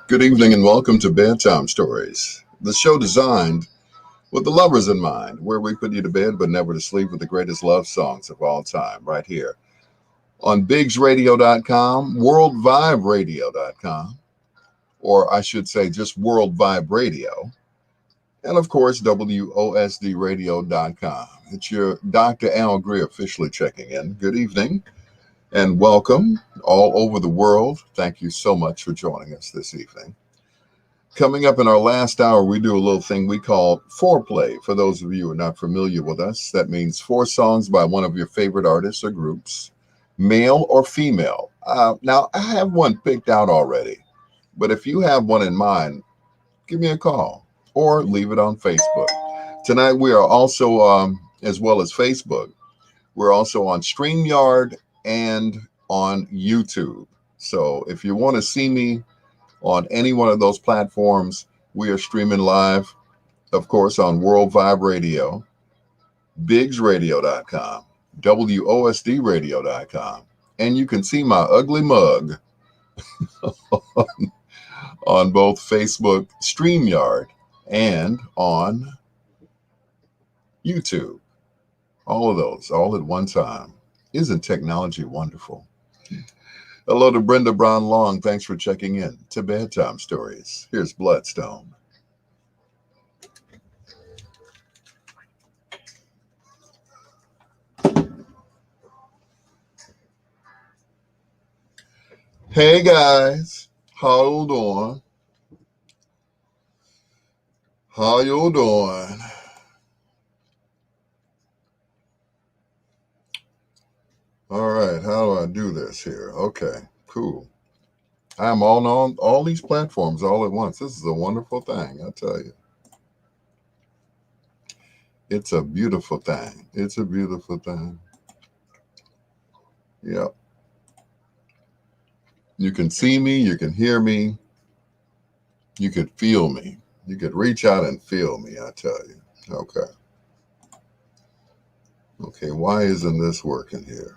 Good evening and welcome to Bedtime Stories, the show designed with the lovers in mind, where we put you to bed but never to sleep with the greatest love songs of all time, right here on bigsradio.com, worldviberadio.com, or I should say just World Vibe Radio, and of course, WOSDradio.com. It's your Dr. Al Greer officially checking in. Good evening and welcome all over the world. Thank you so much for joining us this evening. Coming up in our last hour, we do a little thing we call foreplay. For those of you who are not familiar with us, that means 4 songs by one of your favorite artists or groups, male or female. Now, I have one picked out already, but if you have one in mind, give me a call or leave it on Facebook. Tonight, we are also, as well as Facebook, we're also on StreamYard and on YouTube. So if you want to see me on any one of those platforms, we are streaming live, of course, on World Vibe Radio, bigsradio.com, WOSDradio.com, and you can see my ugly mug on both Facebook, StreamYard, and on YouTube. All of those, all at one time. Isn't technology wonderful? Hello to Brenda Brown Long. Thanks for checking in to Bedtime Stories. Here's Bloodstone. Hey guys, how you doing? How you doing? All right, how do I do this here? Okay, cool. I'm on all these platforms all at once. This is a wonderful thing, I tell you. It's a beautiful thing. It's a beautiful thing. Yep. You can see me, you can hear me, you could feel me. You could reach out and feel me, I tell you. Okay. Okay, why isn't this working here?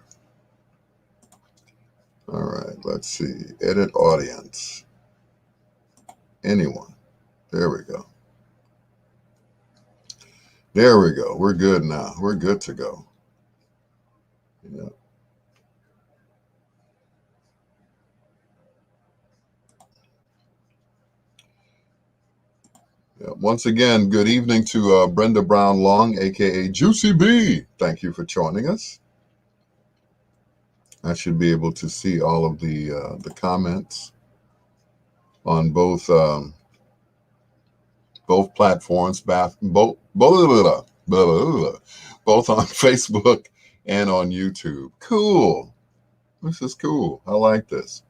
All right, let's see. Edit audience. Anyone. There we go. There we go. We're good now. We're good to go. Yeah. Yeah. Once again, good evening to Brenda Brown Long, aka Juicy B. Thank you for joining us. I should be able to see all of the comments on both platforms, both on Facebook and on YouTube. Cool. This is cool. I like this.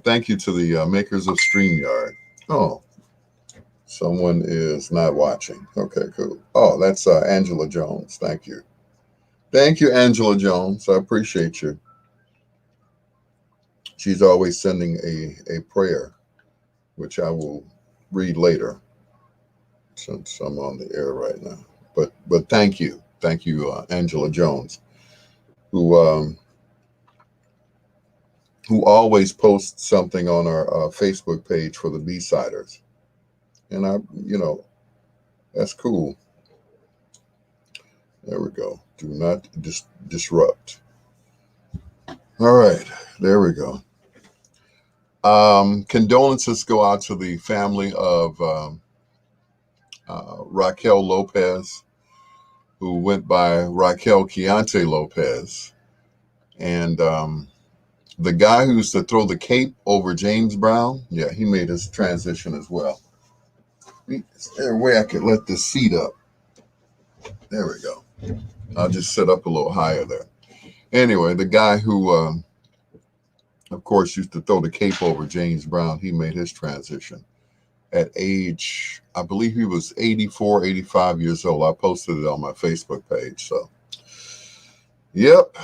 Thank you to the makers of StreamYard. Oh, someone is not watching. Okay, cool. Oh, that's Angela Jones. Thank you. Thank you, Angela Jones. I appreciate you. She's always sending a prayer, which I will read later since I'm on the air right now. But thank you. Thank you, Angela Jones, who always posts something on our Facebook page for the B-Siders. And that's cool. There we go. Do not disrupt. All right, there we go. Condolences go out to the family of Raquel Lopez, who went by Raquel Keontae Lopez. And the guy who used to throw the cape over James Brown, yeah, he made his transition as well. Is there a way I could let this seat up? There we go. I'll just sit up a little higher there. Anyway, the guy who of course, used to throw the cape over James Brown. He made his transition at age, I believe he was 84, 85 years old. I posted it on my Facebook page. So, yep,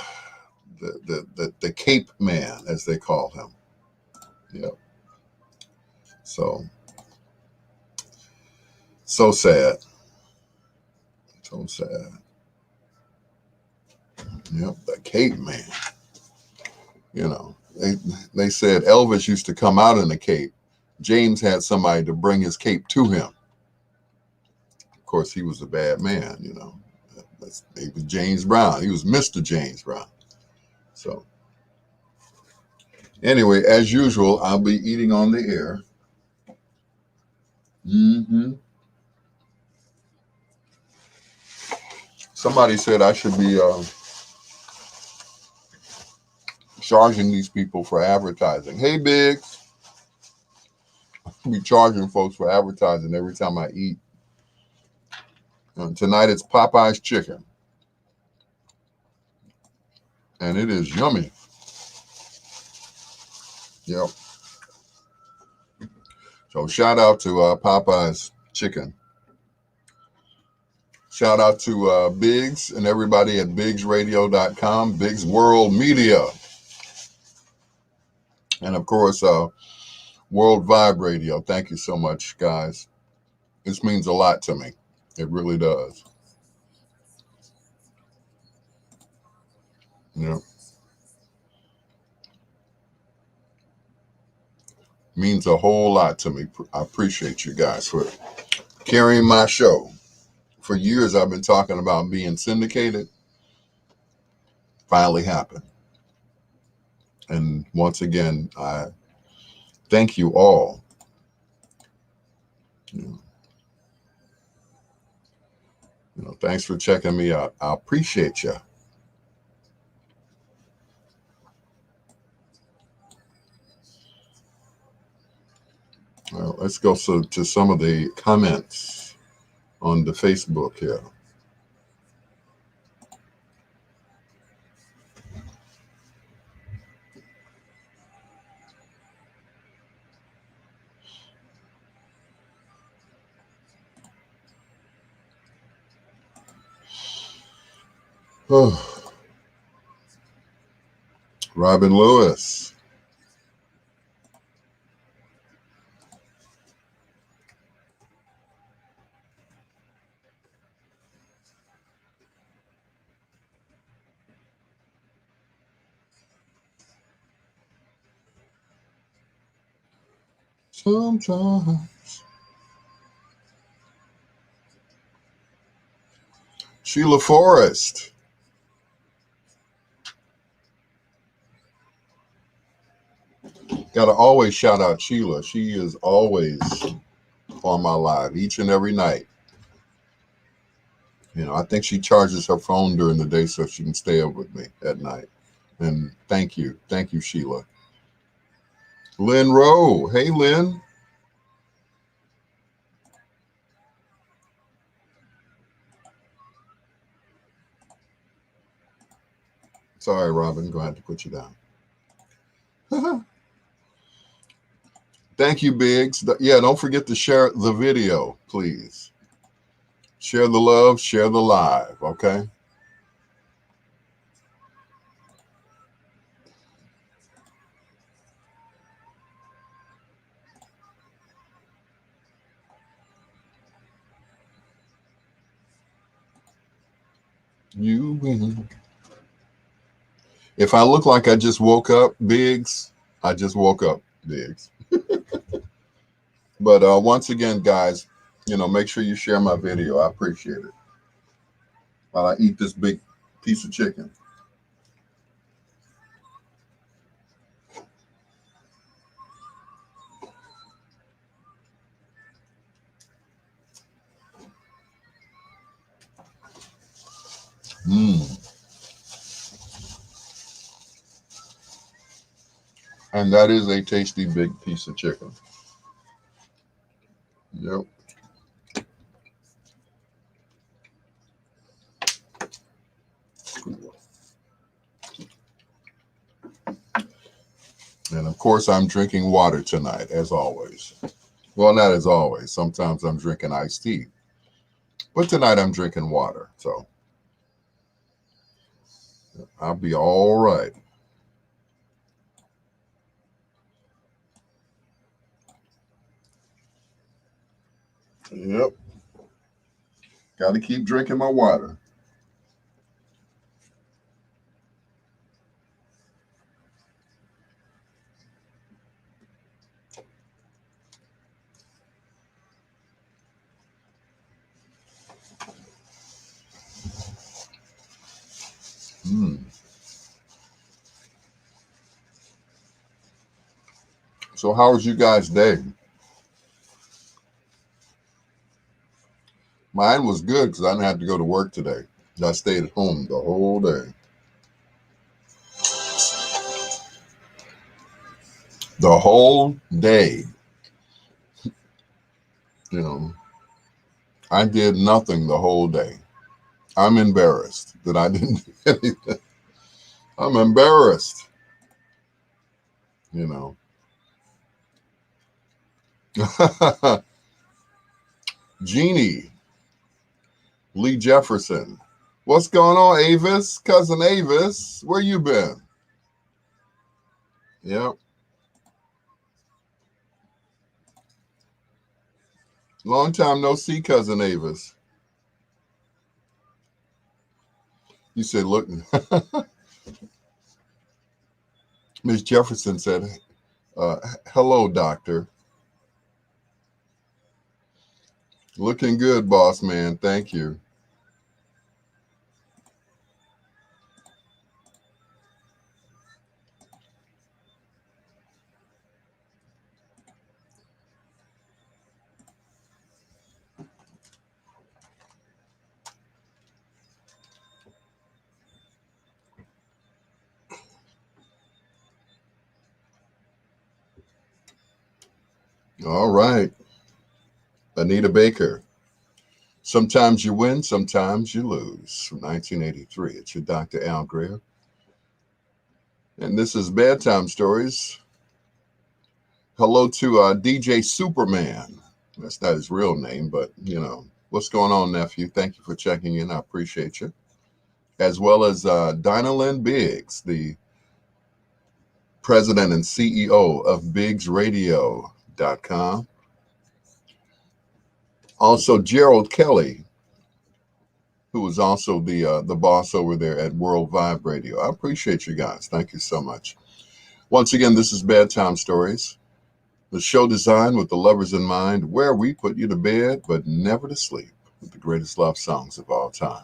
the Cape Man, as they call him. Yep. So sad. So sad. Yep, the Cape Man. You know, they said Elvis used to come out in a cape. James had somebody to bring his cape to him. Of course, he was a bad man, you know. He was James Brown. He was Mr. James Brown. So, anyway, as usual, I'll be eating on the air. Somebody said I should be charging these people for advertising. Hey, Biggs, I'll be charging folks for advertising every time I eat. Tonight it's Popeye's chicken, and it is yummy. Yep. So shout out to Popeye's chicken. Shout out to Biggs and everybody at BiggsRadio.com, Biggs World Media, and of course World Vibe Radio. Thank you so much, guys. This means a lot to me. It really does. Yeah. Means a whole lot to me. I appreciate you guys for carrying my show. For years, I've been talking about being syndicated. Finally happened. And once again, I thank you all. You know, thanks for checking me out. I appreciate you. Well, let's go to some of the comments on the Facebook here. Oh, Robin Lewis. Sometimes. Sheila Forrest. Got to always shout out Sheila. She is always on my live each and every night. You know, I think she charges her phone during the day so she can stay up with me at night. And thank you, Sheila. Lynn Rowe. Hey, Lynn. Sorry, Robin. Going to have to put you down. Thank you, Biggs. Yeah, don't forget to share the video, please. Share the love, share the live, okay? You win. If I look like I just woke up, Biggs, I just woke up, Biggs. But once again, guys, you know, make sure you share my video. I appreciate it. While I eat this big piece of chicken. And that is a tasty big piece of chicken. Yep. And of course, I'm drinking water tonight, as always. Well, not as always. Sometimes I'm drinking iced tea. But tonight I'm drinking water. So I'll be all right. Yep. Got to keep drinking my water. Mm. So, how was you guys' day? Mine was good because I didn't have to go to work today. I stayed at home the whole day. The whole day. You know, I did nothing the whole day. I'm embarrassed that I didn't do anything. I'm embarrassed. You know. Jeannie, Lee Jefferson. What's going on, Avis? Cousin Avis, where you been? Yep. Long time no see, Cousin Avis. You said, look, Miss Jefferson said, hello, doctor. Looking good, boss man. Thank you. All right. Anita Baker. Sometimes you win, sometimes you lose. From 1983. It's your Dr. Al Greer. And this is Bedtime Stories. Hello to DJ Superman. That's not his real name, but, you know, what's going on, nephew? Thank you for checking in. I appreciate you. As well as Dinah Lynn Biggs, the president and CEO of BiggsRadio.com. Also, Gerald Kelly, who is also the boss over there at World Vibe Radio. I appreciate you guys. Thank you so much. Once again, this is Bedtime Stories, the show designed with the lovers in mind, where we put you to bed but never to sleep with the greatest love songs of all time.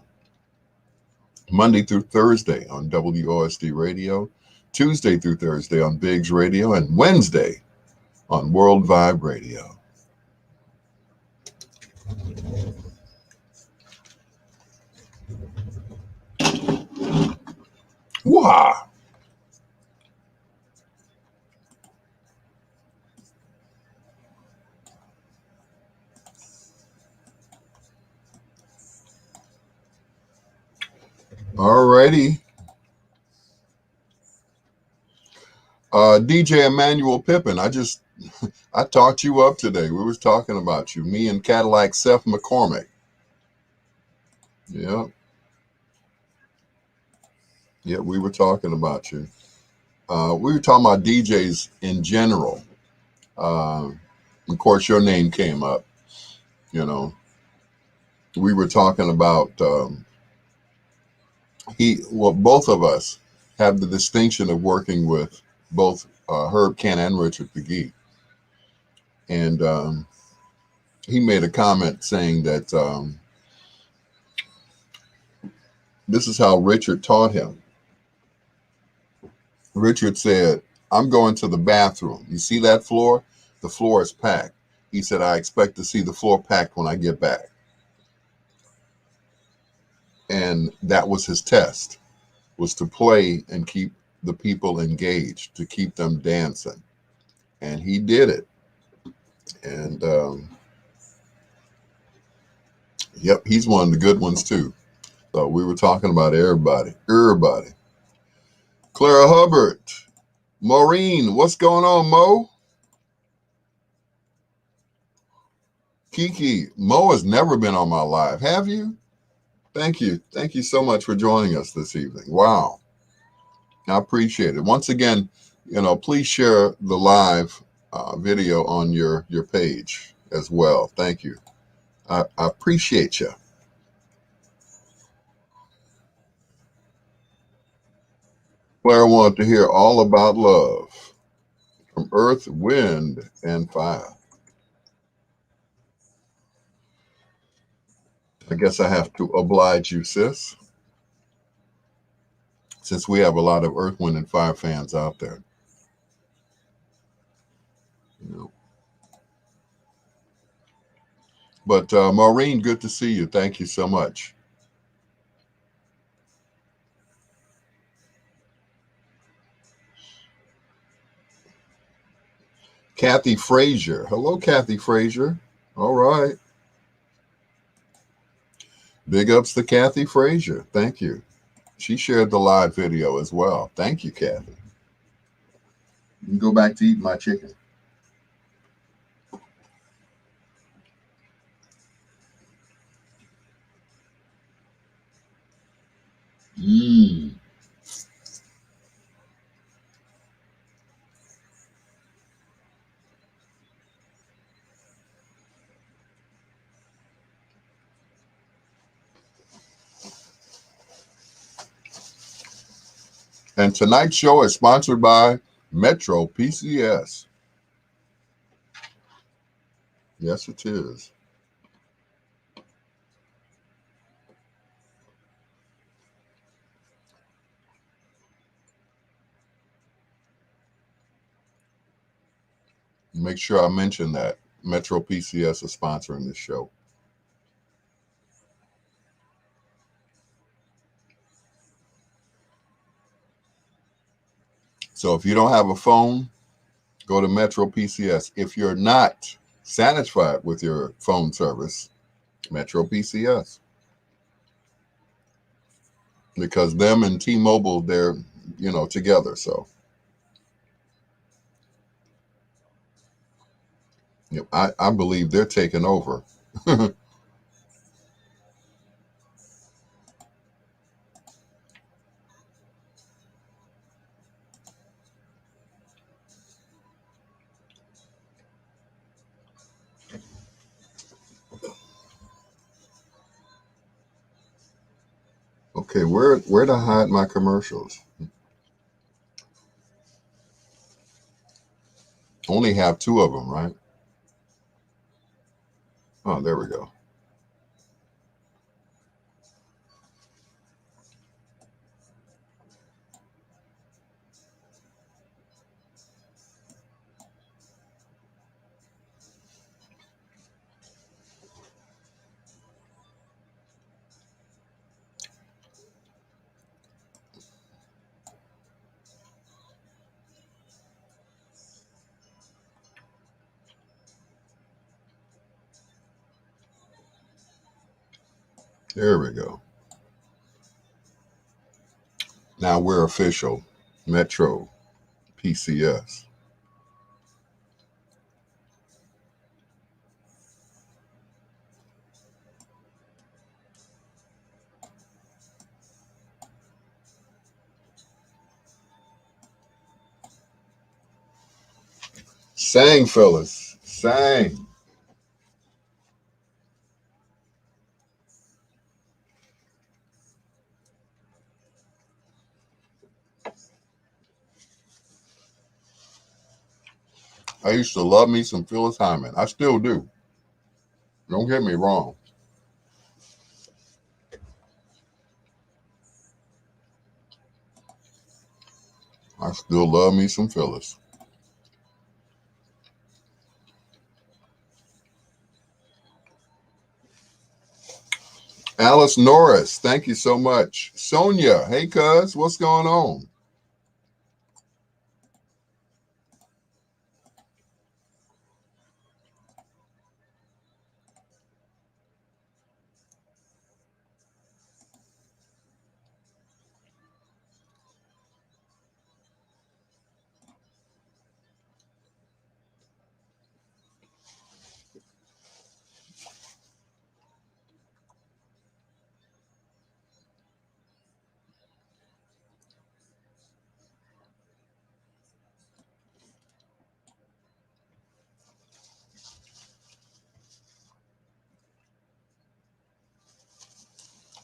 Monday through Thursday on WOSD Radio, Tuesday through Thursday on Biggs Radio, and Wednesday on World Vibe Radio. Wah! All righty. DJ Emmanuel Pippin, I talked you up today. We was talking about you, me and Cadillac Seth McCormick. Yeah, yeah, we were talking about you. We were talking about DJs in general. Of course, your name came up. You know, we were talking about both of us have the distinction of working with both Herb Kent and Richard McGee. And he made a comment saying that this is how Richard taught him. Richard said, I'm going to the bathroom. You see that floor? The floor is packed. He said, I expect to see the floor packed when I get back. And that was his test, was to play and keep the people engaged, to keep them dancing. And he did it. And yep, he's one of the good ones too. So we were talking about everybody. Clara Hubbard, Maureen, what's going on, Mo? Kiki, Mo has never been on my live. Have you? Thank you. Thank you so much for joining us this evening. Wow. I appreciate it. Once again, please share the live video on your page as well. Thank you. I appreciate you. Claire wanted to hear all about love from Earth, Wind, and Fire. I guess I have to oblige you, sis, since we have a lot of Earth, Wind, and Fire fans out there. You know. But Maureen, good to see you. Thank you so much. Kathy Frazier. Hello, Kathy Frazier. All right. Big ups to Kathy Frazier. Thank you. She shared the live video as well. Thank you, Kathy. You can go back to eat my chicken. Mmm. And tonight's show is sponsored by Metro PCS. Yes, it is. Make sure I mention that Metro PCS is sponsoring this show. So if you don't have a phone, go to Metro PCS. If you're not satisfied with your phone service, Metro PCS. Because them and T-Mobile, they're, together. So I believe they're taking over. Okay, where to hide my commercials? Only have two of them, right? Oh, there we go. There we go. Now we're official. Metro PCS. Sang, fellas. Sang. I used to love me some Phyllis Hyman. I still do. Don't get me wrong. I still love me some Phyllis. Alice Norris, thank you so much. Sonia, hey cuz, what's going on?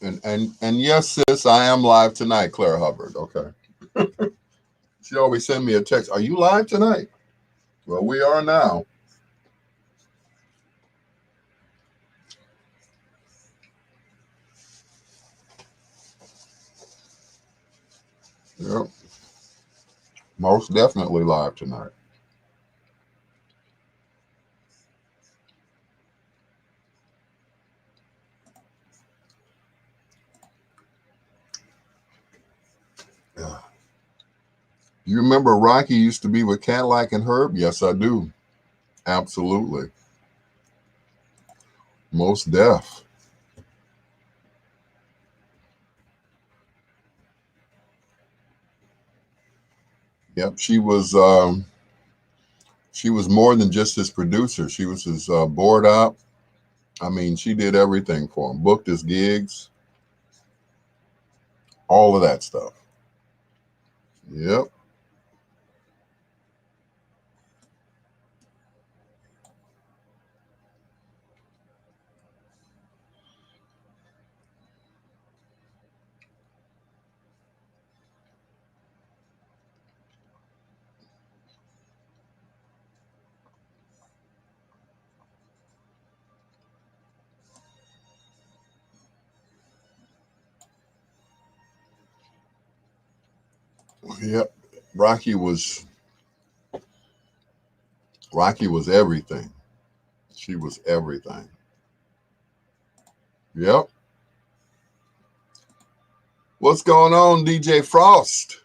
And yes, sis, I am live tonight, Claire Hubbard. Okay. She always send me a text. Are you live tonight? Well, we are now. Yep. Most definitely live tonight. Yeah. You remember Rocky used to be with Cadillac and Herb? Yes, I do. Absolutely. Most deaf. Yep. She was more than just his producer. She was his board op. I mean, she did everything for him. Booked his gigs, all of that stuff. Yep. Yep. Rocky was Rocky was everything. She was everything. Yep. What's going on, DJ Frost?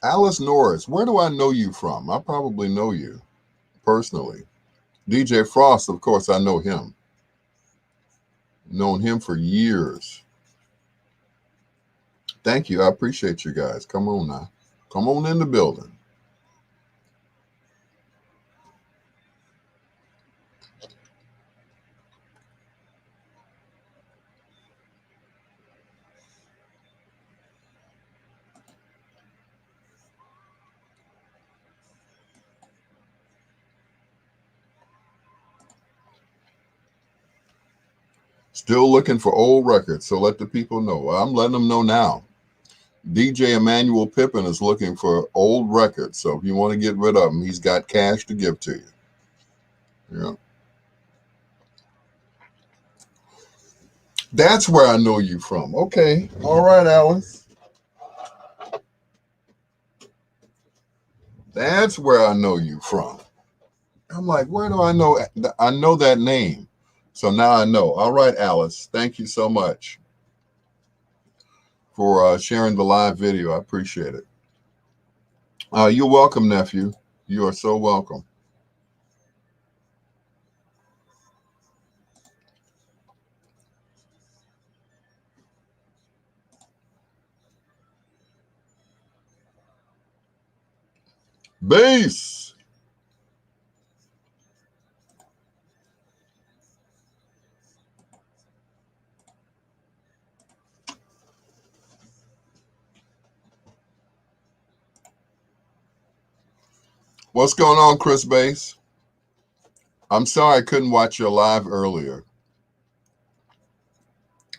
Alice Norris, where do I know you from? I probably know you personally. DJ Frost, of course, I know him. Known him for years. Thank you. I appreciate you guys. Come on now. Come on in the building. Still looking for old records, so let the people know. Well, I'm letting them know now. DJ Emmanuel Pippin is looking for old records, so if you want to get rid of them, he's got cash to give to you. Yeah. That's where I know you from. Okay. All right, Alice. That's where I know you from. I'm like, where do I know? I know that name. So now I know. All right, Alice. Thank you so much for sharing the live video. I appreciate it. You're welcome, nephew. You are so welcome. Bass. What's going on, Chris Bass? I'm sorry I couldn't watch your live earlier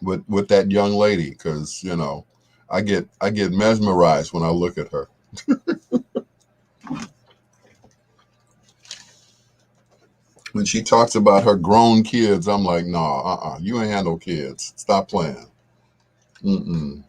with that young lady because I get mesmerized when I look at her. When she talks about her grown kids, I'm like, nah, you ain't had no kids. Stop playing. Mm-mm.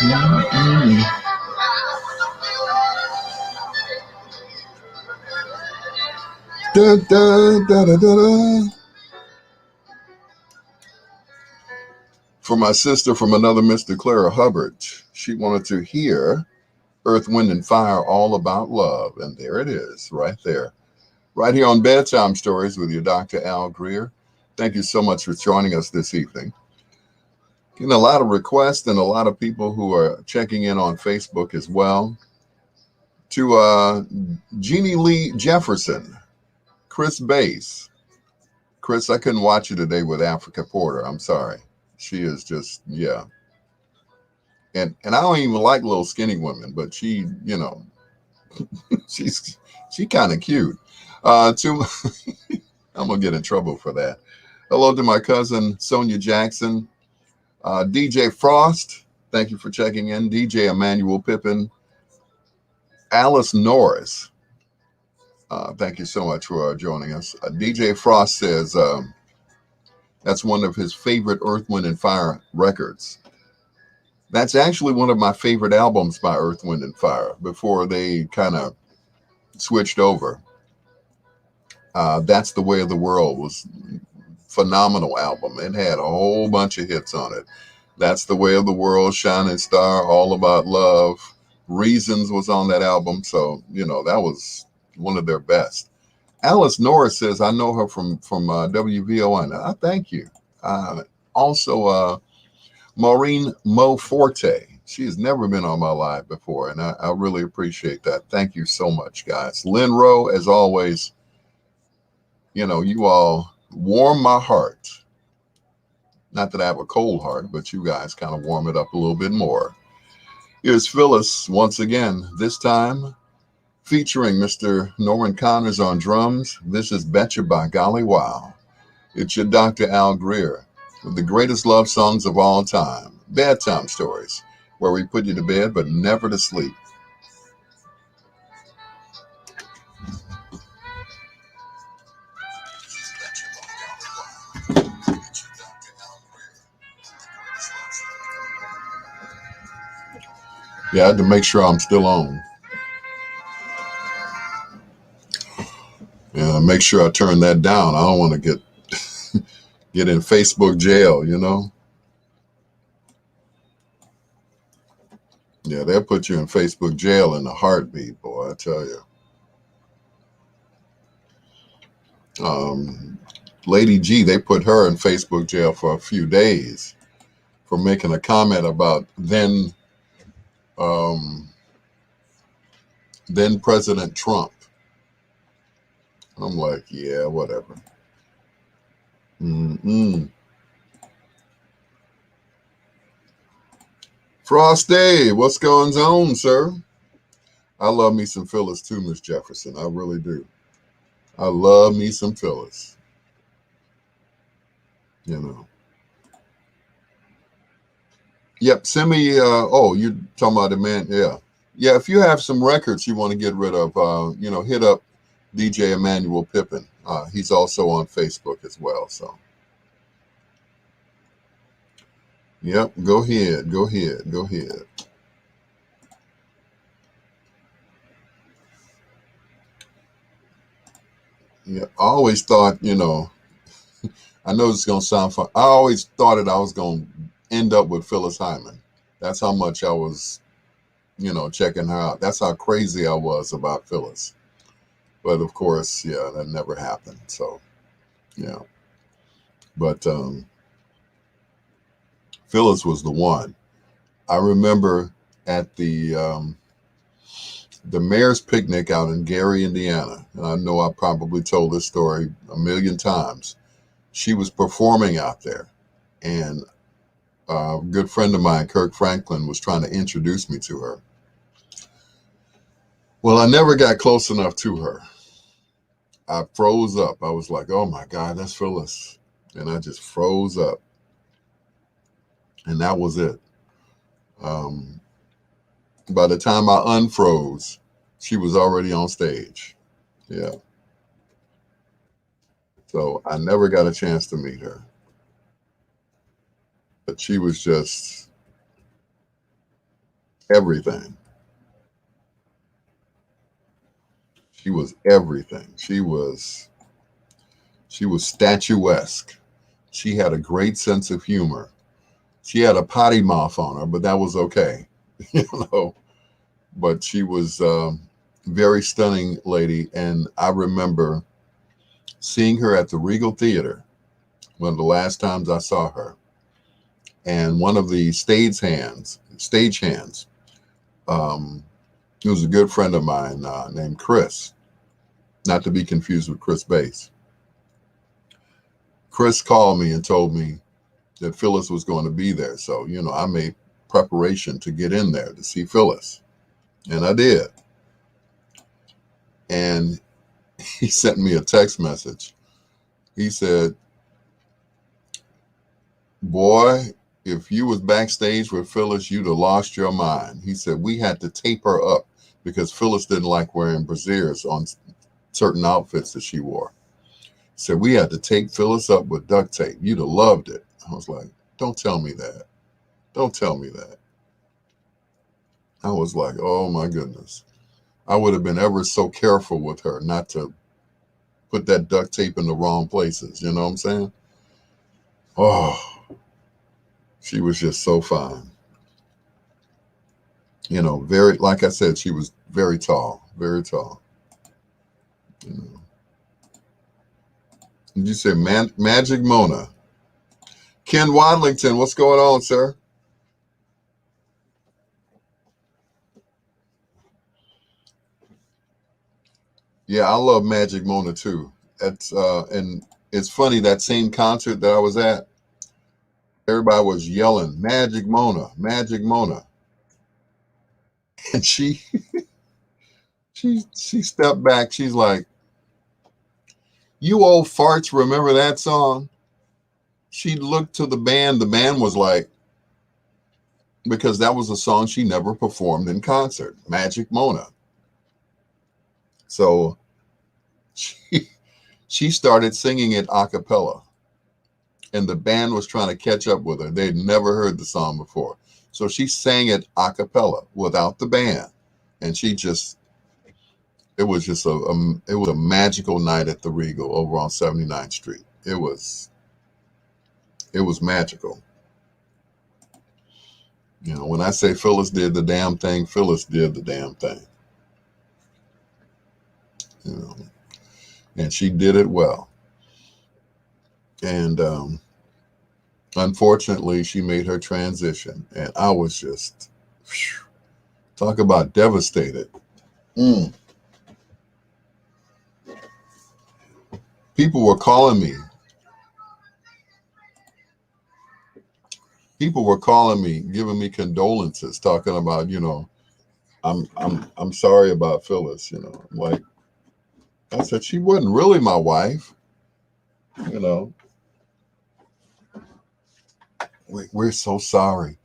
Mm-mm. Da, da, da, da, da, da. For my sister from another Mr. Clara Hubbard, she wanted to hear Earth, Wind, and Fire, All About Love. And there it is, right there. Right here on Bedtime Stories with your Dr. Al Greer. Thank you so much for joining us this evening. Getting a lot of requests and a lot of people who are checking in on Facebook as well. To Jeannie Lee Jefferson, Chris Bass. Chris, I couldn't watch you today with Africa Porter. I'm sorry. She is just, yeah. And I don't even like little skinny women, but she, she kind of cute. To I'm gonna get in trouble for that. Hello to my cousin Sonia Jackson, DJ Frost. Thank you for checking in. DJ Emmanuel Pippin, Alice Norris. Thank you so much for joining us. DJ Frost says that's one of his favorite Earth, Wind, and Fire records. That's actually one of my favorite albums by Earth, Wind, and Fire before they kind of switched over. That's the Way of the World was phenomenal album. It had a whole bunch of hits on it. That's the Way of the World, Shining Star, All About Love, Reasons was on that album. So, that was one of their best. Alice Norris says, I know her from WVON. Thank you. Also, Maureen Mo Forte. She has never been on my live before, and I really appreciate that. Thank you so much, guys. Lynn Rowe, as always, you all warm my heart. Not that I have a cold heart, but you guys kind of warm it up a little bit more. Here's Phyllis once again, this time featuring Mr. Norman Connors on drums. This is Betcha by Golly Wow. It's your Dr. Al Greer with the greatest love songs of all time, Bedtime Stories, where we put you to bed but never to sleep. Yeah, I had to make sure I'm still on. Yeah, make sure I turn that down. I don't want to get in Facebook jail, Yeah, they'll put you in Facebook jail in a heartbeat, boy, I tell you. Lady G, they put her in Facebook jail for a few days for making a comment about then President Trump. I'm like, yeah, whatever. Frosty, what's going on, sir? I love me some Phyllis too, Miss Jefferson. I really do. I love me some Phyllis. Yep, send me, you're talking about the man, yeah. Yeah, if you have some records you want to get rid of, hit up DJ Emmanuel Pippin. He's also on Facebook as well, so. Yep, go ahead. Yeah, I always thought, I know it's going to sound fun. I always thought that I was going to end up with Phyllis Hyman. That's how much I was, checking her out. That's how crazy I was about Phyllis. But of course, yeah, that never happened. So, yeah. But Phyllis was the one. I remember at the mayor's picnic out in Gary, Indiana. And I know I probably told this story a million times. She was performing out there, and a good friend of mine, Kirk Franklin, was trying to introduce me to her. Well, I never got close enough to her. I froze up. I was like, oh my God, that's Phyllis. And I just froze up. And that was it. By the time I unfroze, she was already on stage. Yeah. So I never got a chance to meet her. But she was just everything. She was everything. She was statuesque. She had a great sense of humor. She had a potty mouth on her, but that was okay, you know. But she was very stunning lady, and I remember seeing her at the Regal Theater one of the last times I saw her. And one of the stage hands, he was a good friend of mine named Chris, not to be confused with Chris Bass. Chris called me and told me that Phyllis was going to be there. So, I made preparation to get in there to see Phyllis. And I did. And he sent me a text message. He said, boy, if you was backstage with Phyllis, you'd have lost your mind. He said, we had to tape her up because Phyllis didn't like wearing brassieres on certain outfits that she wore. He said, we had to tape Phyllis up with duct tape. You'd have loved it. I was like, don't tell me that. Don't tell me that. I was like, oh my goodness. I would have been ever so careful with her not to put that duct tape in the wrong places. You know what I'm saying? Oh, she was just so fine. Very, like I said, she was very tall, very tall. Did you say Magic Mona? Ken Wadlington, what's going on, sir? Yeah, I love Magic Mona too. And it's funny, that same concert that I was at, everybody was yelling, Magic Mona, Magic Mona. And she stepped back. She's like, you old farts, remember that song? She looked to the band. The band was like, because that was a song she never performed in concert, Magic Mona. So she started singing it a cappella. And the band was trying to catch up with her. They'd never heard the song before. So she sang it a cappella without the band. And it was just it was a magical night at the Regal over on 79th Street. It was magical. When I say Phyllis did the damn thing, Phyllis did the damn thing. And she did it well. And unfortunately, she made her transition, and I was just talk about devastated. People were calling me. People were calling me, giving me condolences, talking about, I'm sorry about Phyllis. I'm like, I said, she wasn't really my wife. We're so sorry.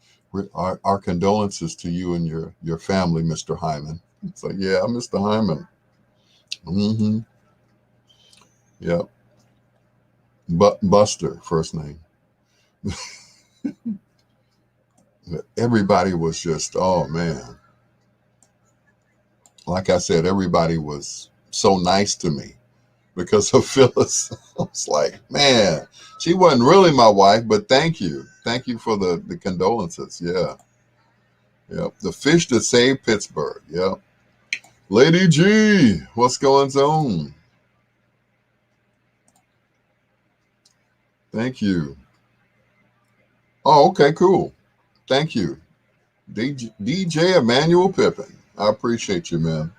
Our condolences to you and your family, Mr. Hyman. It's like, yeah, I'm Mr. Hyman. Mm-hmm. Yep. Buster, first name. Everybody was just, oh man. Like I said, everybody was so nice to me because of Phyllis. I was like, man, she wasn't really my wife, but thank you. Thank you for the condolences. Yeah. Yep. The fish that saved Pittsburgh. Yep. Lady G, what's going on? Thank you. Oh, okay, cool. Thank you. DJ Emmanuel Pippin. I appreciate you, man.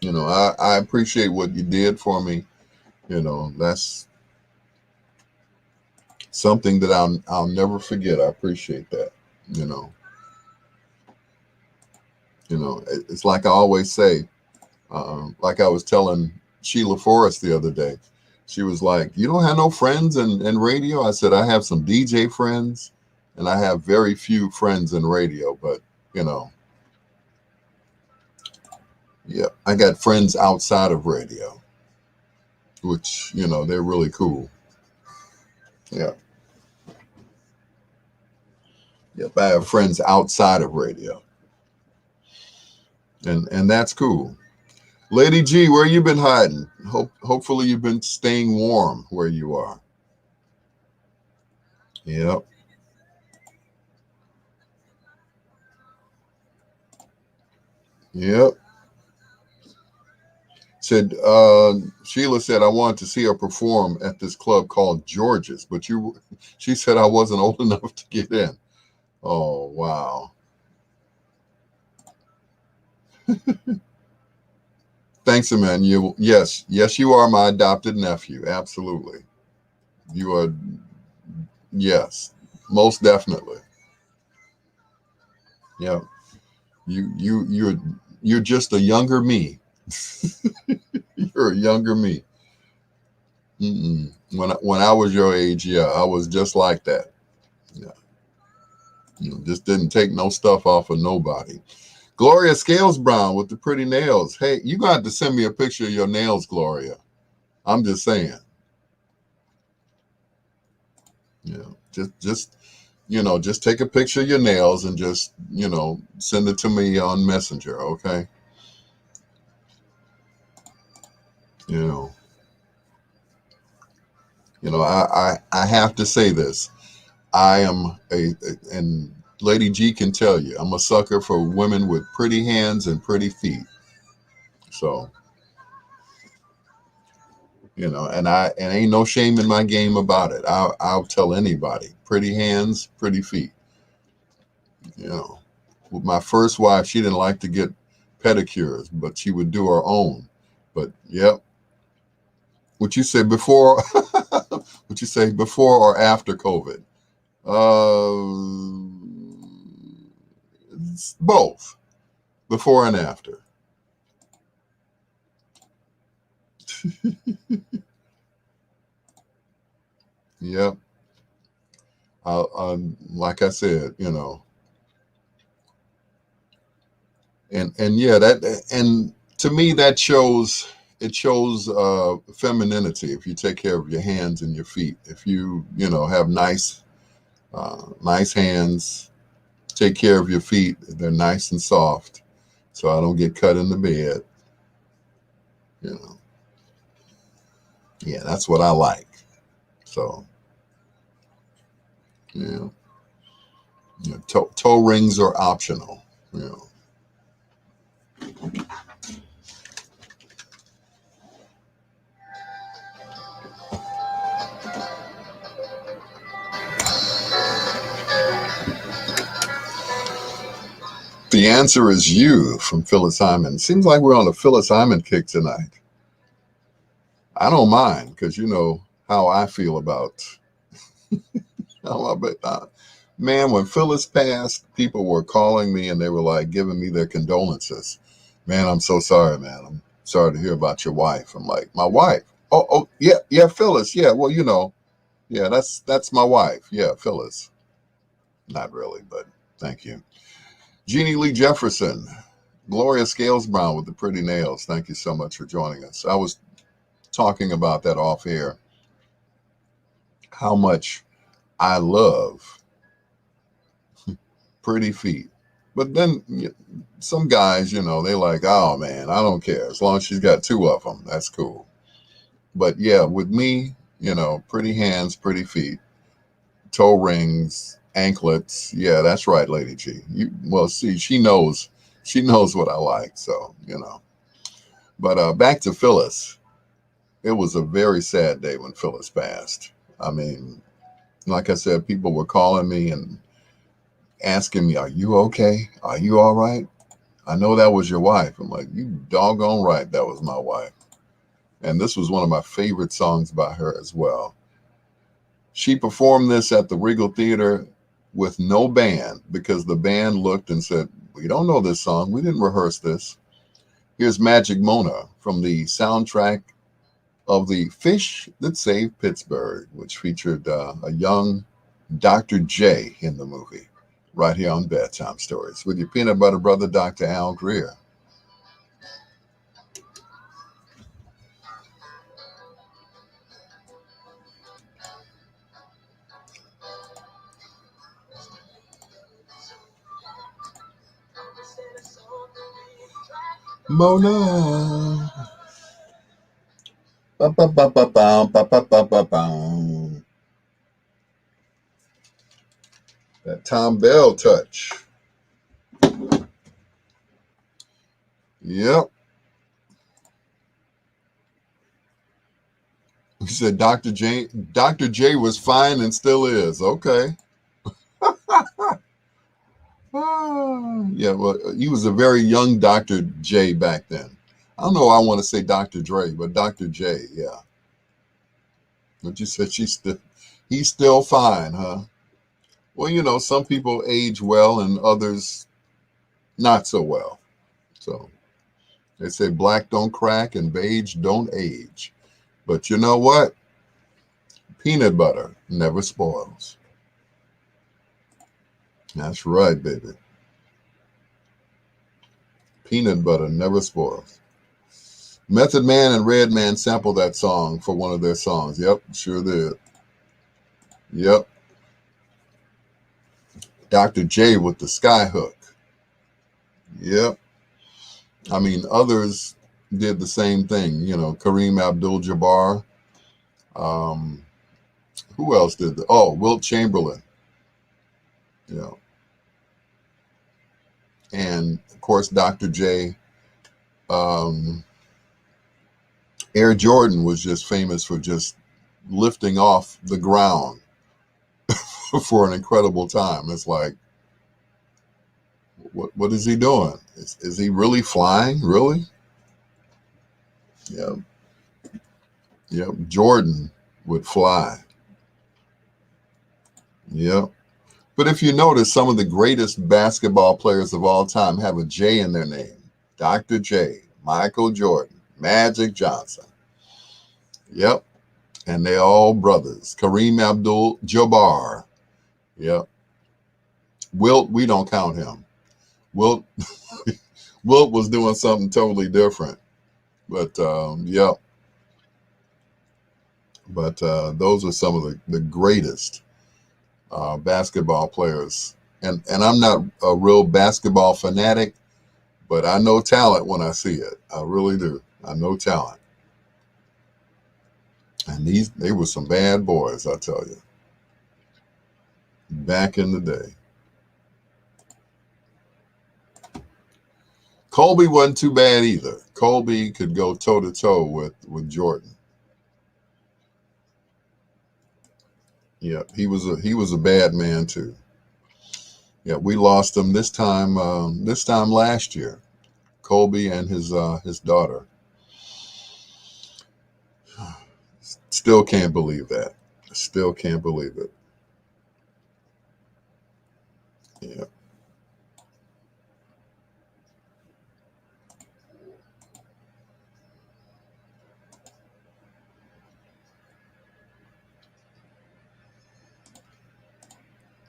I appreciate what you did for me. That's something that I'll never forget. I appreciate that. It's like I always say, like I was telling Sheila Forrest the other day. She was like, you don't have no friends in radio? I said, I have some DJ friends and I have very few friends in radio, but yeah, I got friends outside of radio, which, they're really cool. Yeah. Yep. I have friends outside of radio. And that's cool. Lady G, where you been hiding? Hopefully you've been staying warm where you are. Yep. Yep. Said Sheila said I wanted to see her perform at this club called George's, but she said I wasn't old enough to get in. Oh wow. Thanks, Emmanuel. Yes, you are my adopted nephew. Absolutely. You are, yes, most definitely. Yeah. You're just a younger me. You're a younger me. When I was your age, yeah, I was just like that. Yeah. Just didn't take no stuff off of nobody. Gloria Scales Brown with the pretty nails. Hey, you got to send me a picture of your nails, Gloria. I'm just saying. Yeah. Just take a picture of your nails and just, send it to me on Messenger, okay? You know, I have to say this. I am and Lady G can tell you, I'm a sucker for women with pretty hands and pretty feet. So, and ain't no shame in my game about it. I'll tell anybody, pretty hands, pretty feet. You know, with my first wife, she didn't like to get pedicures, but she would do her own. But yep, what you say before? What you say before or after COVID? Uh, it's both, before and after. Yep. Like I said, and yeah, that and to me that shows it shows femininity if you take care of your hands and your feet. If you have nice hands, take care of your feet. They're nice and soft, so I don't get cut in the bed. You know, yeah, that's what I like. So yeah, toe rings are optional. You know. The answer is you from Phyllis Hyman. Seems like we're on a Phyllis Hyman kick tonight. I don't mind because you know how I feel about. Man, when Phyllis passed, people were calling me and they were like giving me their condolences. Man, I'm so sorry, man. I'm sorry to hear about your wife. I'm like, my wife? Oh, yeah, yeah, Phyllis. Yeah, well, yeah, that's my wife. Yeah, Phyllis. Not really, but thank you. Jeannie Lee Jefferson, Gloria Scales Brown with the pretty nails. Thank you so much for joining us. I was talking about that off air, how much I love pretty feet. But then some guys, they like, oh man, I don't care. As long as she's got two of them, that's cool. But yeah, with me, pretty hands, pretty feet, toe rings, anklets. Yeah, that's right, Lady G. Well, see, she knows what I like. So, But back to Phyllis. It was a very sad day when Phyllis passed. I mean, like I said, people were calling me and asking me, "Are you okay? Are you all right? I know that was your wife." I'm like, "You doggone right, that was my wife." And this was one of my favorite songs by her as well. She performed this at the Regal Theater with no band because the band looked and said, "We don't know this song. We didn't rehearse this." Here's Magic Mona from the soundtrack of The Fish That Saved Pittsburgh, which featured a young Dr. J in the movie, right here on Bedtime Stories with your peanut butter brother, Dr. Al Greer. Mona. Ba, ba, ba, ba, ba, ba, ba, ba, ba, ba. That Tom Bell touch. Yep. He said Dr. J was fine and still is. Okay. Yeah, well, he was a very young Dr. J back then. I don't know. I want to say Dr. Dre, but Dr. J, yeah. But you said he's still fine, huh? Well, some people age well and others not so well. So they say black don't crack and beige don't age. But you know what? Peanut butter never spoils. That's right, baby. Peanut butter never spoils. Method Man and Redman sampled that song for one of their songs. Yep, sure did. Yep. Dr. J with the skyhook. Yep. I mean, others did the same thing. Kareem Abdul-Jabbar. Um, who else did that? Oh, Wilt Chamberlain. You know, and of course, Dr. J. Um, Air Jordan was just famous for just lifting off the ground for an incredible time. It's like, what is he doing? Is he really flying? Really? Yeah. Yep. Jordan would fly. Yep. But if you notice, some of the greatest basketball players of all time have a J in their name. Dr. J, Michael Jordan, Magic Johnson. Yep. And they all brothers. Kareem Abdul-Jabbar. Yep. Wilt, we don't count him. Wilt, Wilt was doing something totally different. But, yep. But those are some of the greatest basketball players. And I'm not a real basketball fanatic, but I know talent when I see it. I really do. I know talent. And they were some bad boys, I tell you. Back in the day. Kobe wasn't too bad either. Kobe could go toe to toe with Jordan. Yeah, he was a bad man too. Yeah, we lost him this time last year. Kobe and his daughter. Still can't believe that. Still can't believe it. Yeah.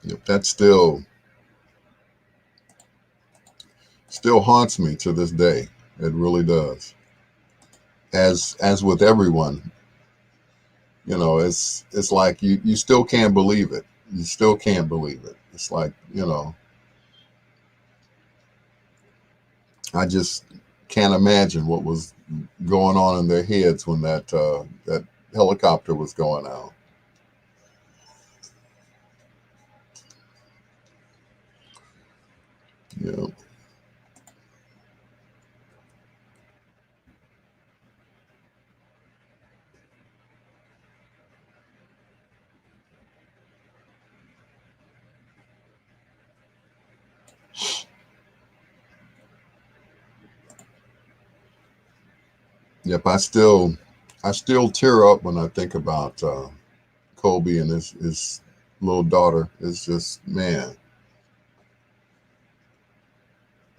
Yep, that still haunts me to this day. It really does. As with everyone, it's like you still can't believe it. You still can't believe it. It's like, I just can't imagine what was going on in their heads when that helicopter was going out. Yeah. Yep. I still tear up when I think about Kobe and his little daughter. It's just, man,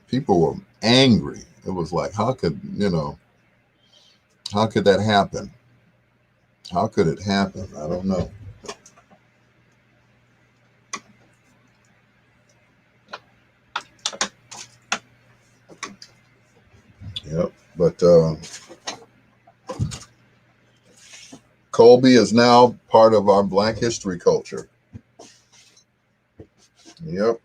people were angry. It was like, how could that happen? How could it happen? I don't know. Yep. But Colby is now part of our Black history culture. Yep.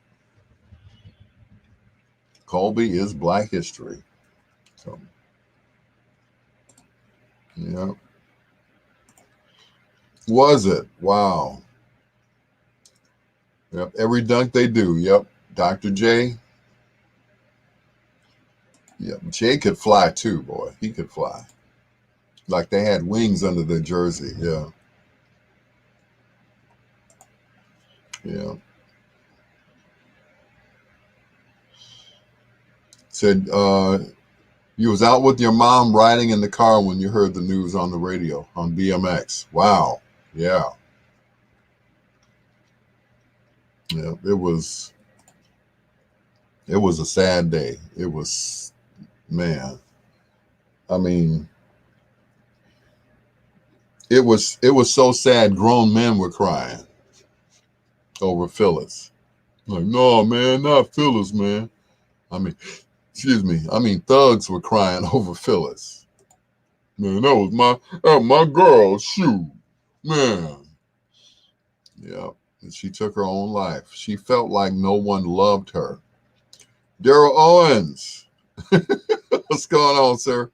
Colby is Black history. So, yep. Was it? Wow. Yep. Every dunk they do. Yep. Dr. J. Yep. Jay could fly too, boy. He could fly. Like they had wings under their jersey. Yeah. Yeah. Said you was out with your mom riding in the car when you heard the news on the radio on BMX. Wow. Yeah. Yeah. It was a sad day. It was, man. I mean, it was so sad. Grown men were crying over Phyllis. Like, no, man, not Phyllis, man. I mean, excuse me. I mean, thugs were crying over Phyllis. Man, that was my girl. Shoot, man. Yeah, and she took her own life. She felt like no one loved her. Daryl Owens, what's going on, sir?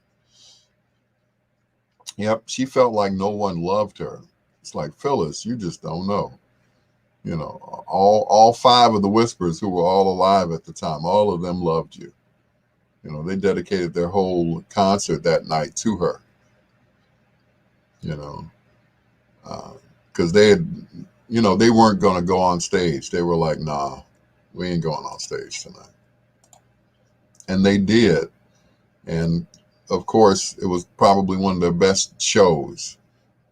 Yep, she felt like no one loved her. It's like, Phyllis, you just don't know. All five of the Whispers who were all alive at the time, all of them loved you. They dedicated their whole concert that night to her. You know, because they had, they weren't going to go on stage. They were like, nah, we ain't going on stage tonight. And they did. And of course, it was probably one of their best shows,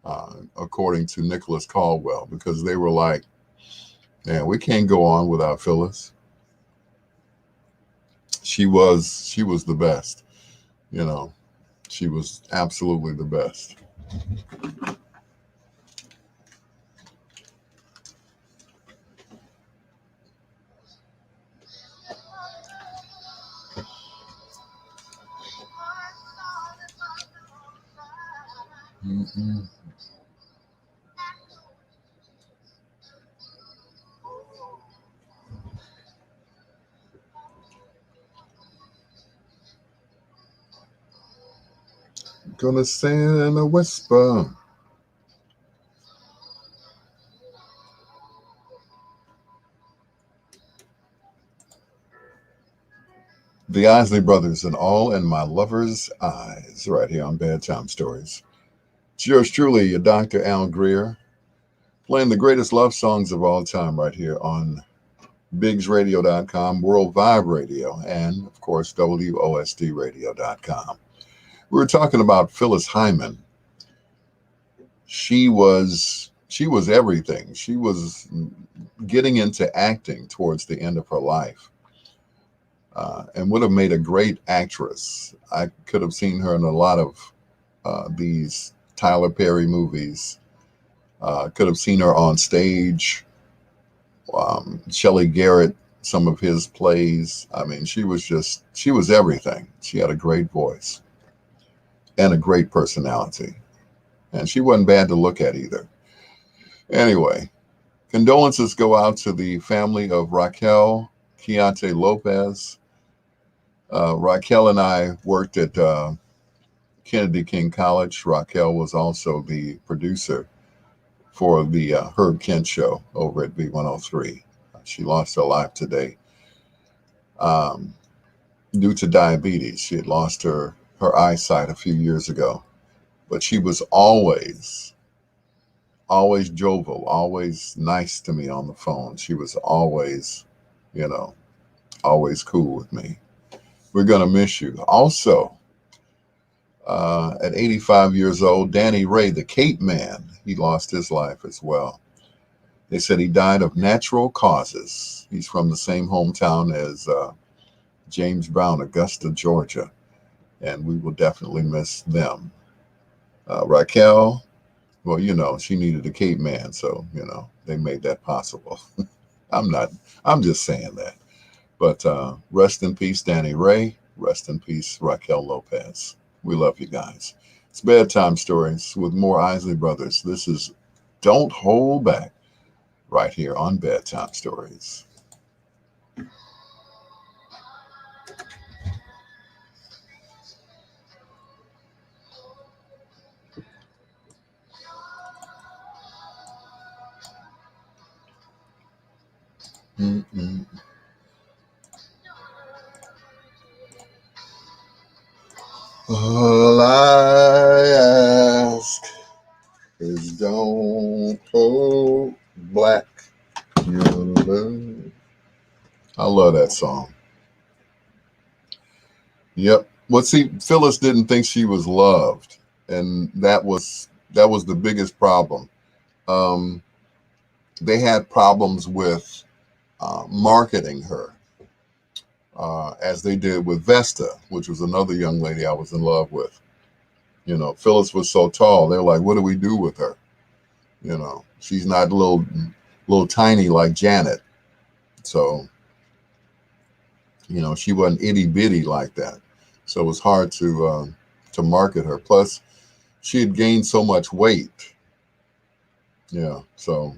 according to Nicholas Caldwell, because they were like, man, we can't go on without Phyllis. She was the best. You know, she was absolutely the best. Mm-mm. Gonna send a whisper. The Isley Brothers and All in My Lover's Eyes, right here on Bedtime Stories. It's yours truly, your Dr. Al Greer, playing the greatest love songs of all time right here on BiggsRadio.com, World Vibe Radio, and of course, WOSDRadio.com. We were talking about Phyllis Hyman. She was everything. She was getting into acting towards the end of her life, and would have made a great actress. I could have seen her in a lot of these Tyler Perry movies. Could have seen her on stage. Shelley Garrett, some of his plays. I mean, she was everything. She had a great voice and a great personality. And she wasn't bad to look at either. Anyway, condolences go out to the family of Raquel Chiante Lopez. Raquel and I worked at Kennedy King College. Raquel was also the producer for the Herb Kent show over at B103. She lost her life today, um, due to diabetes. She had lost her eyesight a few years ago, but she was always jovial, always nice to me on the phone. She was always, you know, always cool with me. We're gonna miss you. Also, at 85 years old, Danny Ray, the Cape Man, he lost his life as well. They said he died of natural causes. He's from the same hometown as James Brown, Augusta, Georgia, and we will definitely miss them. Raquel, well, she needed a Cape Man, so they made that possible. I'm not. I'm just saying that. But rest in peace, Danny Ray. Rest in peace, Raquel Lopez. We love you guys. It's Bedtime Stories with more Isley Brothers. This is Don't Hold Back right here on Bedtime Stories. Mm-mm. All I ask is don't hold black your love. I love that song. Yep. Well, see, Phyllis didn't think she was loved, and that was the biggest problem. Um, they had problems with marketing her, as they did with Vesta, which was another young lady I was in love with. Phyllis was so tall. They're like, what do we do with her? She's not little tiny like Janet. So, she wasn't itty bitty like that. So it was hard to market her. Plus, she had gained so much weight. Yeah. So,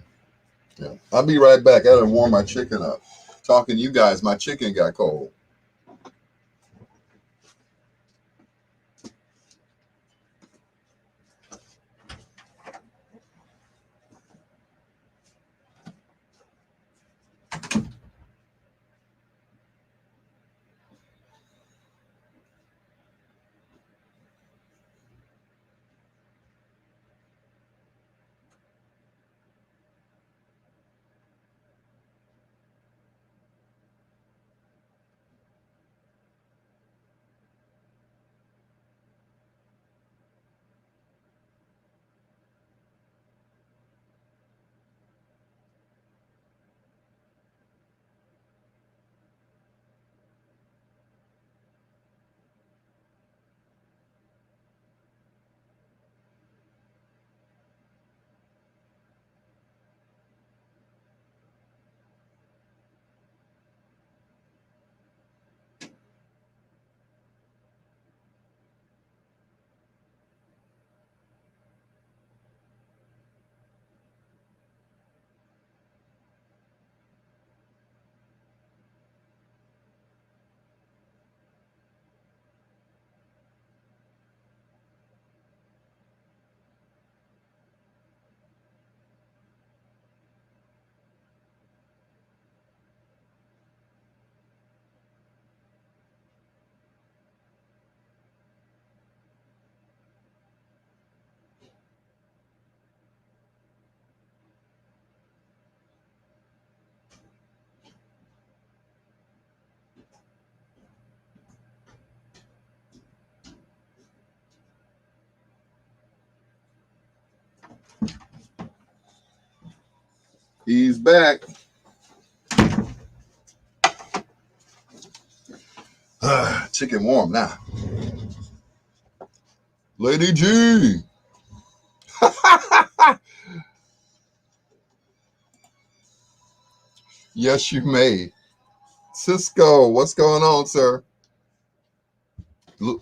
yeah. I'll be right back. I gotta warm my chicken up. Talking to you guys, my chicken got cold. He's back. Chicken warm now. Lady G. Yes, you may. Cisco, what's going on, sir?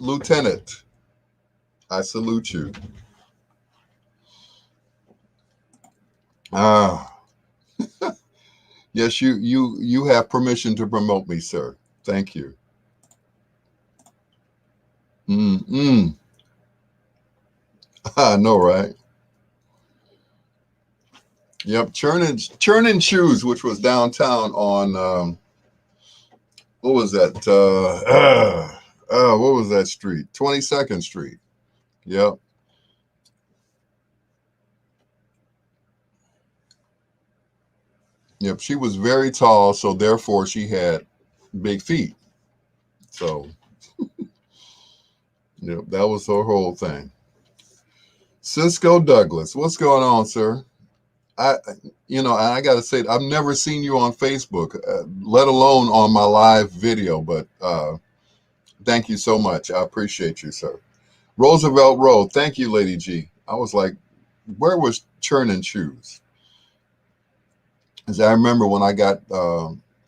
Lieutenant, I salute you. Ah, yes, you have permission to promote me, sir. Thank you. Mm-mm. I know, right? Yep, Churning Shoes, which was downtown on what was that? What was that street? 22nd Street. Yep, yep. She was very tall, so therefore she had big feet. So, yep, that was her whole thing. Cisco Douglas, what's going on, sir? I, I got to say, I've never seen you on Facebook, let alone on my live video. But thank you so much. I appreciate you, sir. Roosevelt Road. Thank you, Lady G. I was like, where was Churning Shoes? As I remember when I got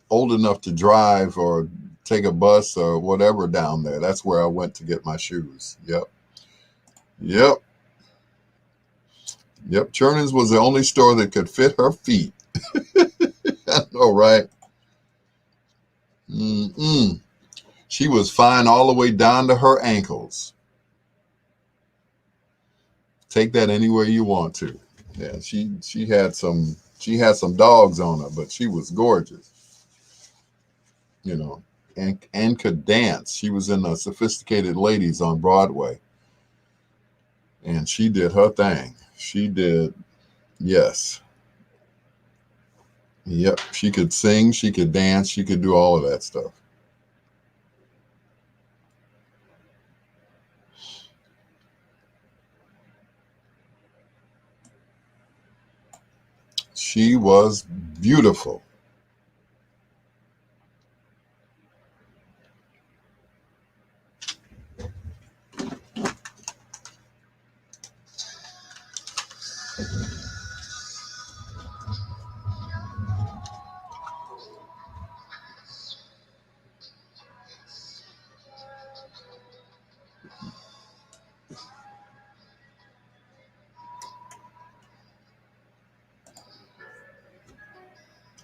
old enough to drive or take a bus or whatever down there, that's where I went to get my shoes. Yep. Yep. Yep. Churnings was the only store that could fit her feet. I know, right? Mm-mm. She was fine all the way down to her ankles. Take that anywhere you want to. Yeah, she had some dogs on her, but she was gorgeous. you know, and could dance. She was in Sophisticated Ladies on Broadway, and she did her thing. She did, yes. Yep. She could sing, she could dance, she could do all of that stuff. She was beautiful.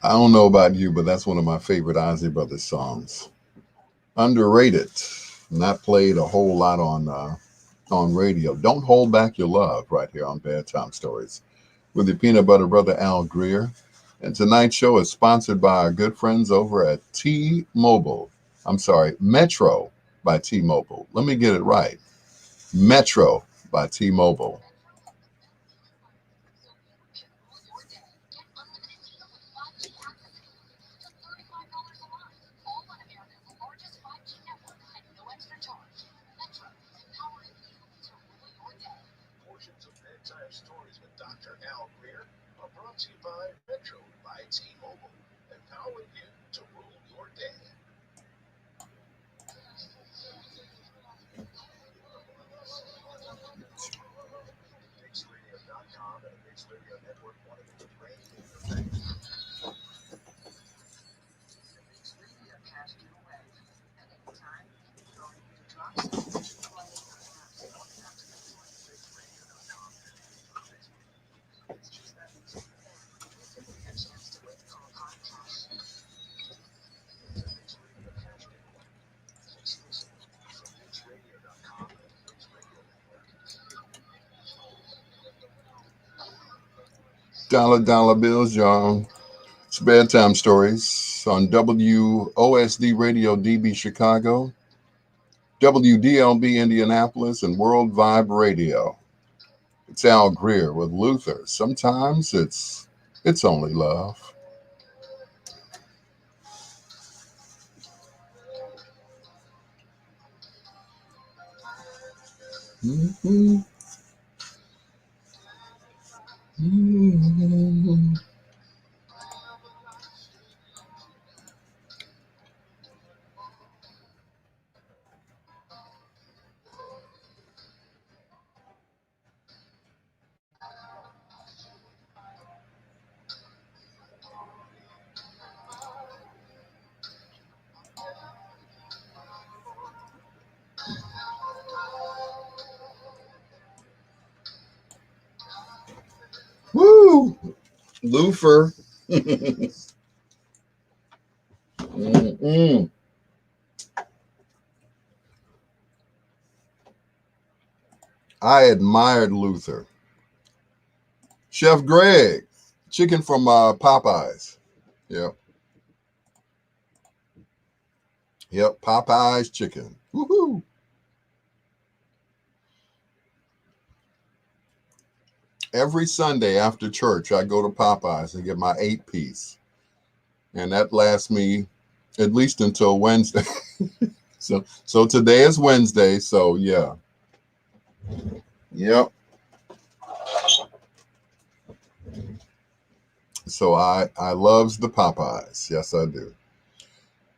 I don't know about you, but that's one of my favorite Ozzy Brothers songs. Underrated, not played a whole lot on radio. Don't hold back your love right here on Bedtime Stories with your peanut butter brother Al Greer. And tonight's show is sponsored by our good friends over at T-Mobile. I'm sorry, Metro by T-Mobile. Let me get it right. Metro by T-Mobile. Portions of Bedtime Stories with Dr. Al Greer are brought to you by Metro by T-Mobile, empowering you to rule your day. MixRadio.com and the Mix Radio Network want to be trained in your thing. The Mix Radio cast you away at any time, throwing you to drops, playing your apps, MixRadio.com. It's just that easy. Give me a chance to win call podcast. The Mix Radio cast you away. Exclusive from MixRadio.com and the Mix Radio Network. Dollar bills, y'all. It's Bedtime Stories on WOSD Radio DB Chicago, WDLB Indianapolis, and World Vibe Radio. It's Al Greer with Luther. Sometimes it's only love. Mm-hmm. Mm-hmm. Woo! Luther. Mm-mm. I admired Luther. Chef Greg, chicken from Popeyes. Yep. Yep. Popeyes chicken. Woohoo. Every Sunday after church, I go to Popeyes and get my 8-piece. And that lasts me at least until Wednesday. So today is Wednesday. So yeah. Yep. So I loves the Popeyes. Yes, I do.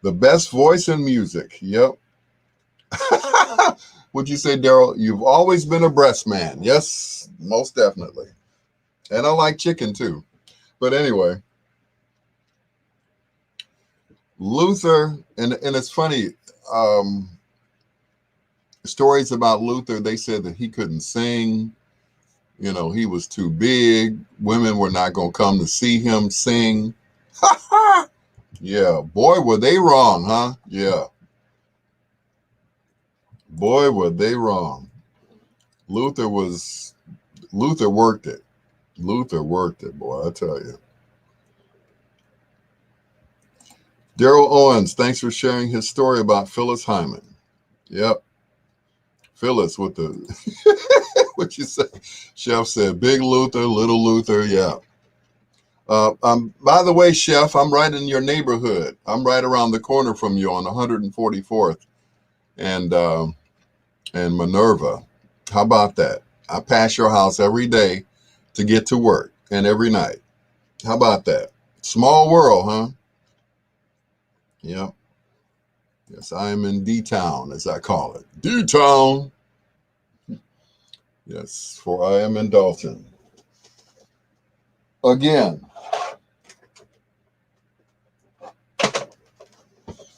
The best voice in music. Yep. Would you say, Daryl, you've always been a breast man? Yes, most definitely. And I like chicken too. But anyway, Luther, and it's funny, stories about Luther, they said that he couldn't sing. You know, he was too big. Women were not going to come to see him sing. Yeah, boy, were they wrong, huh? Yeah. Boy, were they wrong. Luther worked it. Luther worked it, boy, I tell you. Daryl Owens, thanks for sharing his story about Phyllis Hyman. Yep, Phyllis with the what you say? Chef said, Big Luther, Little Luther. Yeah. By the way, Chef, I'm right in your neighborhood. I'm right around the corner from you on 144th and Minerva. How about that? I pass your house every day to get to work and every night. How about that? Small world, huh? Yep. Yes, I am in D Town, as I call it. D Town. Yes, for I am in Dalton. Again,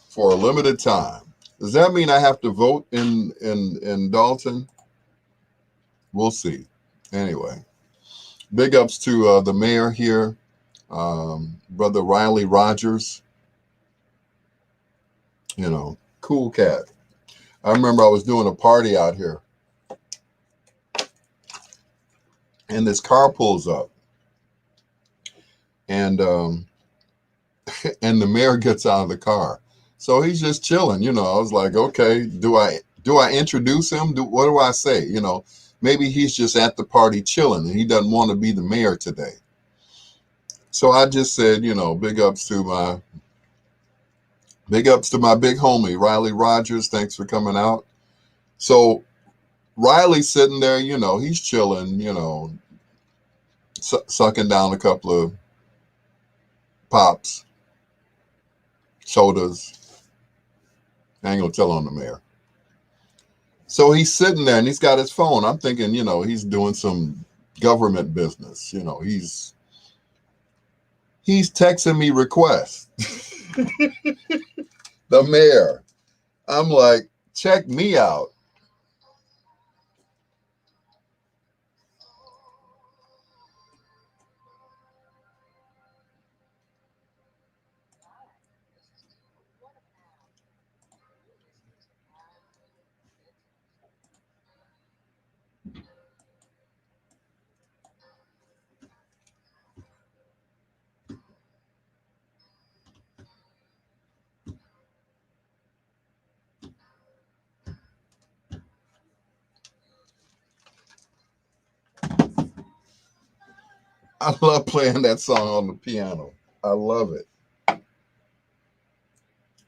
for a limited time. Does that mean I have to vote in Dalton? We'll see. Anyway, big ups to the mayor here, Brother Riley Rogers. You know, cool cat. I remember I was doing a party out here, and this car pulls up, and and the mayor gets out of the car. So he's just chilling. I was like, okay, do I introduce him? What do I say? Maybe he's just at the party chilling, and he doesn't want to be the mayor today. So I just said, big ups to my big homie Riley Rogers. Thanks for coming out. So Riley's sitting there, he's chilling, sucking down a couple of pops, sodas. I ain't gonna tell on the mayor. So he's sitting there and he's got his phone. I'm thinking, he's doing some government business. He's texting me requests. The mayor. I'm like, check me out. I love playing that song on the piano. I love it.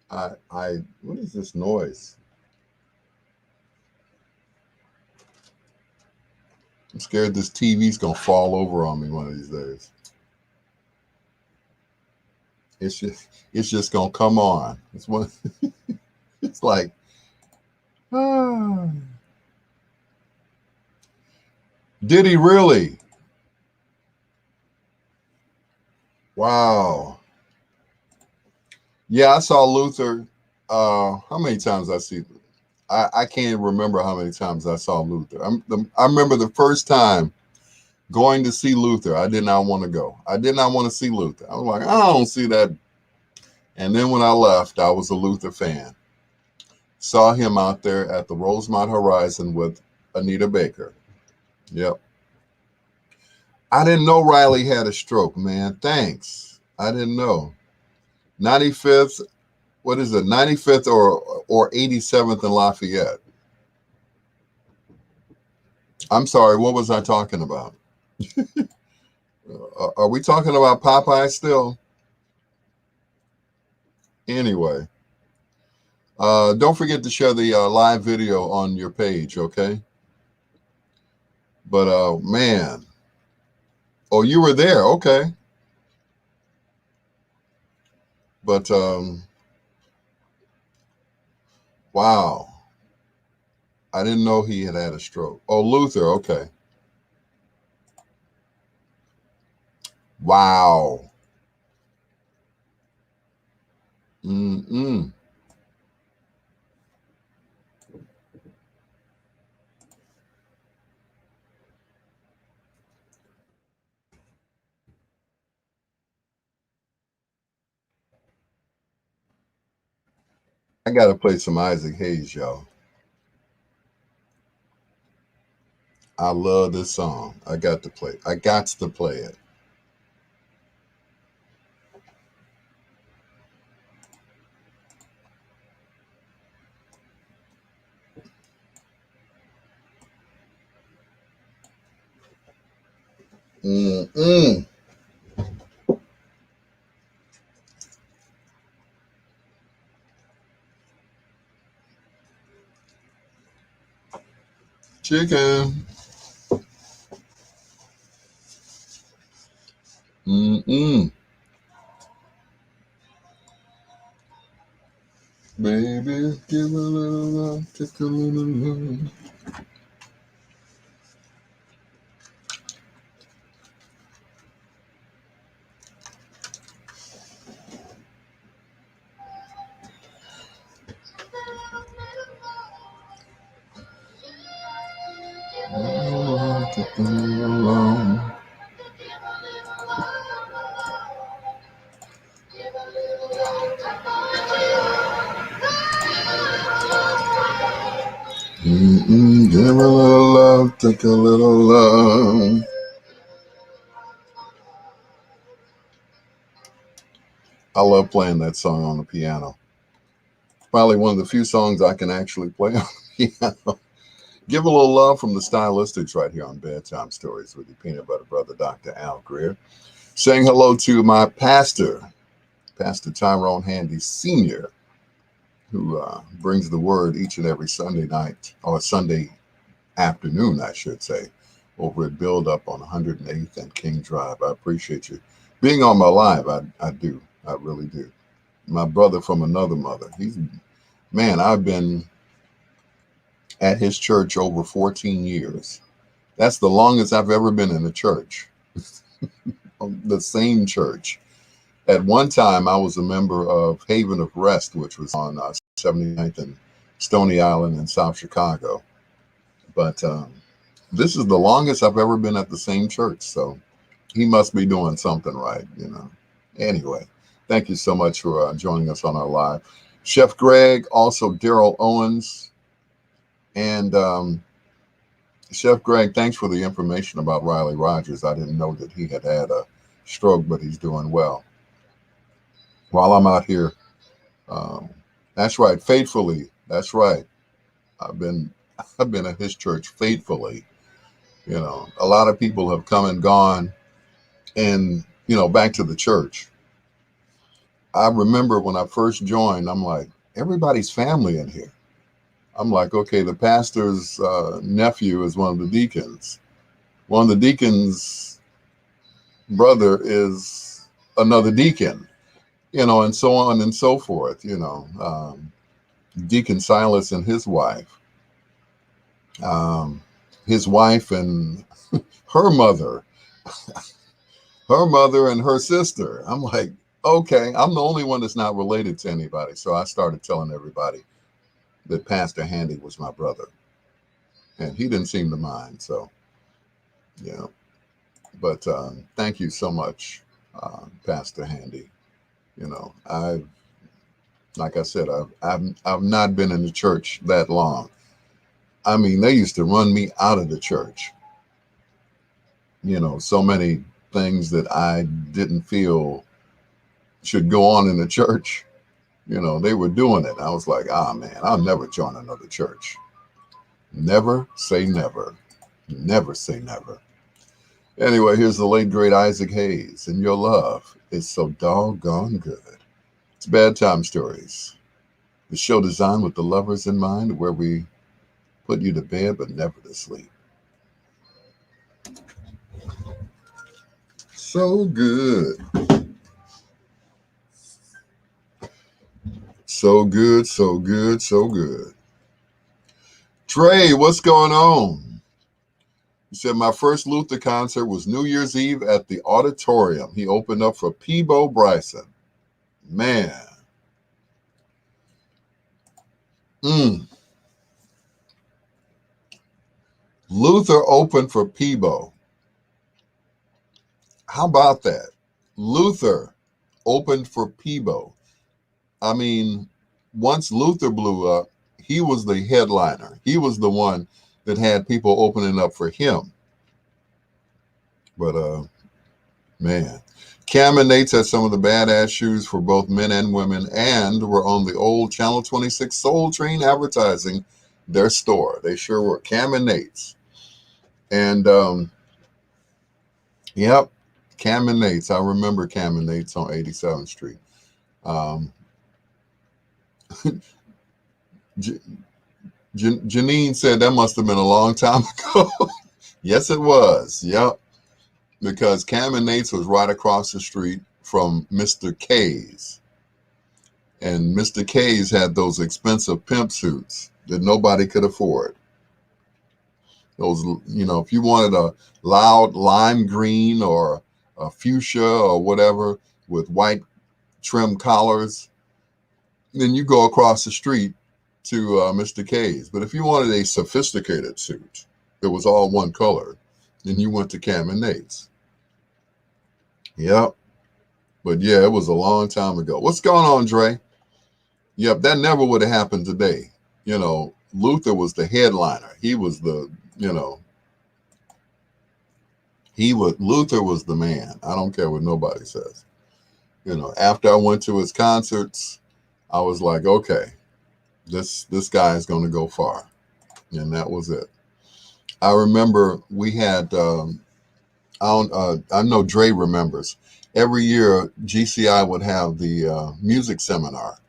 What is this noise? I'm scared this TV's gonna fall over on me one of these days. It's just gonna come on. It's one. It's like, ah. Did he really? Wow. Yeah, I saw Luther. How many times I see? I can't remember how many times I saw Luther. I remember the first time going to see Luther. I did not want to go. I did not want to see Luther. I was like, I don't see that. And then when I left, I was a Luther fan. Saw him out there at the Rosemont Horizon with Anita Baker. Yep. I didn't know Riley had a stroke, man. Thanks. I didn't know. 95th, what is it? 95th or 87th in Lafayette. I'm sorry, what was I talking about? Are we talking about Popeye still? Anyway, don't forget to share the live video on your page, okay? But man, oh, you were there, okay? But wow, I didn't know he had had a stroke. Oh, Luther, okay. Wow. Mm-mm. I gotta play some Isaac Hayes, y'all. I love this song. I got to play. I got to play it. Mm-mm. Chicken. Mm-mm. Baby, give a little love, take a little love. Take a little love. Mm-mm. Give a little love, take a little love. I love playing that song on the piano. Probably one of the few songs I can actually play on the piano. Give a little love from the Stylistics right here on Bedtime Stories with your peanut butter brother, Dr. Al Greer. Saying hello to my pastor, Pastor Tyrone Handy Sr., who brings the word each and every Sunday night, or Sunday afternoon, I should say, over at Build Up on 108th and King Drive. I appreciate you being on my live. I do. I really do. My brother from another mother. Man, I've been at his church over 14 years. That's the longest I've ever been in a church, the same church. At one time, I was a member of Haven of Rest, which was on 79th and Stony Island in South Chicago. But this is the longest I've ever been at the same church. So he must be doing something right. Anyway, thank you so much for joining us on our live. Chef Greg, also Daryl Owens, and Chef Greg, thanks for the information about Riley Rogers. I didn't know that he had had a stroke, but he's doing well. While I'm out here, um, that's right, faithfully. That's right. I've been I've been at his church faithfully. A lot of people have come and gone, and back to the church. I remember when I first joined, I'm like, everybody's family in here. I'm like, okay, the pastor's nephew is one of the deacons. One of the deacons' brother is another deacon, and so on and so forth. Deacon Silas and um, his wife and her mother, her mother and her sister. I'm like, okay, I'm the only one that's not related to anybody. So I started telling everybody that Pastor Handy was my brother, and he didn't seem to mind. So, yeah. But thank you so much, Pastor Handy. I like I said, I've not been in the church that long. I mean, they used to run me out of the church. So many things that I didn't feel should go on in the church. They were doing it. I was like, man, I'll never join another church. Never say never. Never say never. Anyway, here's the late great Isaac Hayes, and your love is so doggone good. It's Bedtime Stories, the show designed with the lovers in mind, where we put you to bed but never to sleep. So good. So good, so good, so good. Trey, what's going on? He said, my first Luther concert was New Year's Eve at the auditorium. He opened up for Peebo Bryson. Man. Luther opened for Peebo. How about that? Luther opened for Peebo. I mean, once Luther blew up, he was the headliner. He was the one that had people opening up for him. But man, Cam and Nate's had some of the badass shoes for both men and women, and were on the old Channel 26 Soul Train advertising their store. They sure were. Cam and Nate's. And Yep. Cam and Nate's. I remember Cam and Nate's on 87th Street. Um, J- Janine said that must have been a long time ago. Yes, it was. Yep. Because Cam and Nate's was right across the street from Mr. K's. And Mr. K's had those expensive pimp suits that nobody could afford. Those, if you wanted a loud lime green or a fuchsia or whatever with white trim collars, then you go across the street to Mr. K's. But if you wanted a sophisticated suit that was all one color, then you went to Cam and Nate's. Yep. But yeah, it was a long time ago. What's going on, Dre? Yep, that never would have happened today. Luther was the headliner. He was you know, Luther was the man. I don't care what nobody says. After I went to his concerts, I was like, okay, this guy is going to go far, and that was it. I remember we had. I know Dre remembers. Every year, GCI would have the music seminar,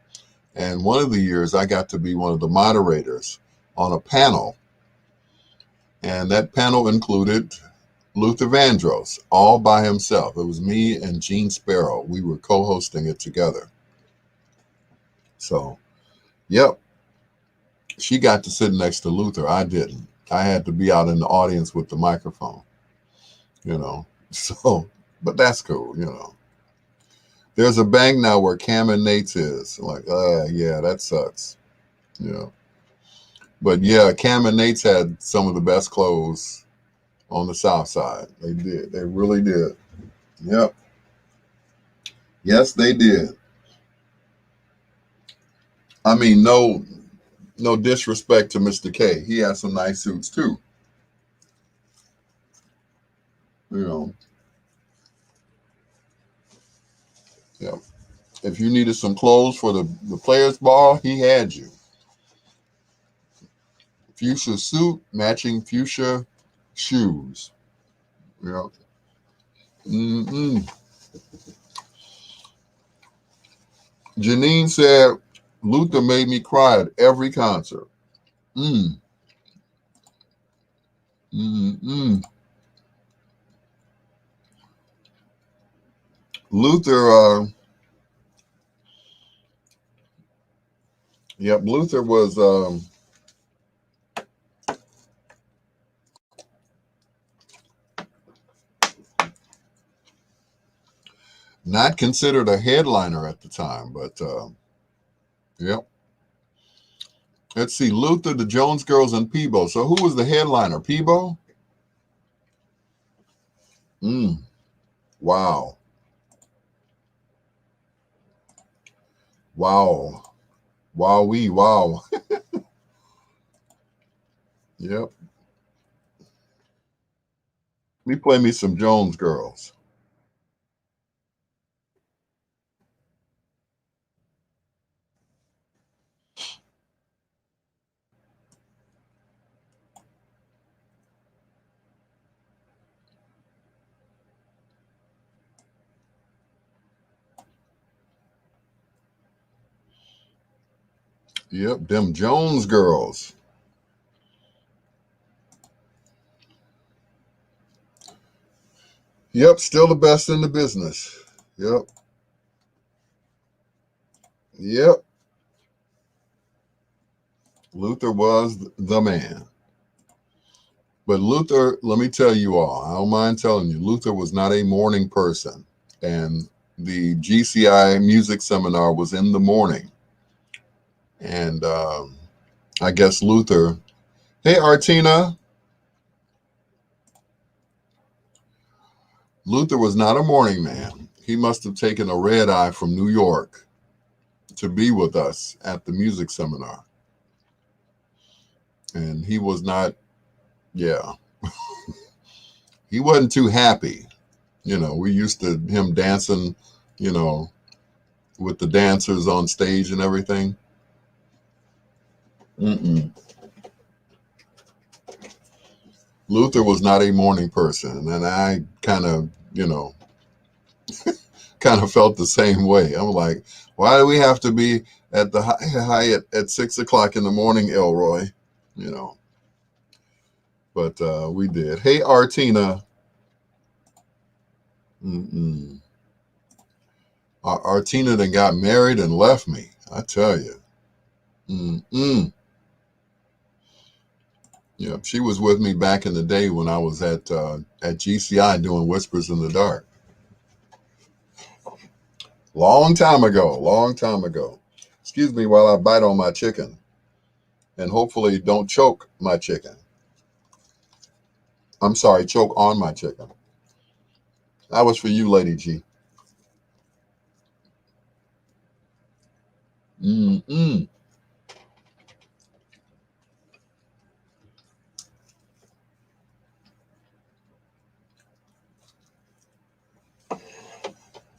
and one of the years I got to be one of the moderators on a panel, and that panel included Luther Vandross, all by himself. It was me and Gene Sparrow. We were co-hosting it together. So, yep, she got to sit next to Luther. I didn't. I had to be out in the audience with the microphone, you know. So, but that's cool. There's a bank now where Cam and Nate's is. Like, yeah, that sucks. You know. But yeah, Cam and Nate's had some of the best clothes on the South Side. They did. They really did. Yep. Yes, they did. I mean, no disrespect to Mr. K. He had some nice suits too. You know. Yeah. If you needed some clothes for the players' ball, he had you. Fuchsia suit, matching fuchsia shoes. Yeah. Mm-mm. Janine said Luther made me cry at every concert. Mm. Mm-mm. Luther, yep, Luther was not considered a headliner at the time, but yep. Let's see, Luther, the Jones Girls, and Peebo. So who was the headliner? Peebo? Mm. Wow. Wow. Wowee, wow. Yep. Let me play me some Jones Girls. Yep, them Jones Girls. Yep, still the best in the business. Yep. Yep. Luther was the man. But Luther, let me tell you all, I don't mind telling you, Luther was not a morning person. And the GCI music seminar was in the morning. And I guess Luther, hey, Artina, Luther was not a morning man. He must have taken a red eye from New York to be with us at the music seminar. And he was not, yeah, he wasn't too happy. We used to him dancing, you know, with the dancers on stage and everything. Mm-mm. Luther was not a morning person, and I kind of felt the same way. I'm like, why do we have to be at the high at 6 o'clock in the morning, Elroy? You know, but we did. Hey, Artina. Mm-mm. Artina then got married and left me. I tell you. Mm-mm. Yeah, she was with me back in the day when I was at GCI doing Whispers in the Dark. Long time ago. Long time ago. Excuse me while I bite on my chicken, and hopefully don't choke my chicken. I'm sorry, choke on my chicken. That was for you, Lady G. Mm-mm.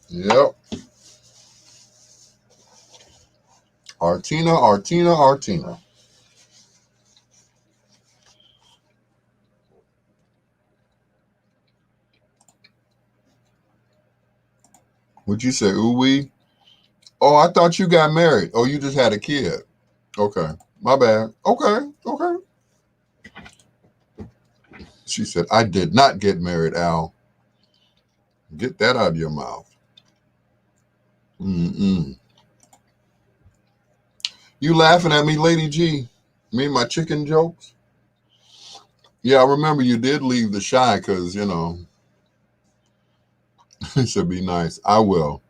Yep. Artina, Artina, Artina. Would you say ooh wee? Oh, I thought you got married. Oh, you just had a kid. Okay. My bad. Okay. Okay. She said, I did not get married, Al. Get that out of your mouth. Mm-mm. You laughing at me, Lady G? Me and my chicken jokes? Yeah, I remember you did leave the shy because, it should be nice. I will.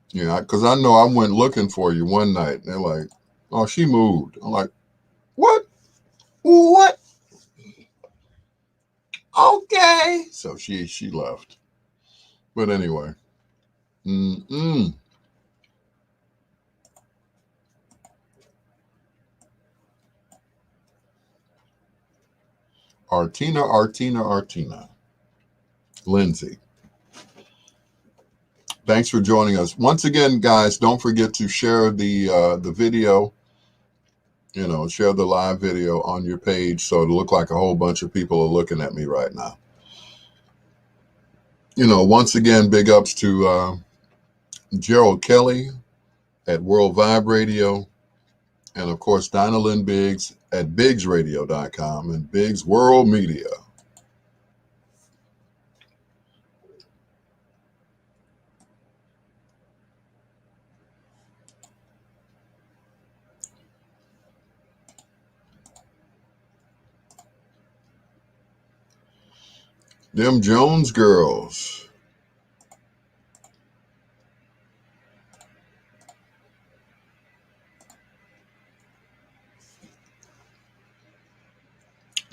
Yeah, because I know I went looking for you one night. And they're like, oh, she moved. I'm like, what? What? Okay. So she left. But anyway. Mm-mm. Artina, Artina, Artina. Lindsay. Thanks for joining us. Once again, guys, don't forget to share the video, share the live video on your page so it'll look like a whole bunch of people are looking at me right now. Once again, big ups to Gerald Kelly at World Vibe Radio, and of course, Dinah Lynn Biggs at BiggsRadio.com and Biggs World Media. Them Jones girls.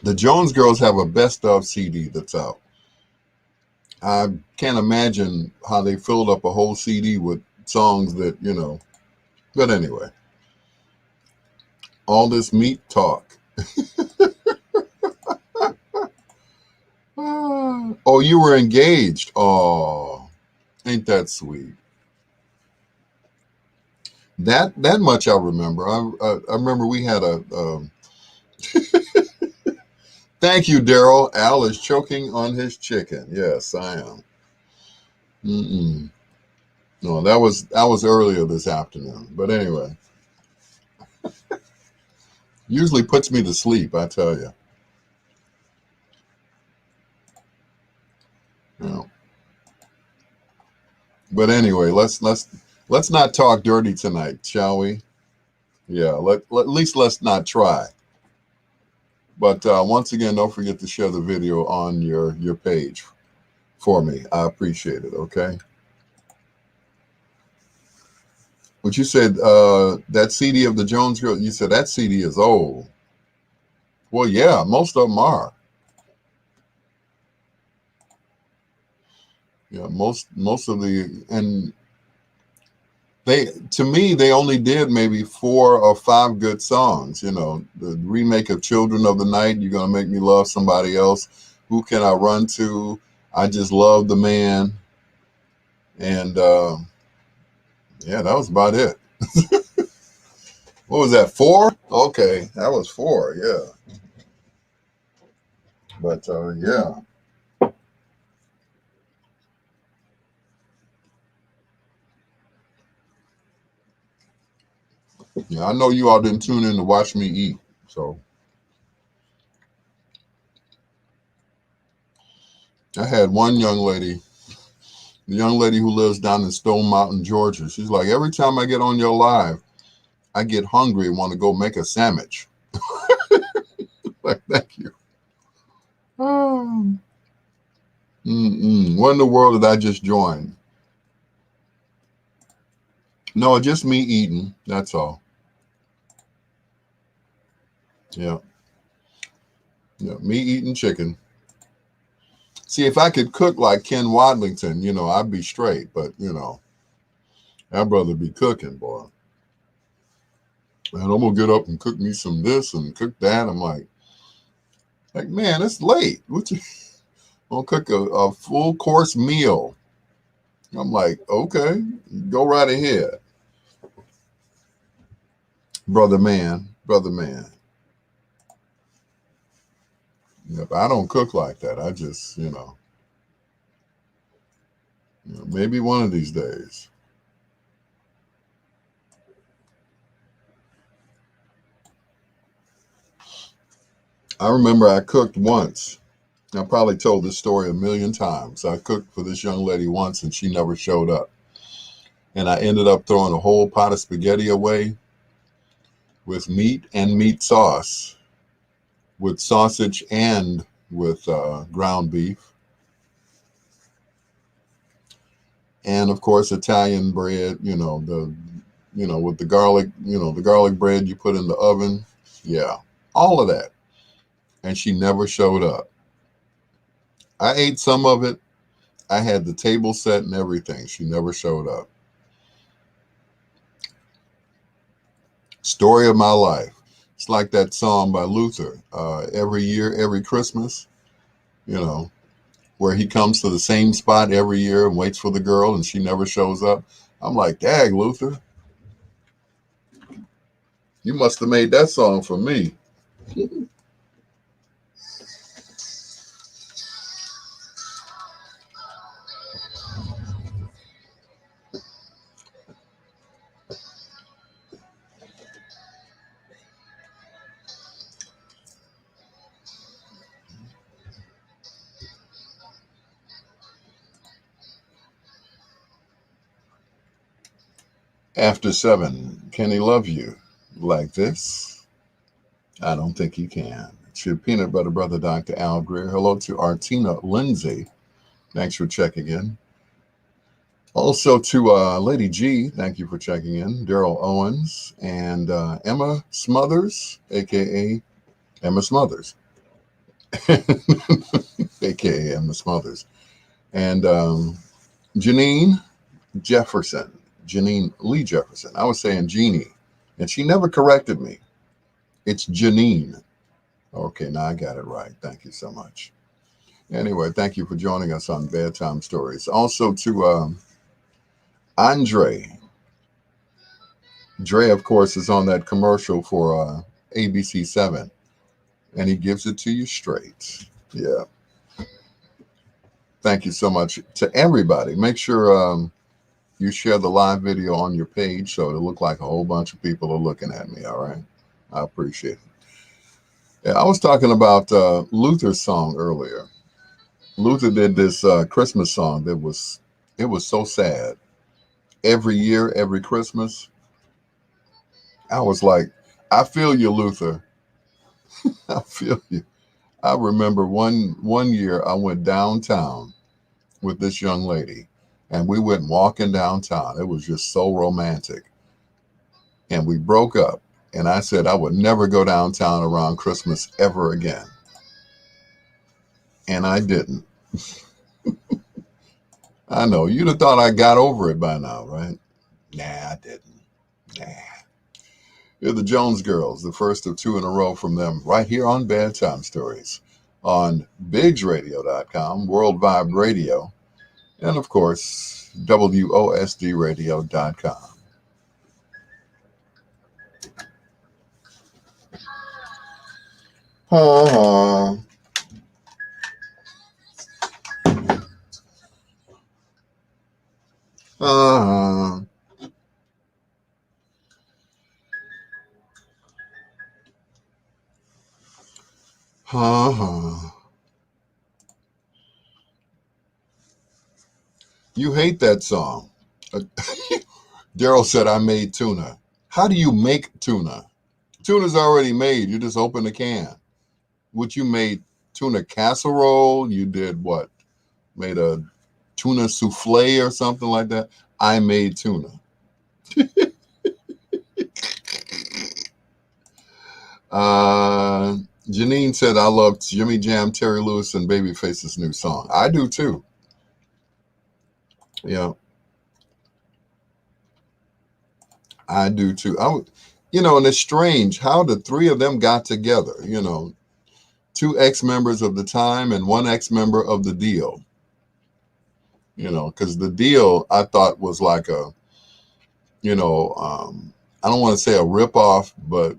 The Jones girls have a best of CD that's out. I can't imagine how they filled up a whole CD with songs that. But anyway, all this meat talk. Oh, you were engaged. Oh, ain't that sweet? That much I remember. I remember we had a. Thank you, Daryl. Al is choking on his chicken. Yes, I am. Mm-mm. No, that was earlier this afternoon. But anyway, usually puts me to sleep. I tell you. You know. But anyway, let's not talk dirty tonight, shall we? Yeah. At least let's not try. But once again, don't forget to share the video on your page for me. I appreciate it. Okay. But you said that CD of the Jones Girl. You said that CD is old. Well, yeah, most of them are. Yeah, most of the and they to me they only did maybe 4 or 5 good songs. The remake of Children of the Night. You're gonna make me love somebody else. Who can I run to? I just love the man. And yeah, that was about it. What was that? 4? Okay, that was 4. Yeah, but yeah, yeah. I know you all didn't tune in to watch me eat. So I had one young lady, the young lady who lives down in Stone Mountain, Georgia. She's like, every time I get on your live, I get hungry and want to go make a sandwich. Like, thank you. Um, what in the world did I just join? No, just me eating. That's all. Yeah, yeah, me eating chicken. See, if I could cook like Ken Wadlington, I'd be straight. But that brother be cooking, boy. And I'm gonna get up and cook me some this and cook that. I'm like, man, it's late. What you? I'm gonna cook a full course meal. I'm like, okay, go right ahead, brother man, brother man. Yep, I don't cook like that. I just, maybe one of these days. I remember I cooked once. I probably told this story a million times. I cooked for this young lady once and she never showed up. And I ended up throwing a whole pot of spaghetti away with meat and meat sauce, with sausage and with ground beef. And of course, Italian bread, with the garlic, the garlic bread you put in the oven. Yeah, all of that. And she never showed up. I ate some of it. I had the table set and everything. She never showed up. Story of my life. It's like that song by Luther, every year, every Christmas, you know, where he comes to the same spot every year and waits for the girl and she never shows up. I'm like, dag, Luther, you must have made that song for me. After 7, can he love you like this? I don't think he can. To Peanut Butter Brother Dr. Al Greer. Hello to Artina Lindsay. Thanks for checking in. Also to Lady G, thank you for checking in. Daryl Owens and Emma Smothers, aka Emma Smothers, aka Emma Smothers, and Janine Jefferson, Janine Lee Jefferson. I was saying Jeannie, and she never corrected me. It's Janine. Okay, now I got it right. Thank you so much. Anyway, thank you for joining us on Bedtime Stories. Also to Andre. Dre, of course, is on that commercial for ABC 7, and he gives it to you straight. Yeah. Thank you so much to everybody. Make sure you share the live video on your page so it'll look like a whole bunch of people are looking at me. All right. I appreciate it. Yeah, I was talking about Luther's song earlier. Luther did this Christmas song it was so sad. Every year, every Christmas, I was like, I feel you, Luther. I feel you. I remember one year I went downtown with this young lady, and we went walking downtown. It was just so romantic. And we broke up, and I said I would never go downtown around Christmas ever again. And I didn't. I know you'd have thought I got over it by now, right? Nah, I didn't. Nah. You're the Jones Girls, the first of 2 in a row from them, right here on Bedtime Stories on BiggsRadio.com, World Vibe Radio, and of course, WOSDRadio.com. Ha ha. Ha ha. You hate that song. Uh, Daryl said, I made tuna. How do you make tuna? Tuna's already made. You just open the can. What you made? Tuna casserole? You did what? Made a tuna souffle or something like that? I made tuna. Uh, Janine said, I love Jimmy Jam, Terry Lewis, and Babyface's new song. I do too. Yeah, I do too. And it's strange how the three of them got together. Two ex-members of the Time and one ex-member of the Deal. Because the Deal I thought was like I don't want to say a rip-off, but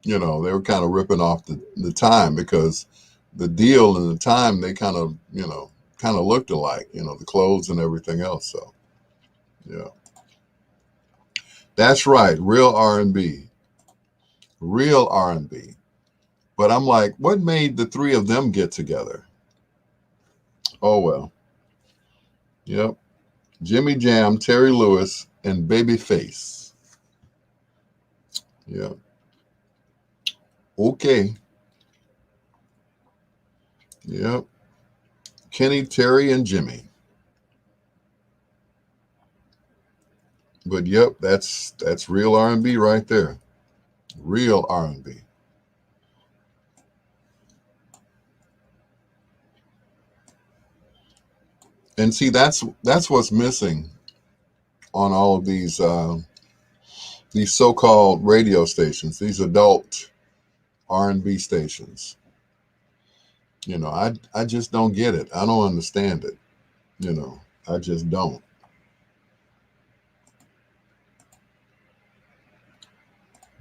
they were kind of ripping off the Time because the Deal and the Time, they kind of looked alike, the clothes and everything else. So, yeah, that's right. Real R&B, real R&B. But I'm like, what made the three of them get together? Oh, well. Yep. Jimmy Jam, Terry Lewis, and Babyface. Yeah. Okay. Yep. Kenny, Terry, and Jimmy. But yep, that's real R&B right there. Real R&B. And see, that's what's missing on all of these so-called radio stations, these adult R&B stations. I just don't get it. I don't understand it. I just don't.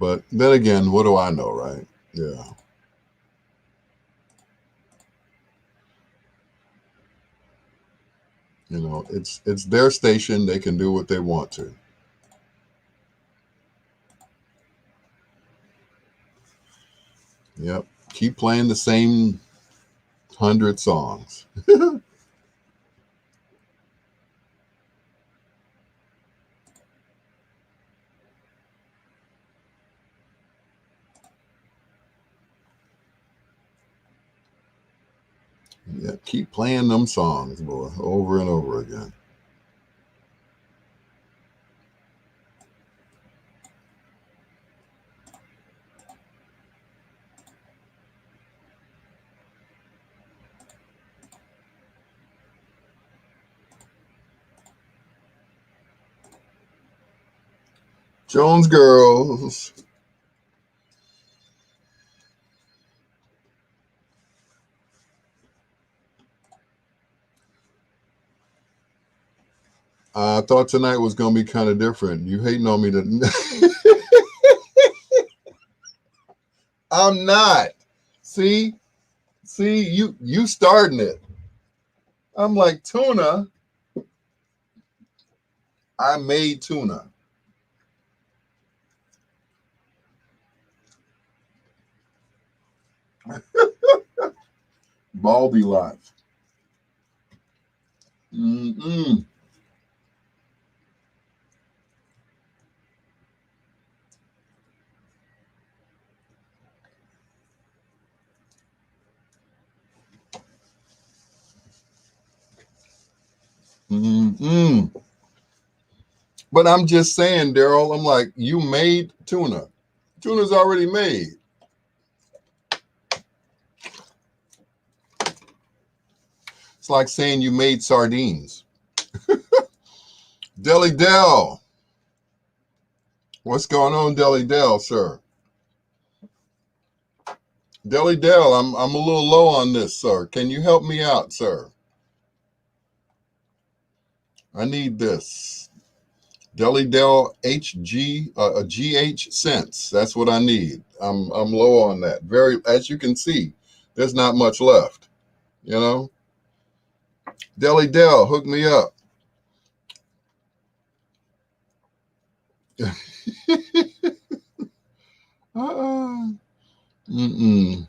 But then again, what do I know, right? Yeah. It's their station. They can do what they want to. Yep. Keep playing the same 100 songs. Yeah, keep playing them songs, boy, over and over again. Jones Girls. I thought tonight was going to be kind of different. You hating on me to. I'm not. See, you starting it. I'm like tuna. I made tuna. Baldy lots. Mm-mm. Mm-mm. But I'm just saying, Daryl. I'm like, you made tuna. Tuna's already made. It's like saying you made sardines. Deli Dell. What's going on, Deli Dell, sir? Deli Dell, I'm a little low on this, sir. Can you help me out, sir? I need this. Deli Del HG GH cents. That's what I need. I'm low on that. Very, as you can see, there's not much left. You know, Deli Del, hook me up. uh-uh. Mm-mm.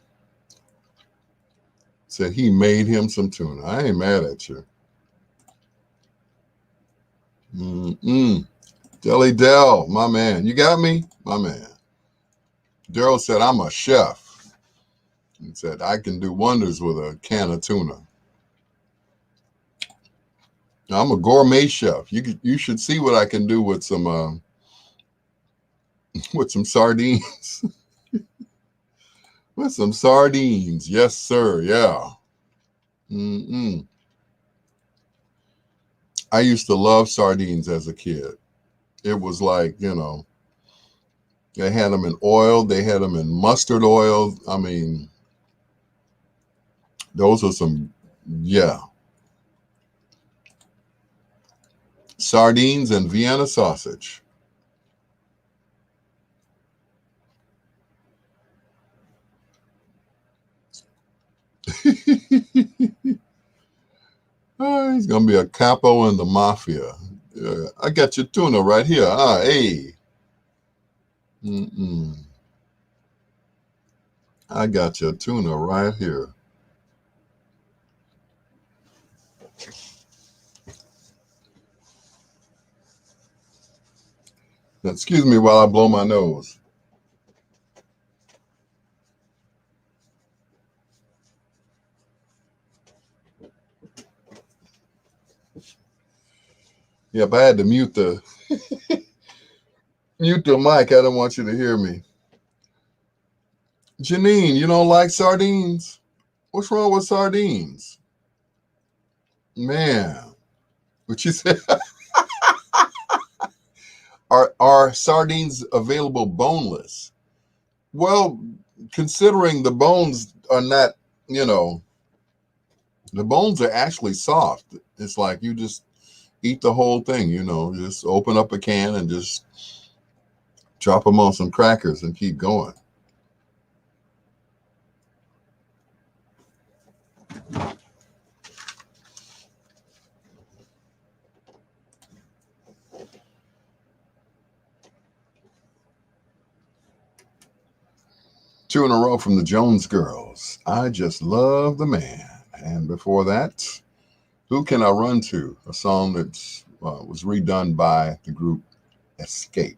Said he made him some tuna. I ain't mad at you. Mm-mm. Deli Del, my man. You got me? My man. Daryl said, I'm a chef. He said, I can do wonders with a can of tuna. I'm a gourmet chef. You should see what I can do with some with some sardines. With some sardines. Yes, sir. Yeah. Mm-mm. I used to love sardines as a kid. It was like, they had them in oil, they had them in mustard oil. I mean, those are some, yeah. Sardines and Vienna sausage. He's going to be a capo in the mafia. I got your tuna right here. Hey. Mm-mm. I got your tuna right here. Now, excuse me while I blow my nose. Yep, I had to mute the mic. I don't want you to hear me. Janine, you don't like sardines? What's wrong with sardines? Man, what you say? Are sardines available boneless? Well, considering the bones are not, you know, the bones are actually soft. It's like you just eat the whole thing, just open up a can and just drop them on some crackers and keep going. Two in a row from the Jones Girls. I just love the man. And before that, Who Can I Run To? A song that was redone by the group Escape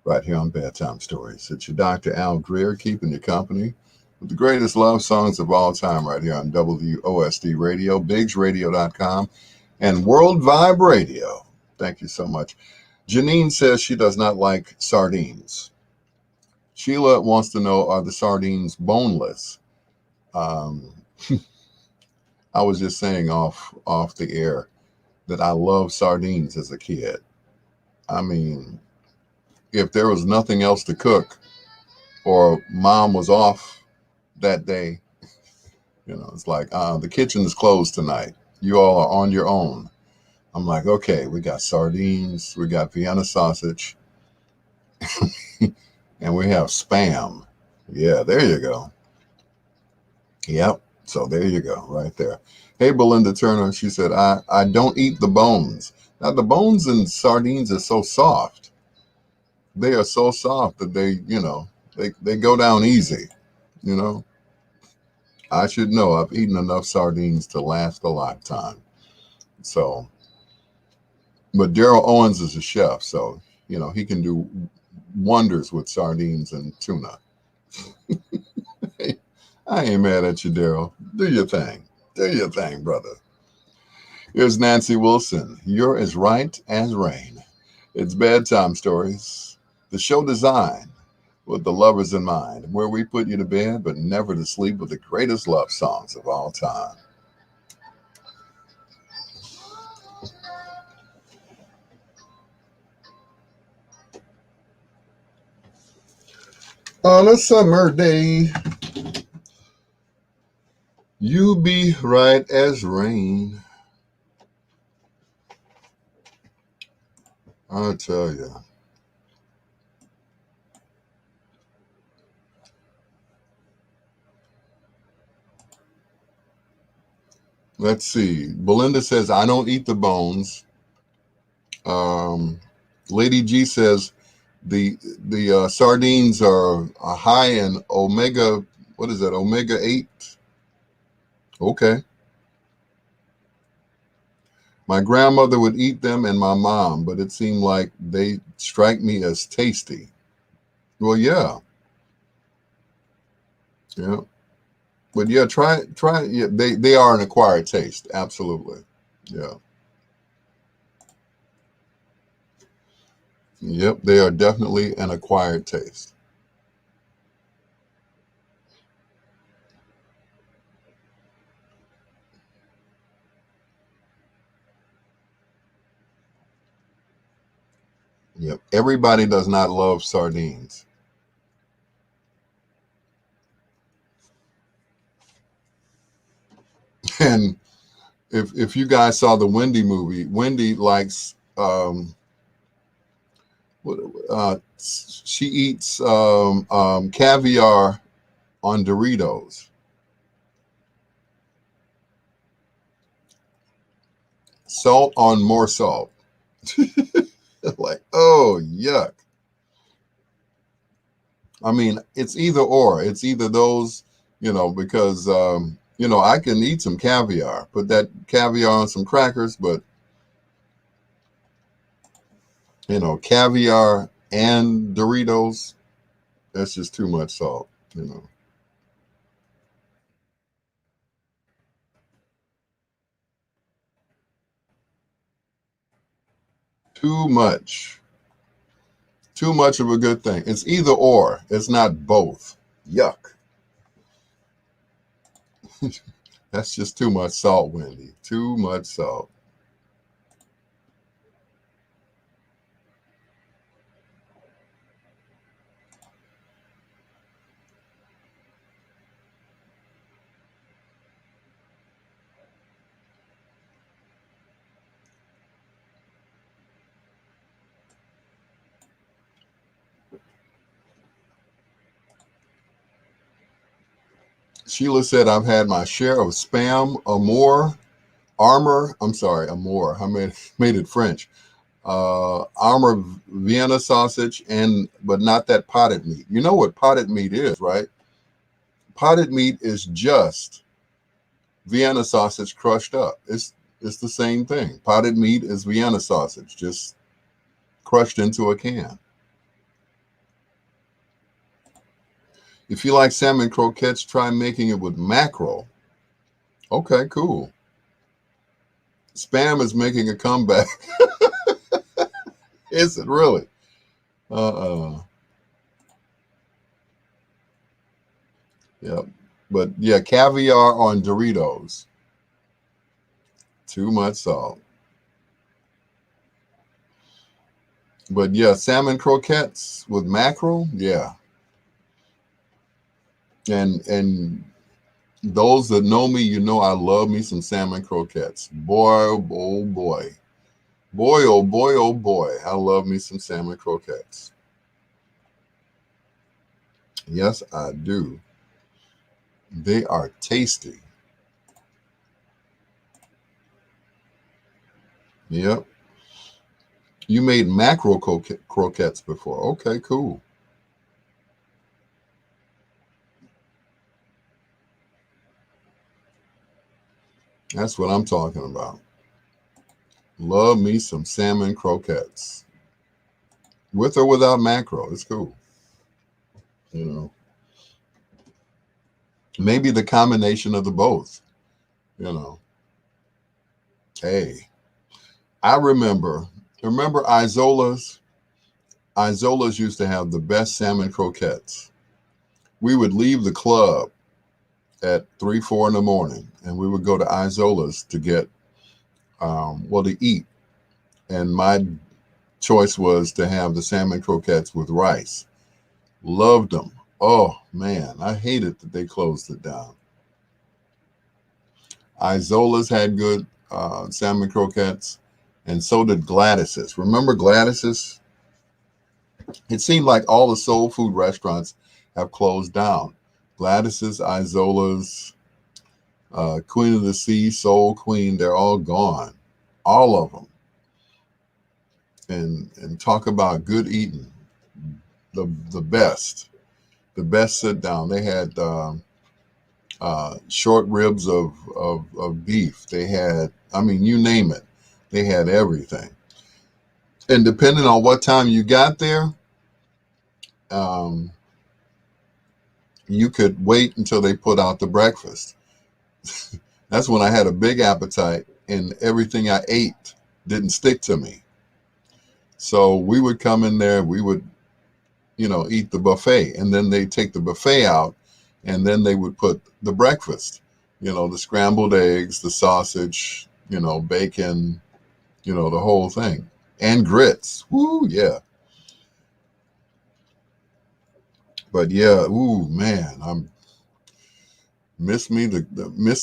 right here on Bedtime Stories. It's your Dr. Al Greer keeping you company with the greatest love songs of all time right here on WOSD Radio, BiggsRadio.com, and World Vibe Radio. Thank you so much. Janine says she does not like sardines. Sheila wants to know, are the sardines boneless? Um, I was just saying off the air that I loved sardines as a kid. I mean, if there was nothing else to cook or mom was off that day, it's like, the kitchen is closed tonight. You all are on your own. I'm like, okay, we got sardines, we got Vienna sausage, and we have spam. Yeah, there you go. Yep. So there you go, right there. Hey, Belinda Turner, she said, I don't eat the bones. Now, the bones in sardines are so soft. They are so soft that they go down easy. You know, I should know. I've eaten enough sardines to last a lifetime. So, but Daryl Owens is a chef, so, he can do wonders with sardines and tuna. I ain't mad at you, Daryl. Do your thing. Do your thing, brother. Here's Nancy Wilson. You're as right as rain. It's Bedtime Stories, the show designed with the lovers in mind, where we put you to bed but never to sleep with the greatest love songs of all time. On a summer day, you be right as rain. I tell you. Let's see. Belinda says, I don't eat the bones. Um, Lady G says, the sardines are high in omega, what is that, omega 8? Okay. My grandmother would eat them and my mom, but it seemed like they strike me as tasty. Well, yeah. Yeah. But yeah, try. Yeah, they are an acquired taste. Absolutely. Yeah. Yep. They are definitely an acquired taste. Yep. Everybody does not love sardines. And if you guys saw the Wendy movie, Wendy likes she eats caviar on Doritos. Salt on more salt. Like, oh, yuck. I mean, it's either or. It's either those, because, I can eat some caviar, put that caviar on some crackers, but, caviar and Doritos, that's just too much salt. Too much. Too much of a good thing. It's either or. It's not both. Yuck. That's just too much salt, Wendy. Too much salt. Sheila said, I've had my share of spam, amore. I made it French. Armor Vienna sausage, but not that potted meat. You know what potted meat is, right? Potted meat is just Vienna sausage crushed up. It's the same thing. Potted meat is Vienna sausage, just crushed into a can. If you like salmon croquettes, try making it with mackerel. Okay, cool. Spam is making a comeback. Is it really? Uh-uh. Yep. But yeah, caviar on Doritos. Too much salt. But yeah, salmon croquettes with mackerel. Yeah. And those that know me, I love me some salmon croquettes. Boy, oh boy. Boy, oh boy, oh boy. I love me some salmon croquettes. Yes, I do. They are tasty. Yep. You made mackerel croquettes before. Okay, cool. That's what I'm talking about. Love me some salmon croquettes. With or without mackerel. It's cool. You know, maybe the combination of the both. You know, hey, I remember Isola's. Isola's used to have the best salmon croquettes. We would leave the club at 3, 4 in the morning, and we would go to Isola's to get, to eat. And my choice was to have the salmon croquettes with rice. Loved them. Oh man, I hated that they closed it down. Isola's had good salmon croquettes. and so did Gladys's. Remember Gladys's? It seemed like all the soul food restaurants have closed down. Gladys's, Isola's, Queen of the Sea, Soul Queen, they're all gone. All of them. And talk about good eating. The best. The best sit down. They had short ribs of beef. They had, I mean, you name it. They had everything. And depending on what time you got there, um, you could wait until they put out the breakfast. That's when I had a big appetite and everything I ate didn't stick to me. So we would come in there, we would, eat the buffet, and then they take the buffet out, and then they would put the breakfast, the scrambled eggs, the sausage, bacon, the whole thing, and grits. Woo, yeah. But yeah, ooh man, I'm miss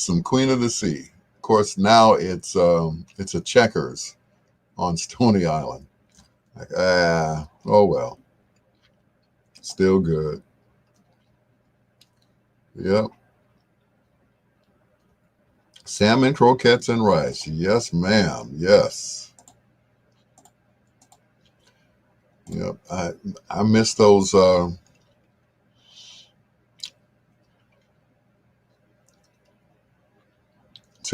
some Queen of the Sea. Of course, now it's a Checkers on Stony Island. Like oh well, still good. Yep. Salmon, croquettes, and rice. Yes, ma'am. Yes. Yep. I miss those. So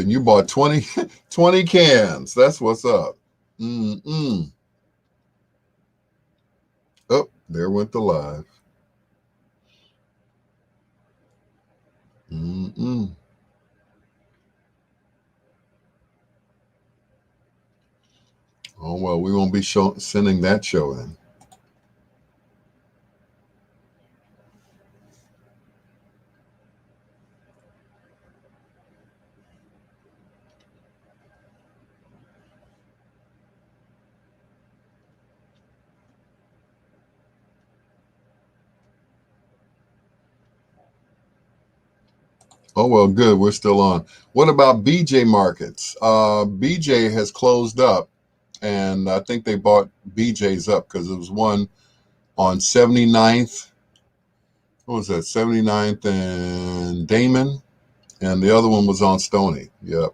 you bought 20, 20 cans. That's what's up. Mm-mm. Oh, there went the live. Mm-mm. Oh well, we won't be sending that show in. Oh well, good. We're still on. What about BJ Markets? BJ has closed up, and I think they bought BJ's up because there was one on 79th. What was that? 79th and Damon, and the other one was on Stony. Yep.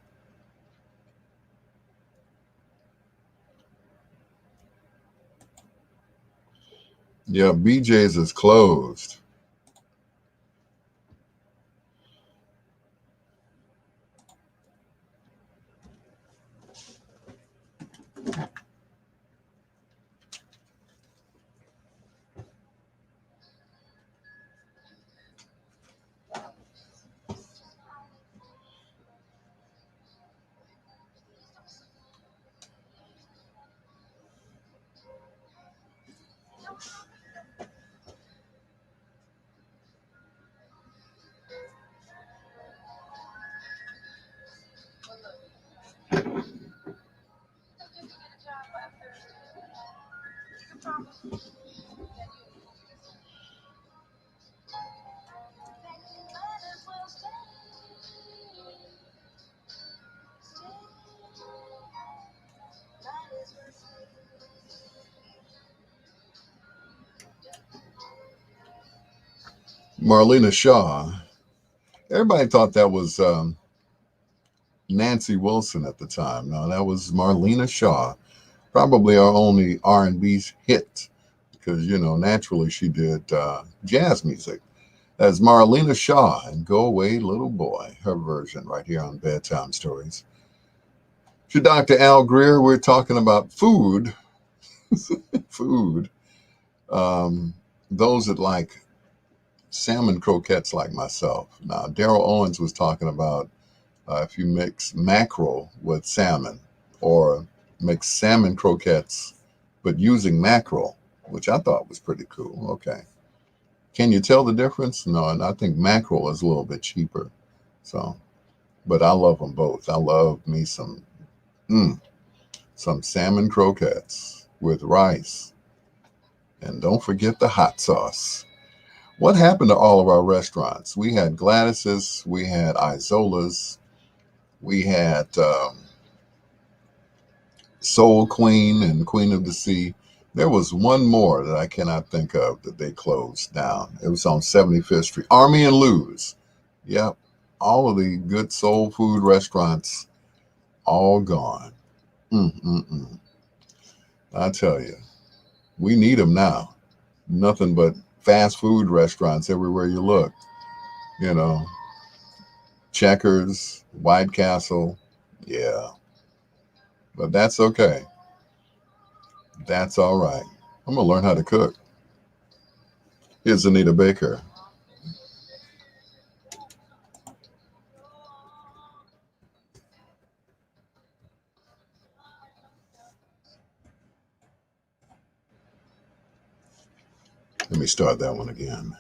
Yeah, BJ's is closed. Marlena Shaw. Everybody thought that was Nancy Wilson at the time. No, that was Marlena Shaw. Probably our only R&B hit because naturally she did jazz music. That's Marlena Shaw and "Go Away, Little Boy," her version right here on Bedtime Stories. To Dr. Al Greer, we're talking about food. Food. Um, those that like salmon croquettes like myself. Now, Daryl Owens was talking about if you mix mackerel with salmon or mix salmon croquettes but using mackerel, which I thought was pretty cool. Okay. Can you tell the difference? No, and I think mackerel is a little bit cheaper. So, but I love them both. I love me mm, some salmon croquettes with rice. And don't forget the hot sauce. What happened to all of our restaurants? We had Gladys's, we had Isola's, we had Soul Queen and Queen of the Sea. There was one more that I cannot think of that they closed down. It was on 75th Street. Army and Lou's. Yep. All of the good soul food restaurants, all gone. Mm-mm-mm. I tell you, we need them now. Nothing but fast food restaurants everywhere you look. You know, Checkers, White Castle. Yeah, but that's okay. That's all right. I'm going to learn how to cook. Here's Anita Baker. Let me start that one again.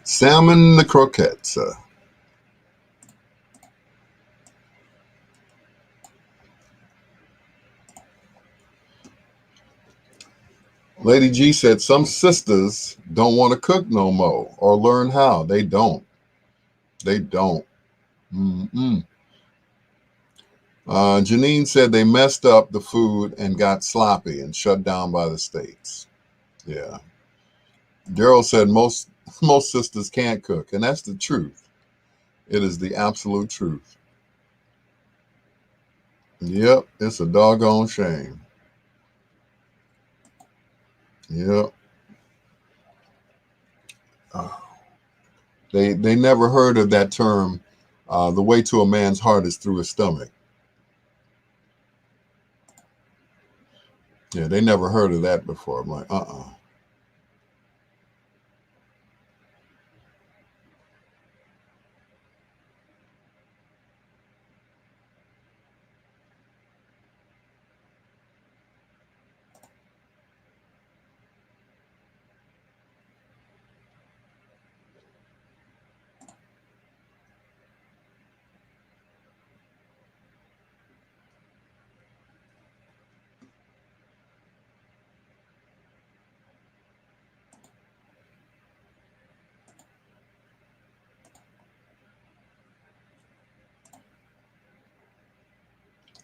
Salmon the croquettes. Lady G said some sisters don't want to cook no more or learn how. They don't. They don't. Mm-mm. Janine said they messed up the food and got sloppy and shut down by the states. Yeah. Daryl said most sisters can't cook, and that's the truth. It is the absolute truth. Yep, it's a doggone shame. Yep. Uh, they never heard of that term. The way to a man's heart is through his stomach. Yeah, they never heard of that before. I'm like,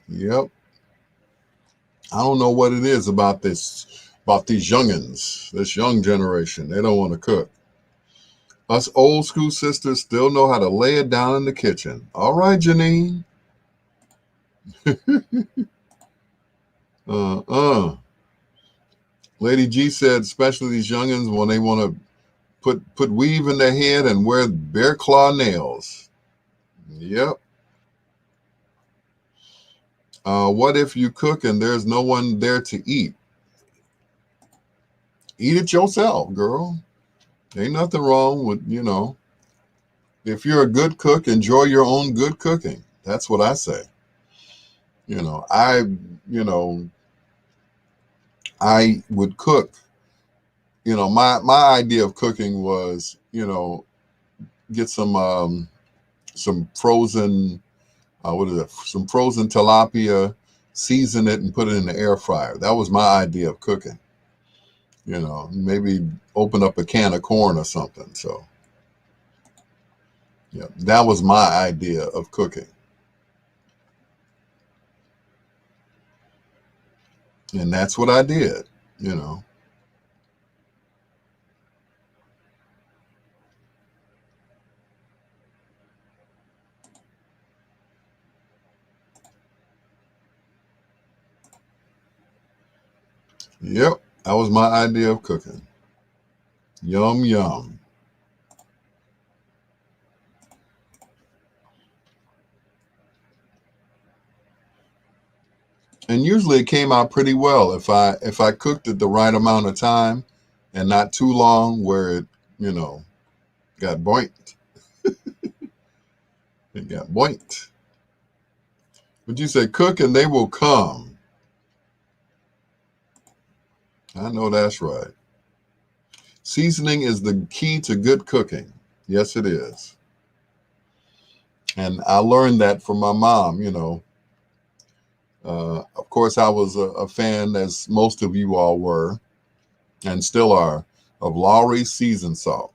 Yep. I don't know what it is about these youngins, this young generation. They don't want to cook. Us old school sisters still know how to lay it down in the kitchen. All right, Janine. Uh. Lady G said, especially these youngins when they want to put weave in their head and wear bear claw nails. Yep. What if you cook and there's no one there to eat? Eat it yourself, girl. Ain't nothing wrong with, if you're a good cook, enjoy your own good cooking. That's what I say. You know, I, you know, I would cook. My idea of cooking was, get some frozen, what is it? Some frozen tilapia, season it and put it in the air fryer. That was my idea of cooking. Maybe open up a can of corn or something. So, yeah, that was my idea of cooking. And that's what I did, you know. Yep, that was my idea of cooking. Yum, yum. And usually it came out pretty well if I cooked it the right amount of time and not too long where it, you know, got boinked. It got boinked. But you say cook and they will come. I know that's right. Seasoning is the key to good cooking. Yes, it is. And I learned that from my mom, you know. Of course, I was a fan, as most of you all were, and still are, of Lawry's seasoned salt.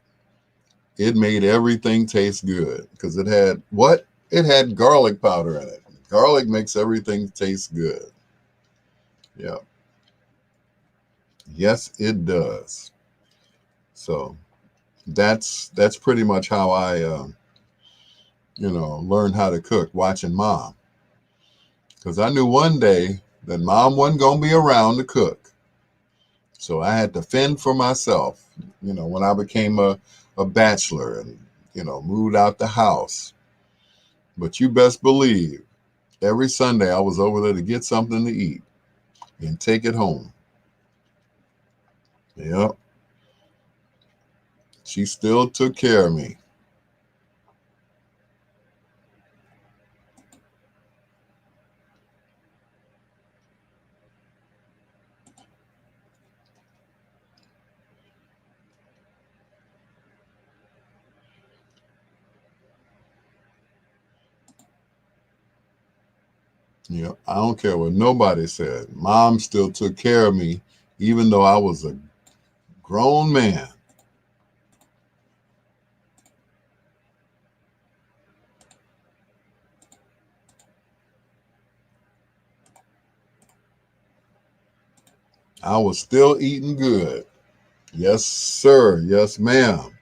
It made everything taste good because it had what? It had garlic powder in it. Garlic makes everything taste good. Yeah. Yes, it does. So that's pretty much how I learned how to cook, watching mom, because I knew one day that mom wasn't gonna be around to cook, so I had to fend for myself. When I became a bachelor and moved out the house. But you best believe every Sunday I was over there to get something to eat and take it home. Yep, she still took care of me. I don't care what nobody said. Mom still took care of me, even though I was a grown man. I was still eating good. Yes, sir. Yes, ma'am.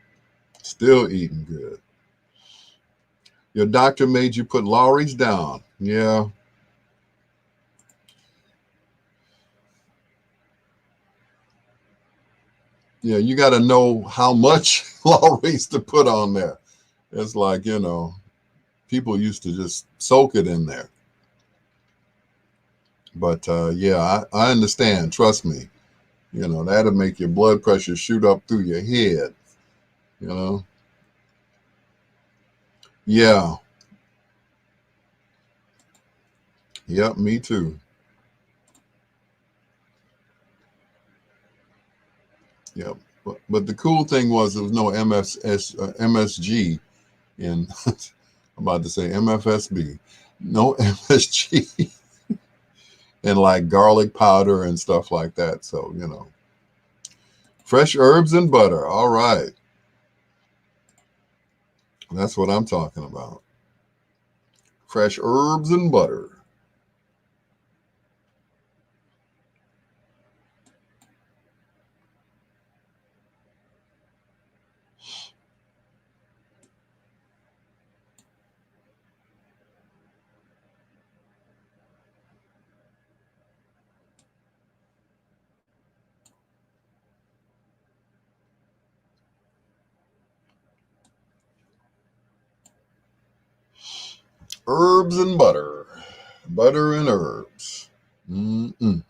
Still eating good. Your doctor made you put Lawry's down. Yeah. Yeah, you got to know how much Lawry's to put on there. It's like, people used to just soak it in there. But yeah, I understand. Trust me. That'll make your blood pressure shoot up through your head. You know? Yeah. Yep, me too. Yep. But the cool thing was there was no MSG in, I'm about to say MFSB, no MSG and like garlic powder and stuff like that. So, fresh herbs and butter. All right. That's what I'm talking about. Fresh herbs and butter. Herbs and butter. Butter and herbs. Mm-mm.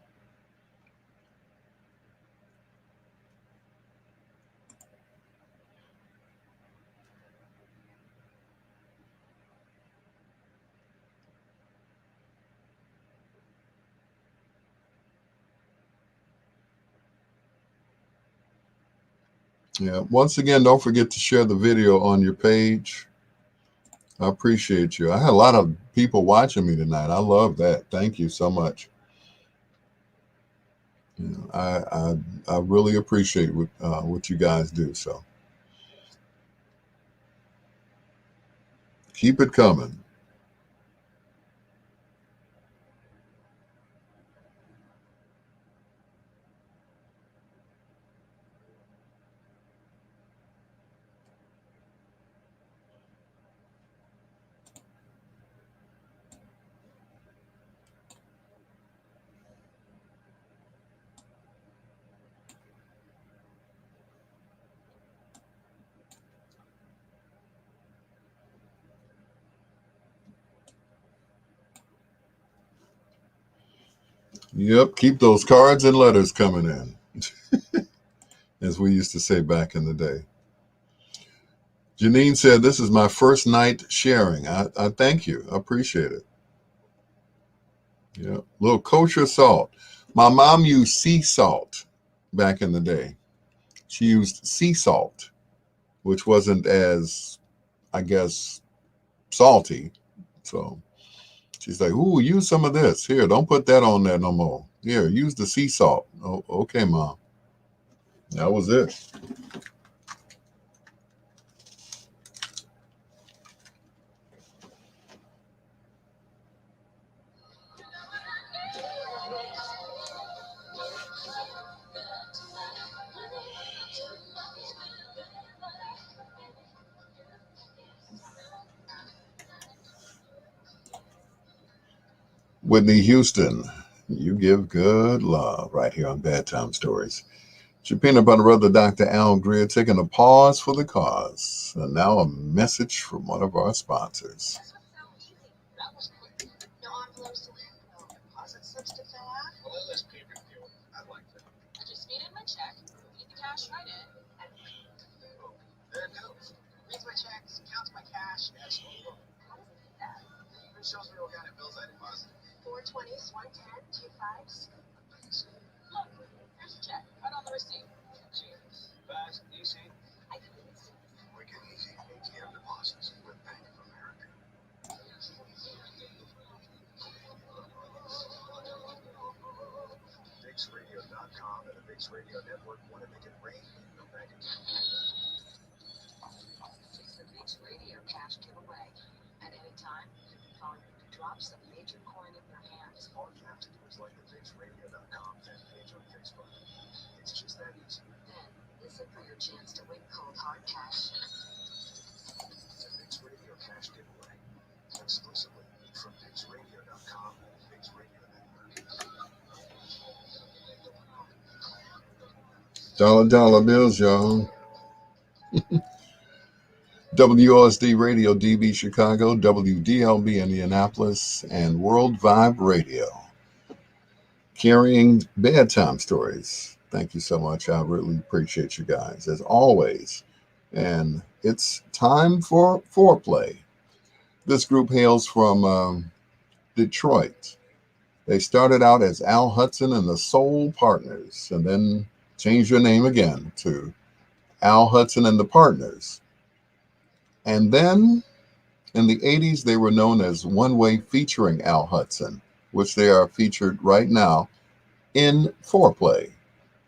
Yeah. Once again, don't forget to share the video on your page. I appreciate you. I had a lot of people watching me tonight. I love that. Thank you so much. I really appreciate what you guys do. So keep it coming. Yep, keep those cards and letters coming in, as we used to say back in the day. Janine said, "This is my first night sharing." I thank you. I appreciate it. Yeah, little kosher salt. My mom used sea salt back in the day. She used sea salt, which wasn't as, I guess, salty. So she's like, "Ooh, use some of this. Here, don't put that on there no more. Here, use the sea salt." Oh, okay, Mom. That was it. Whitney Houston, you give good love right here on Bedtime Stories. It's your peanut butter brother, Dr. Al Greer, taking a pause for the cause. And now a message from one of our sponsors. That was quick. No envelopes to win, no deposit slips to fill out. A little less paper fuel. I like that. I just feed in my check, feed the cash right in, and boom. There it goes. Reads my checks, counts my cash, and so boom. How does it do that? It shows me what kind of bills I deposited. 420s, 110, 25s. Look, there's a check, right on the receipt. Cheers. Fast, easy. I can do this. Quick and easy ATM deposits with Bank of America. VixRadio.com and the Vix Radio Network want to make it rain in your bank account. It's the Vix Radio Cash Giveaway. At any time, phone drops a major coin in your hands. All you have to do is like the VixRadio.com fan page on Facebook. It's just that easy. Then, listen for your chance to win cold hard cash. The Vix Radio Cash Giveaway. Exclusively from VixRadio.com and the Vix Radio Network. Dollar bills, y'all. WOSD Radio DB Chicago, WDLB Indianapolis, and World Vibe Radio. Carrying bedtime stories. Thank you so much. I really appreciate you guys, as always. And it's time for foreplay. This group hails from Detroit. They started out as Al Hudson and the Soul Partners, and then changed their name again to Al Hudson and the Partners. And then in the 80s, they were known as One Way featuring Al Hudson, which they are featured right now in Foreplay,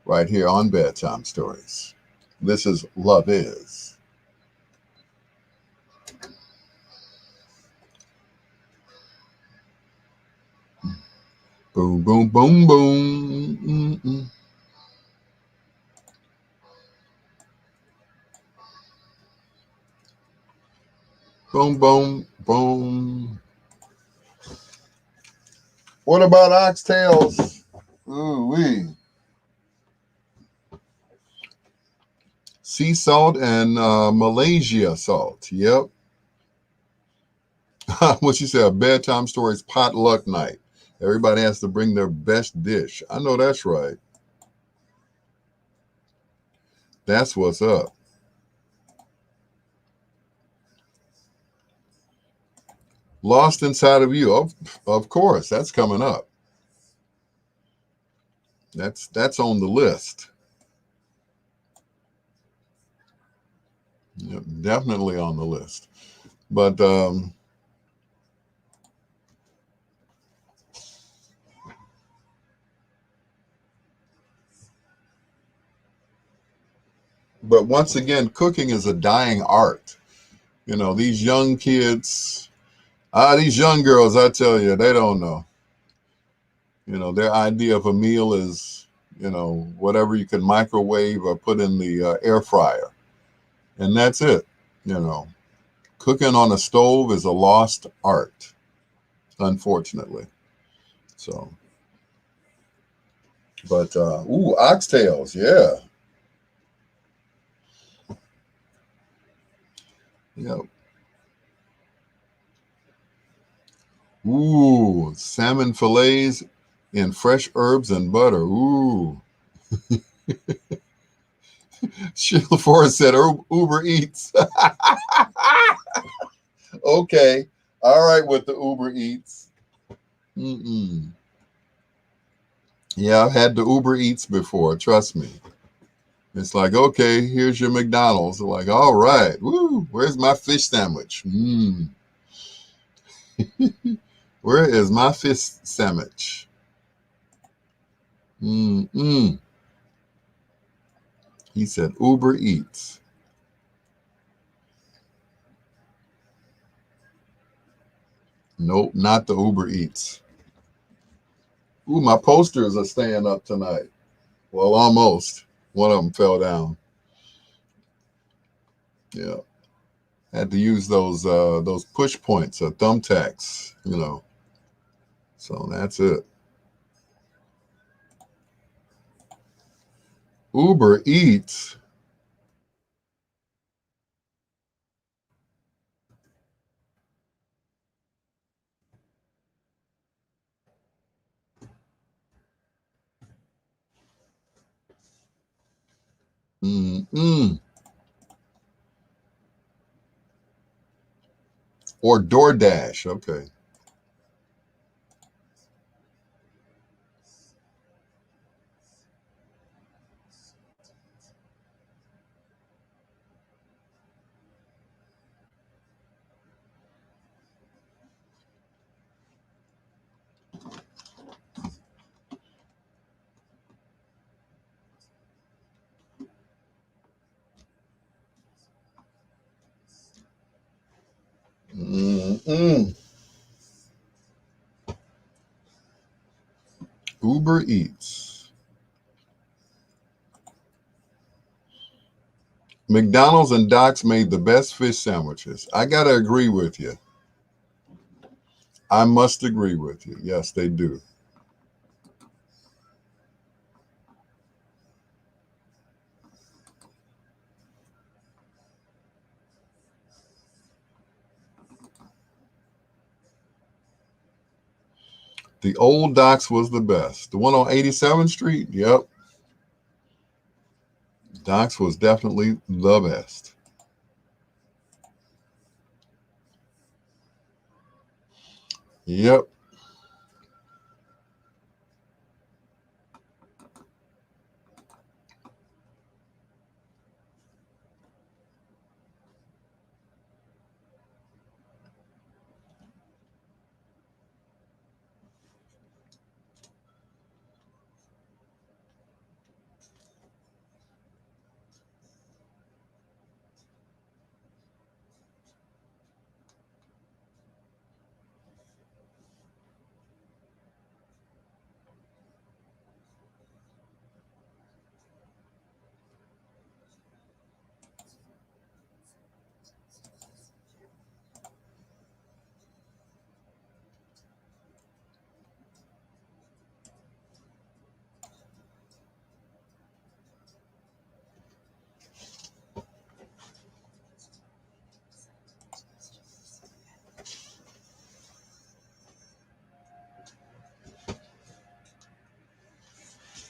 right here on Bedtime Stories. This is Love Is. Boom, boom, boom, boom. Mm-mm. Boom, boom, boom. What about oxtails? Ooh wee. Sea salt and Malaysia salt. Yep. What you say? A bedtime stories potluck night. Everybody has to bring their best dish. I know that's right. That's what's up. Lost Inside of You. Of course, that's coming up. That's on the list. Yep, definitely on the list. But once again, cooking is a dying art. You know, these young kids, these young girls, I tell you, they don't know. You know, their idea of a meal is, whatever you can microwave or put in the air fryer. And that's it. You know, cooking on a stove is a lost art, unfortunately. So, but, oxtails, yeah. Yep. Ooh, salmon fillets in fresh herbs and butter. Ooh. Sheila Forrest said Uber Eats. Okay. All right with the Uber Eats. Mm-mm. Yeah, I've had the Uber Eats before. Trust me. It's like, okay, here's your McDonald's. They're like, all right, woo, where's my fish sandwich? Where is my fish sandwich? Mm-mm. He said Uber Eats. Nope, not the Uber Eats. Ooh, my posters are staying up tonight. Well, almost. One of them fell down. Yeah, had to use those push points or thumbtacks. So that's it. Uber Eats. Mm-mm. Or DoorDash. Okay. Mm-mm. Uber Eats. McDonald's and Doc's made the best fish sandwiches. I got to agree with you. I must agree with you. Yes, they do. The old Doc's was the best. The one on 87th Street? Yep. Doc's was definitely the best. Yep.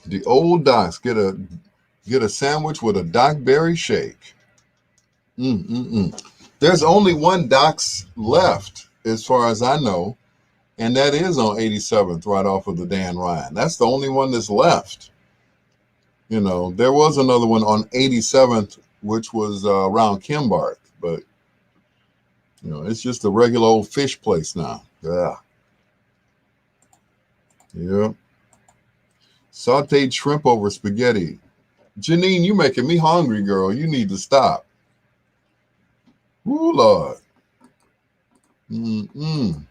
The old Doc's get a sandwich with a Doc Berry shake. Mm-mm-mm. There's only one Doc's left, as far as I know, and that is on 87th, right off of the Dan Ryan. That's the only one that's left. There was another one on 87th, which was around Kimbark, but it's just a regular old fish place now. Yeah, yeah. Sauteed shrimp over spaghetti. Janine, you making me hungry, girl. You need to stop. Ooh, Lord. Mm-mm.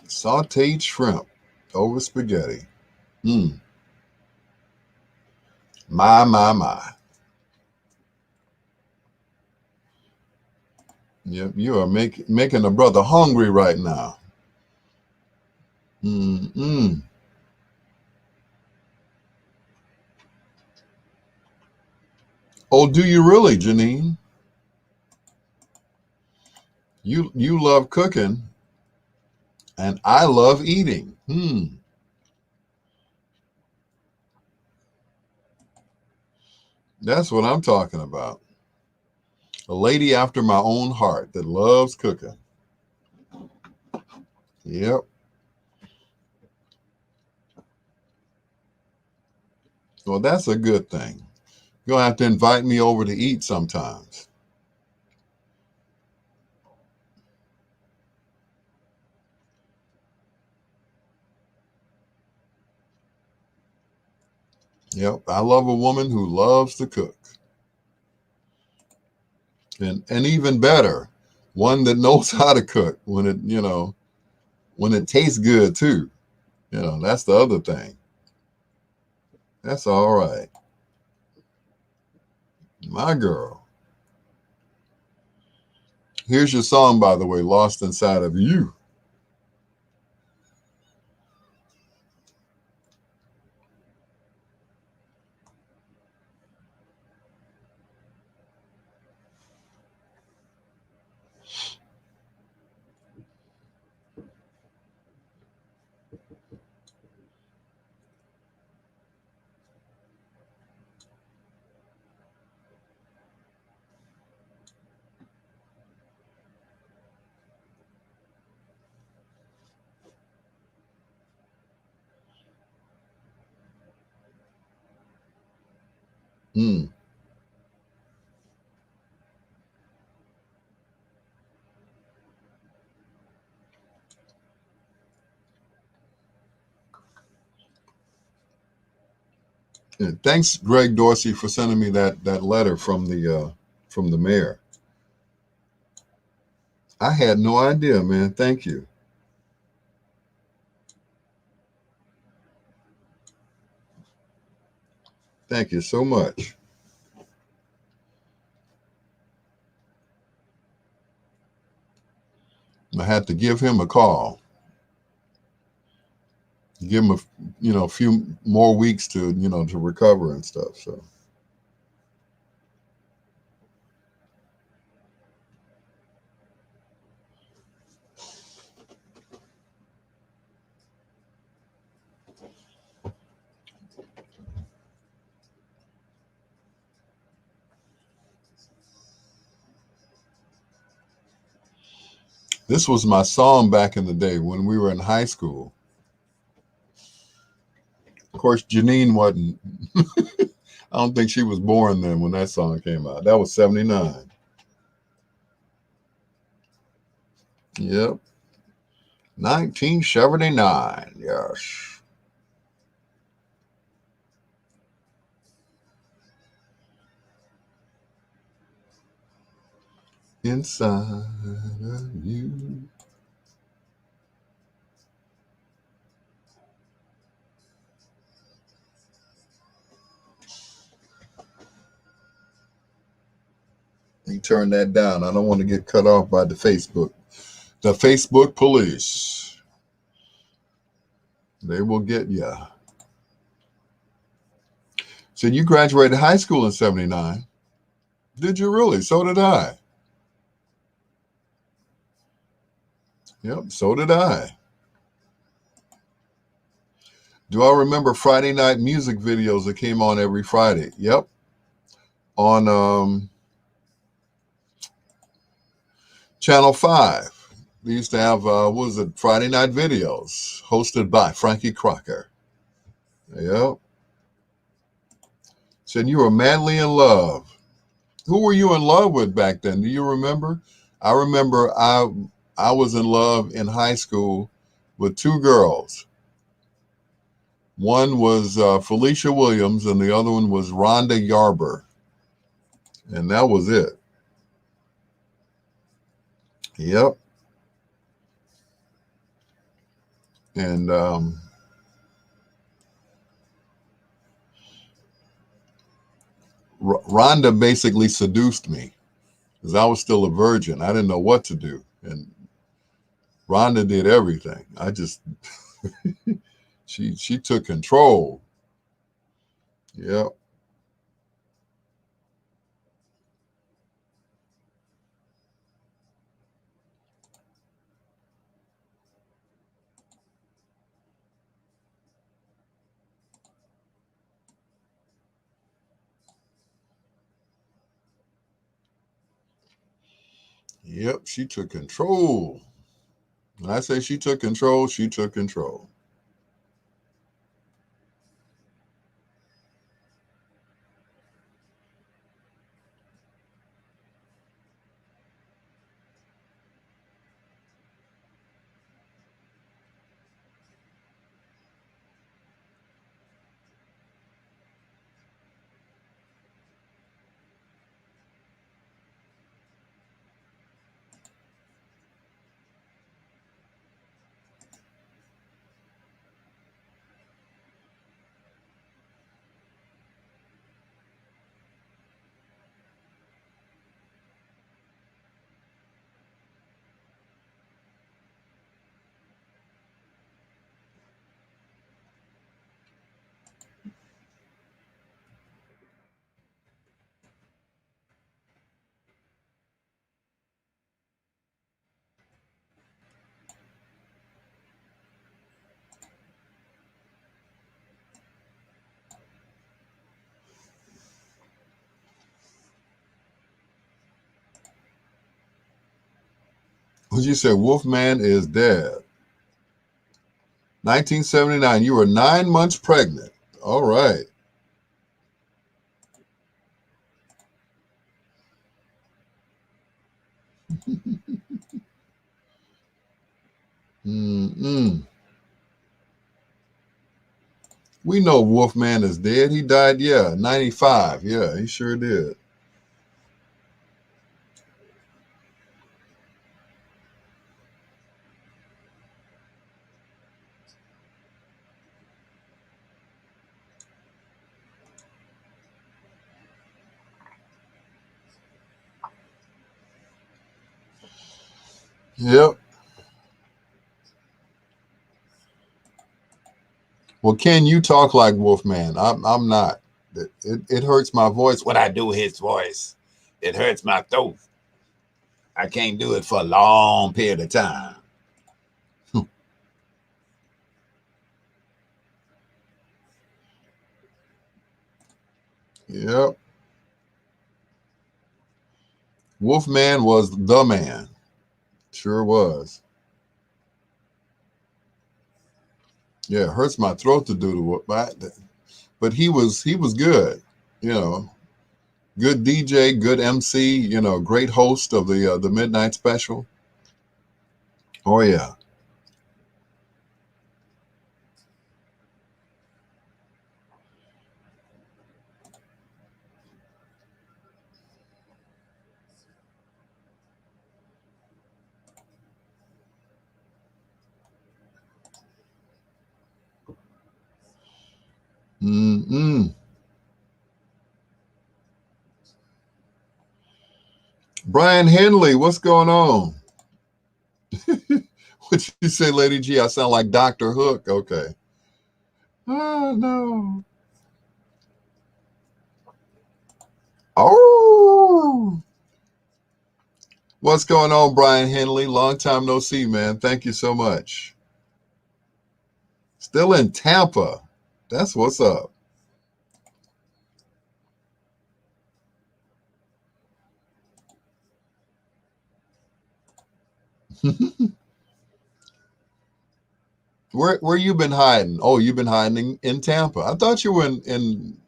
Sauteed shrimp over spaghetti. Mm. My. Yep, you are making a brother hungry right now. Mm-mm. Oh, do you really, Janine? You love cooking, and I love eating. That's what I'm talking about. A lady after my own heart that loves cooking. Yep. Well, that's a good thing. You'll have to invite me over to eat sometimes. Yep, I love a woman who loves to cook. And even better, one that knows how to cook when when it tastes good too. That's the other thing. That's all right. My girl. Here's your song, by the way, Lost Inside of You. Mm. And thanks, Greg Dorsey, for sending me that letter from the mayor. I had no idea, man. Thank you. Thank you so much. I had to give him a call, give him a few more weeks to recover and stuff. So this was my song back in the day when we were in high school. Of course, Janine wasn't. I don't think she was born then when that song came out. That was 79. Yep. 1979. Yes. Inside of you. You turn that down. I don't want to get cut off by the Facebook. The Facebook police. They will get you. So you graduated high school in 79. Did you really? So did I. Yep, so did I. Do I remember Friday night music videos that came on every Friday? Yep. On Channel 5. They used to have, what was it, Friday night videos hosted by Frankie Crocker. Yep. Said you were madly in love. Who were you in love with back then? Do you remember? I remember I was in love in high school with two girls. One was Felicia Williams, and the other one was Rhonda Yarber, and that was it. Yep. And Rhonda basically seduced me because I was still a virgin. I didn't know what to do, and Rhonda did everything. I just she took control. Yep. Yep. She took control. When I say she took control, she took control. You said Wolfman is dead. 1979. You were 9 months pregnant. All right. Mm-mm. We know Wolfman is dead. He died, yeah, 95. Yeah, he sure did. Yep. Well, Ken, you talk like Wolfman. I'm not. It hurts my voice when I do his voice. It hurts my throat. I can't do it for a long period of time. Yep. Wolfman was the man. Sure was. Yeah, it hurts my throat to do the work, but he was good. You know, good DJ, good MC. You know, great host of the midnight special. Oh yeah. Mm-mm. Brian Henley, what's going on? What you say, Lady G? I sound like Doctor Hook. Okay. Oh no. Oh. What's going on, Brian Henley? Long time no see, man. Thank you so much. Still in Tampa. That's what's up. Where you been hiding? Oh, you've been hiding in Tampa. I thought you were in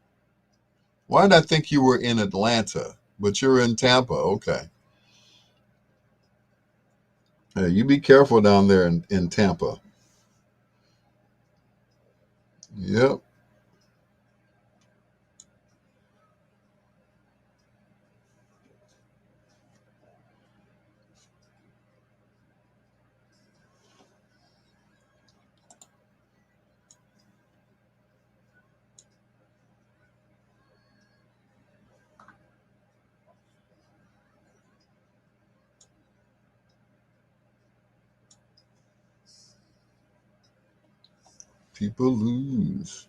why did I think you were in Atlanta? But you're in Tampa. Okay. Hey, you be careful down there in Tampa. Yep. People lose.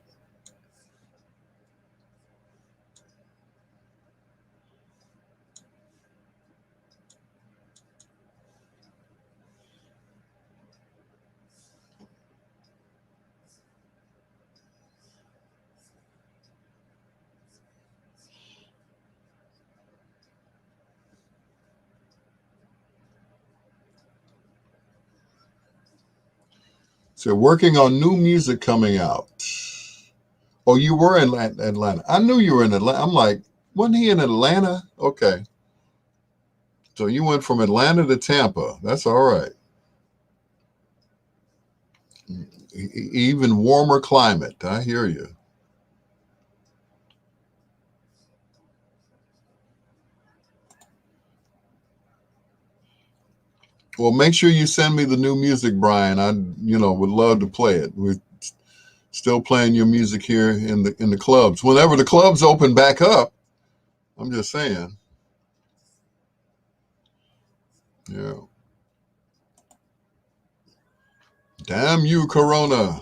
So working on new music coming out. Oh, you were in Atlanta. I knew you were in Atlanta. I'm like, wasn't he in Atlanta? Okay. So you went from Atlanta to Tampa. That's all right. Even warmer climate. I hear you. Well, make sure you send me the new music, Brian. I would love to play it. We're still playing your music here in the clubs. Whenever the clubs open back up, I'm just saying. Yeah. Damn you, Corona.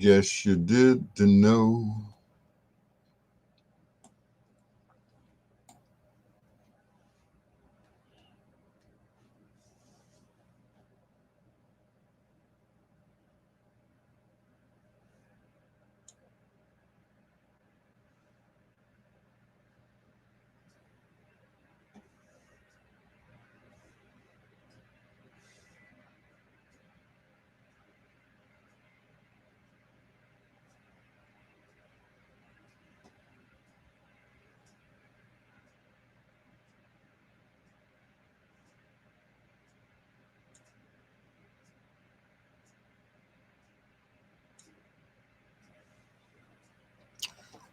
Guess you did to know.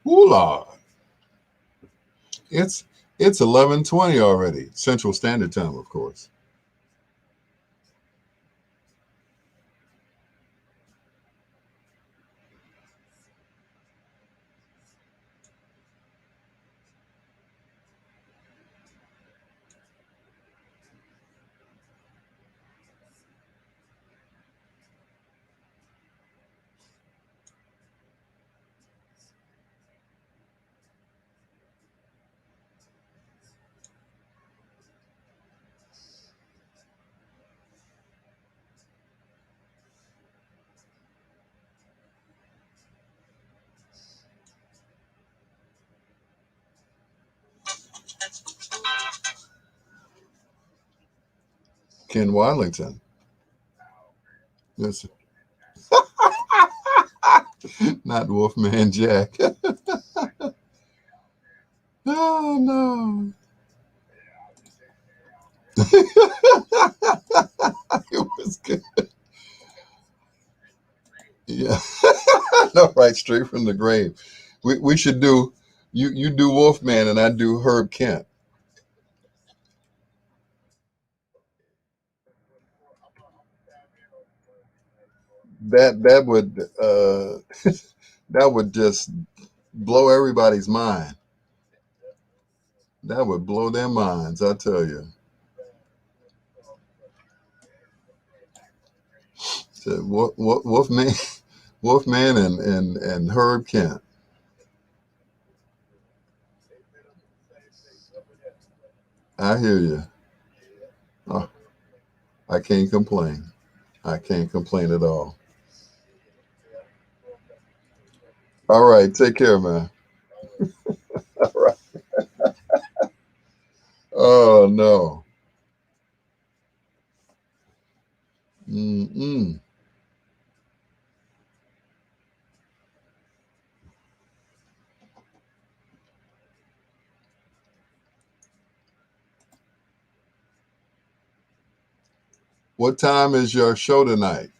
Ooh, Lord. It's it's 11:20 already. Central Standard Time, of course. Ken Wildington. Yes, not Wolfman Jack. Oh no. It was good. Yeah. No, right, straight from the grave. We should do you do Wolfman and I do Herb Kent. That would that would just blow everybody's mind. That would blow their minds, I tell you. So, Wolfman, Wolfman, and Herb Kent. I hear you. Oh, I can't complain. I can't complain at all. All right, take care, man. All right. Oh no. Mm-mm. What time is your show tonight?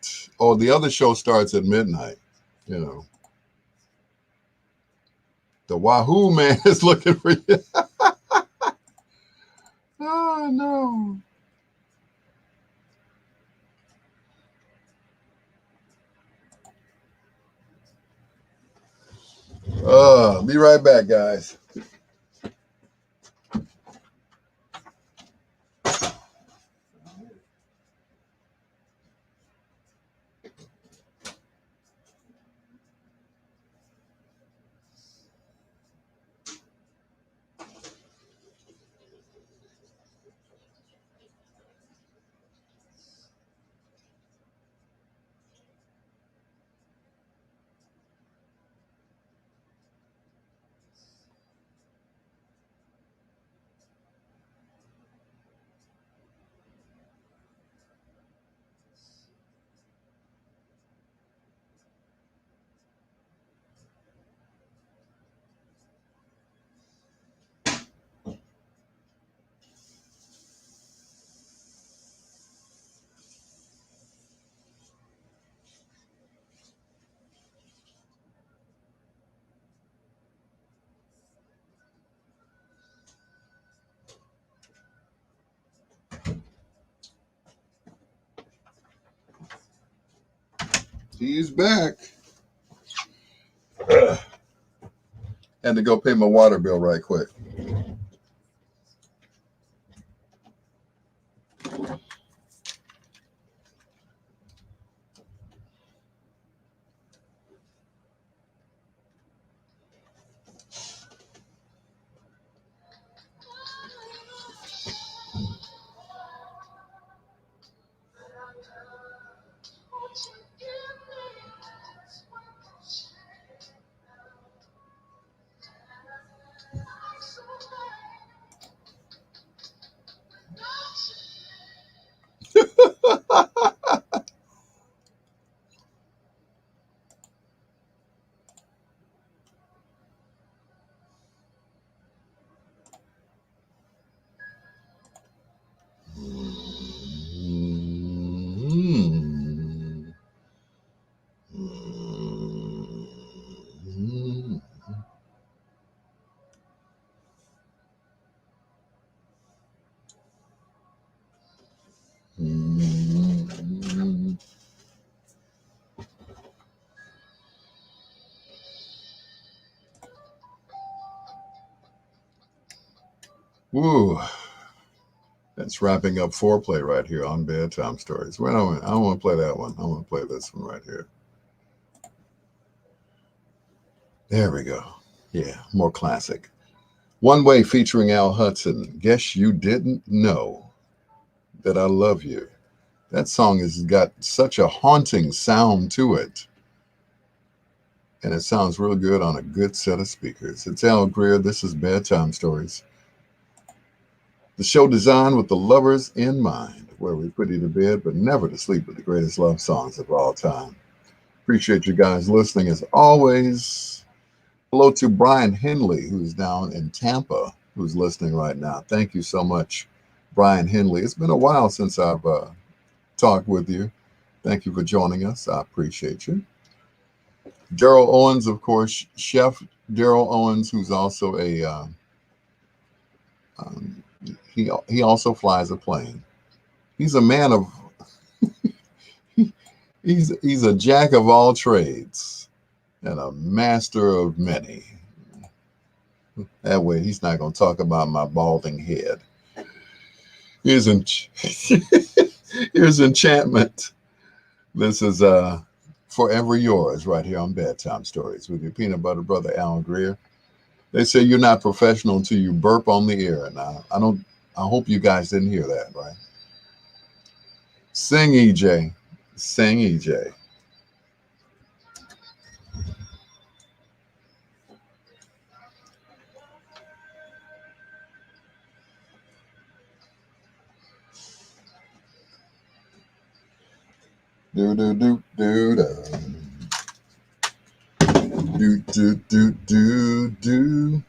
Oh, the other show starts at midnight. You know, the Wahoo man is looking for you. Oh no. Be right back, guys. He's back. Had to go pay my water bill right quick. Ooh, that's wrapping up foreplay right here on Bedtime Stories. Wait a minute. I don't want to play that one. I want to play this one right here. There we go. Yeah, more classic. One Way featuring Al Hudson. Guess you didn't know that I love you. That song has got such a haunting sound to it. And it sounds real good on a good set of speakers. It's Al Greer. This is Bedtime Stories. The show designed with the lovers in mind, where we put you to bed but never to sleep with the greatest love songs of all time. Appreciate you guys listening as always. Hello to Brian Henley, who's down in Tampa, who's listening right now. Thank you so much, Brian Henley. It's been a while since I've talked with you. Thank you for joining us. I appreciate you. Daryl Owens, of course, Chef Daryl Owens, who's also a um, he also flies a plane. He's a man of he's a jack of all trades and a master of many. That way, he's not going to talk about my balding head. Here's here's enchantment. This is forever yours right here on Bedtime Stories with your peanut butter brother Alan Greer. They say you're not professional until you burp on the air. Now I don't. I hope you guys didn't hear that, right? Sing, EJ. Sing, EJ. Do do do do do do do do do.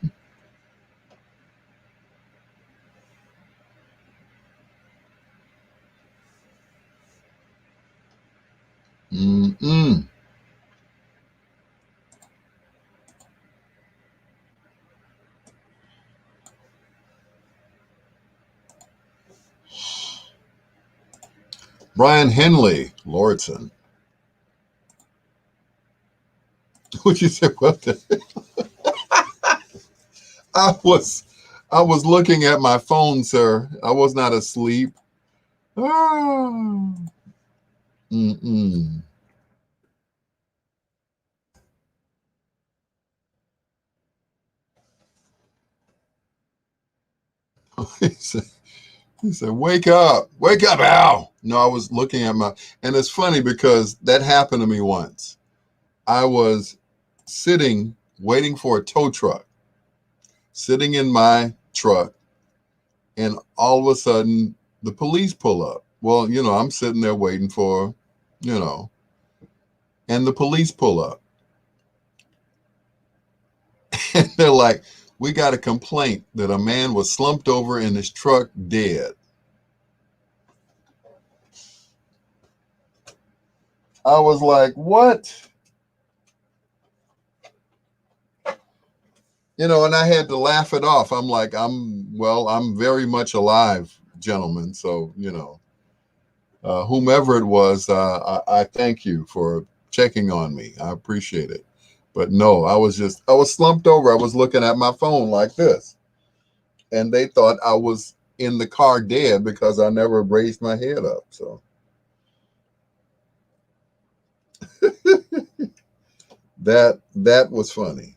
Mm-mm. Brian Henley, Lordson. What you say? What the? I was I was looking at my phone, sir. I was not asleep. Ah. Mm-mm. He said, he said, wake up, Al. No, I was looking at my, and it's funny because that happened to me once. I was sitting, waiting for a tow truck, sitting in my truck, and all of a sudden the police pull up. Well, I'm sitting there waiting for, you know, and the police pull up. And they're like, we got a complaint that a man was slumped over in his truck dead. I was like, what? And I had to laugh it off. I'm like, I'm very much alive, gentlemen. So, whomever it was, I thank you for checking on me. I appreciate it. But no, I was slumped over. I was looking at my phone like this. And they thought I was in the car dead because I never raised my head up. So that was funny.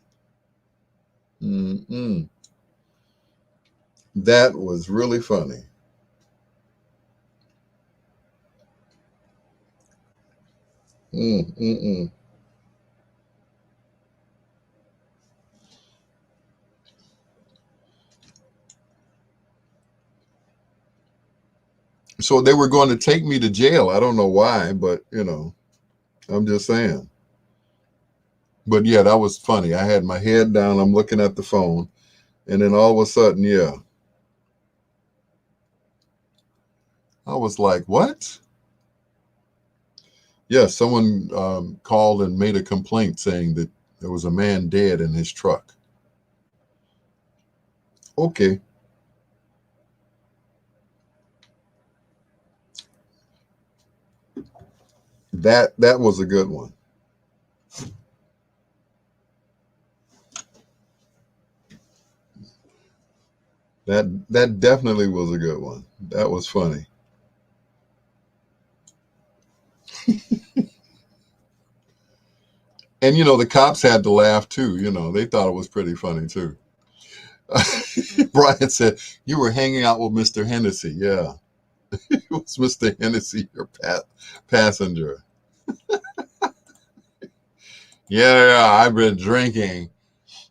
Mm-mm. That was really funny. Mm-mm-mm. So they were going to take me to jail. I don't know why, but I'm just saying. But yeah, that was funny. I had my head down. I'm looking at the phone, and then all of a sudden, yeah, I was like, "What?" Yeah, someone called and made a complaint saying that there was a man dead in his truck. Okay, that was a good one. That definitely was a good one. That was funny. And the cops had to laugh too. They thought it was pretty funny too. Brian said, "You were hanging out with Mr. Hennessy." Yeah, it was Mr. Hennessy, your passenger. Yeah, yeah, I've been drinking.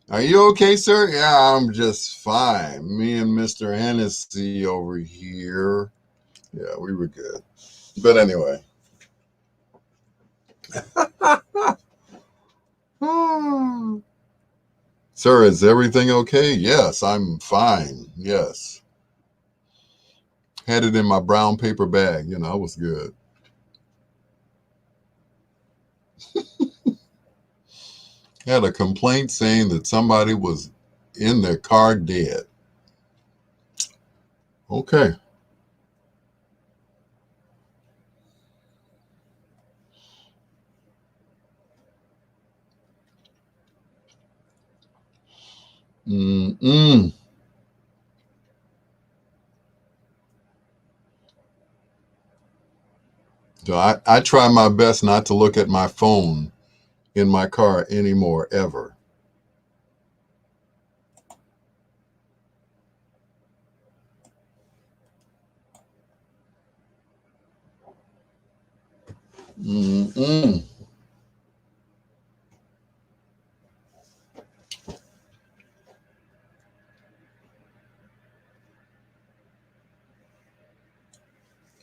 Are you okay, sir? Yeah, I'm just fine. Me and Mr. Hennessy over here. Yeah, we were good. But anyway. Sir, is everything okay? Yes, I'm fine. Yes. Had it in my brown paper bag. I was good. Had a complaint saying that somebody was in their car dead. Okay. Mm-mm. So I try my best not to look at my phone in my car anymore, ever. Mm-mm.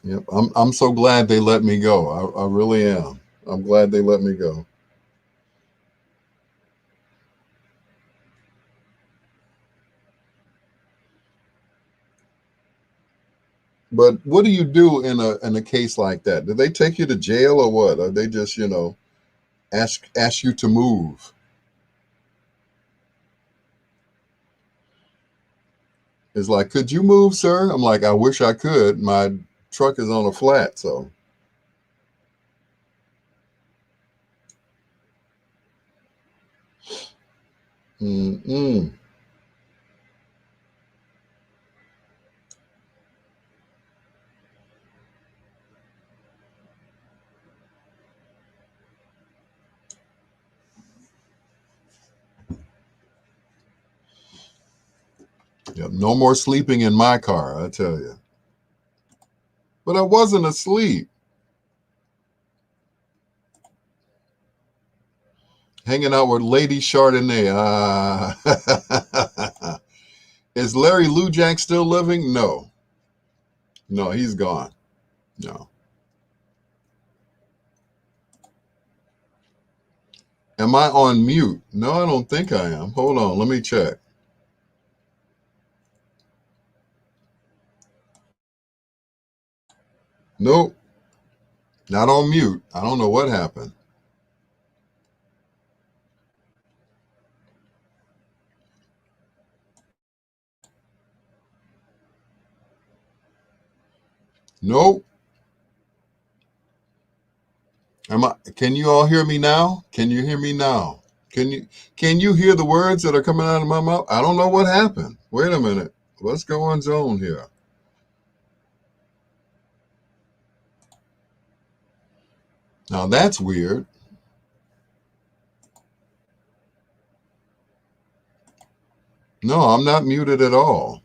Yep. I'm so glad they let me go. I really am. I'm glad they let me go. But what do you do in a case like that? Do they take you to jail or what? Or they just, ask you to move? It's like, could you move, sir? I'm like, I wish I could. My truck is on a flat, so. Mm-mm. Yep. No more sleeping in my car, I tell you. But I wasn't asleep. Hanging out with Lady Chardonnay. Is Larry Lujack still living? No. No, he's gone. No. Am I on mute? No, I don't think I am. Hold on, let me check. Nope, not on mute. I don't know what happened. Nope. Can you all hear me now? Can you hear me now? Can you hear the words that are coming out of my mouth? I don't know what happened. Wait a minute. What's going on here? Now that's weird. No, I'm not muted at all.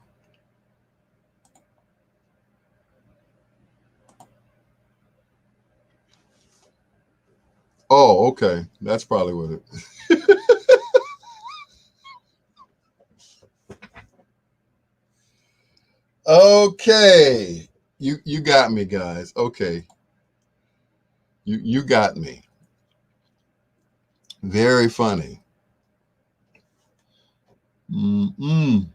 Oh, okay. That's probably what it. Okay. You got me, guys. Okay. You got me. Very funny. Mm-mm.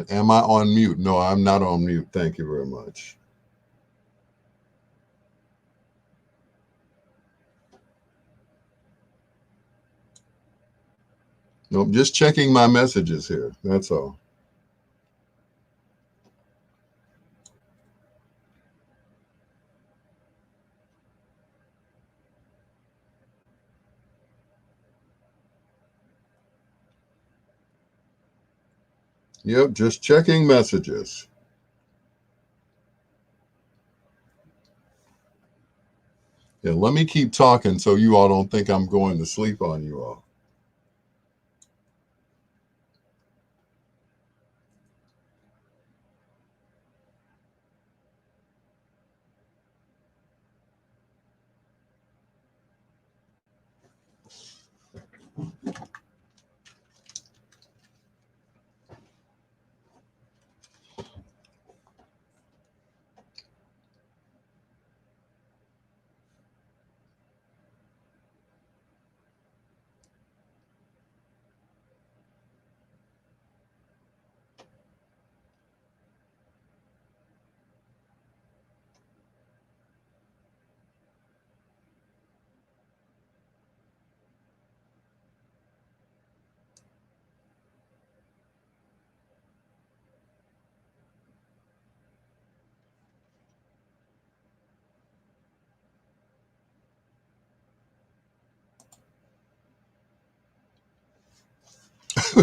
Am I on mute? No, I'm not on mute. Thank you very much. Nope, just checking my messages here. That's all. Yep, just checking messages. Yeah, let me keep talking so you all don't think I'm going to sleep on you all.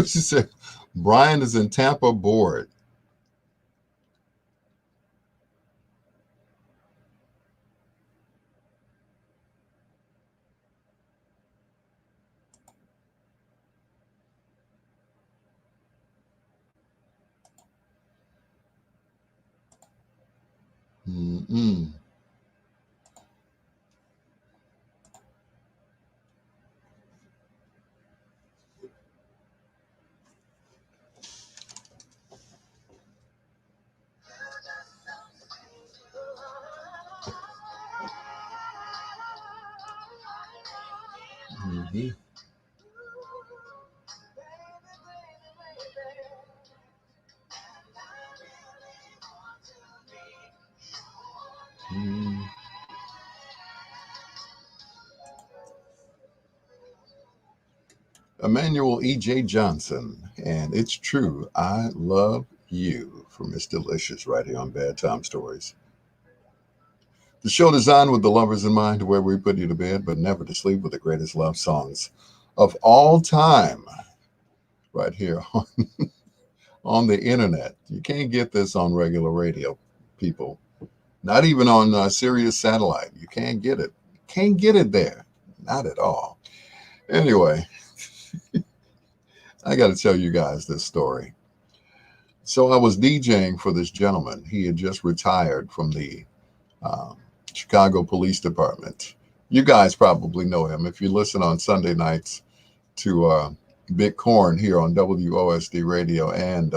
She said, Brian is in Tampa bored. Mm-mm. Mm-hmm. Mm. Emmanuel E.J. Johnson, and it's true. I love you for Miss Delicious right here on Bedtime Stories. The show designed with the lovers in mind, where we put you to bed, but never to sleep with the greatest love songs of all time, right here on the internet. You can't get this on regular radio, people. Not even on Sirius satellite. You can't get it. Can't get it there. Not at all. Anyway, I got to tell you guys this story. So I was DJing for this gentleman. He had just retired from the um, Chicago Police Department. You guys probably know him if you listen on Sunday nights to Big Corn here on WOSD Radio and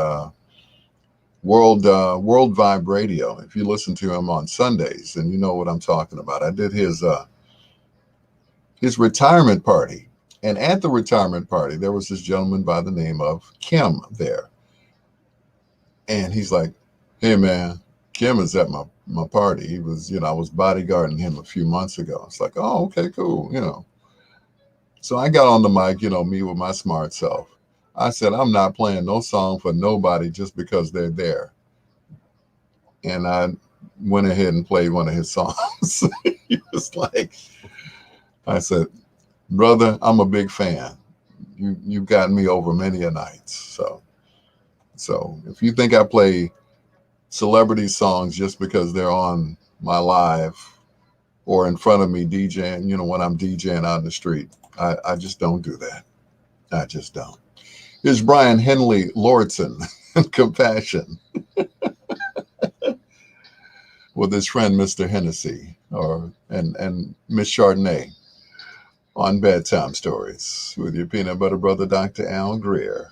World Vibe Radio. If you listen to him on Sundays, and you know what I'm talking about. I did his retirement party, and at the retirement party there was this gentleman by the name of Kim there, and he's like, "Hey man, Kim is at my party." He was, I was bodyguarding him a few months ago. It's like, oh, okay, cool. So I got on the mic, me with my smart self. I said, I'm not playing no song for nobody just because they're there. And I went ahead and played one of his songs. He was like, I said, brother, I'm a big fan. You've gotten me over many a night. So if you think I play celebrity songs just because they're on my live or in front of me DJing, when I'm DJing out in the street, I just don't do that. I just don't. Here's Brian Henley Lordson, Compassion, with his friend Mr. Hennessy and Miss Chardonnay on Bedtime Stories with your peanut butter brother, Dr. Al Greer.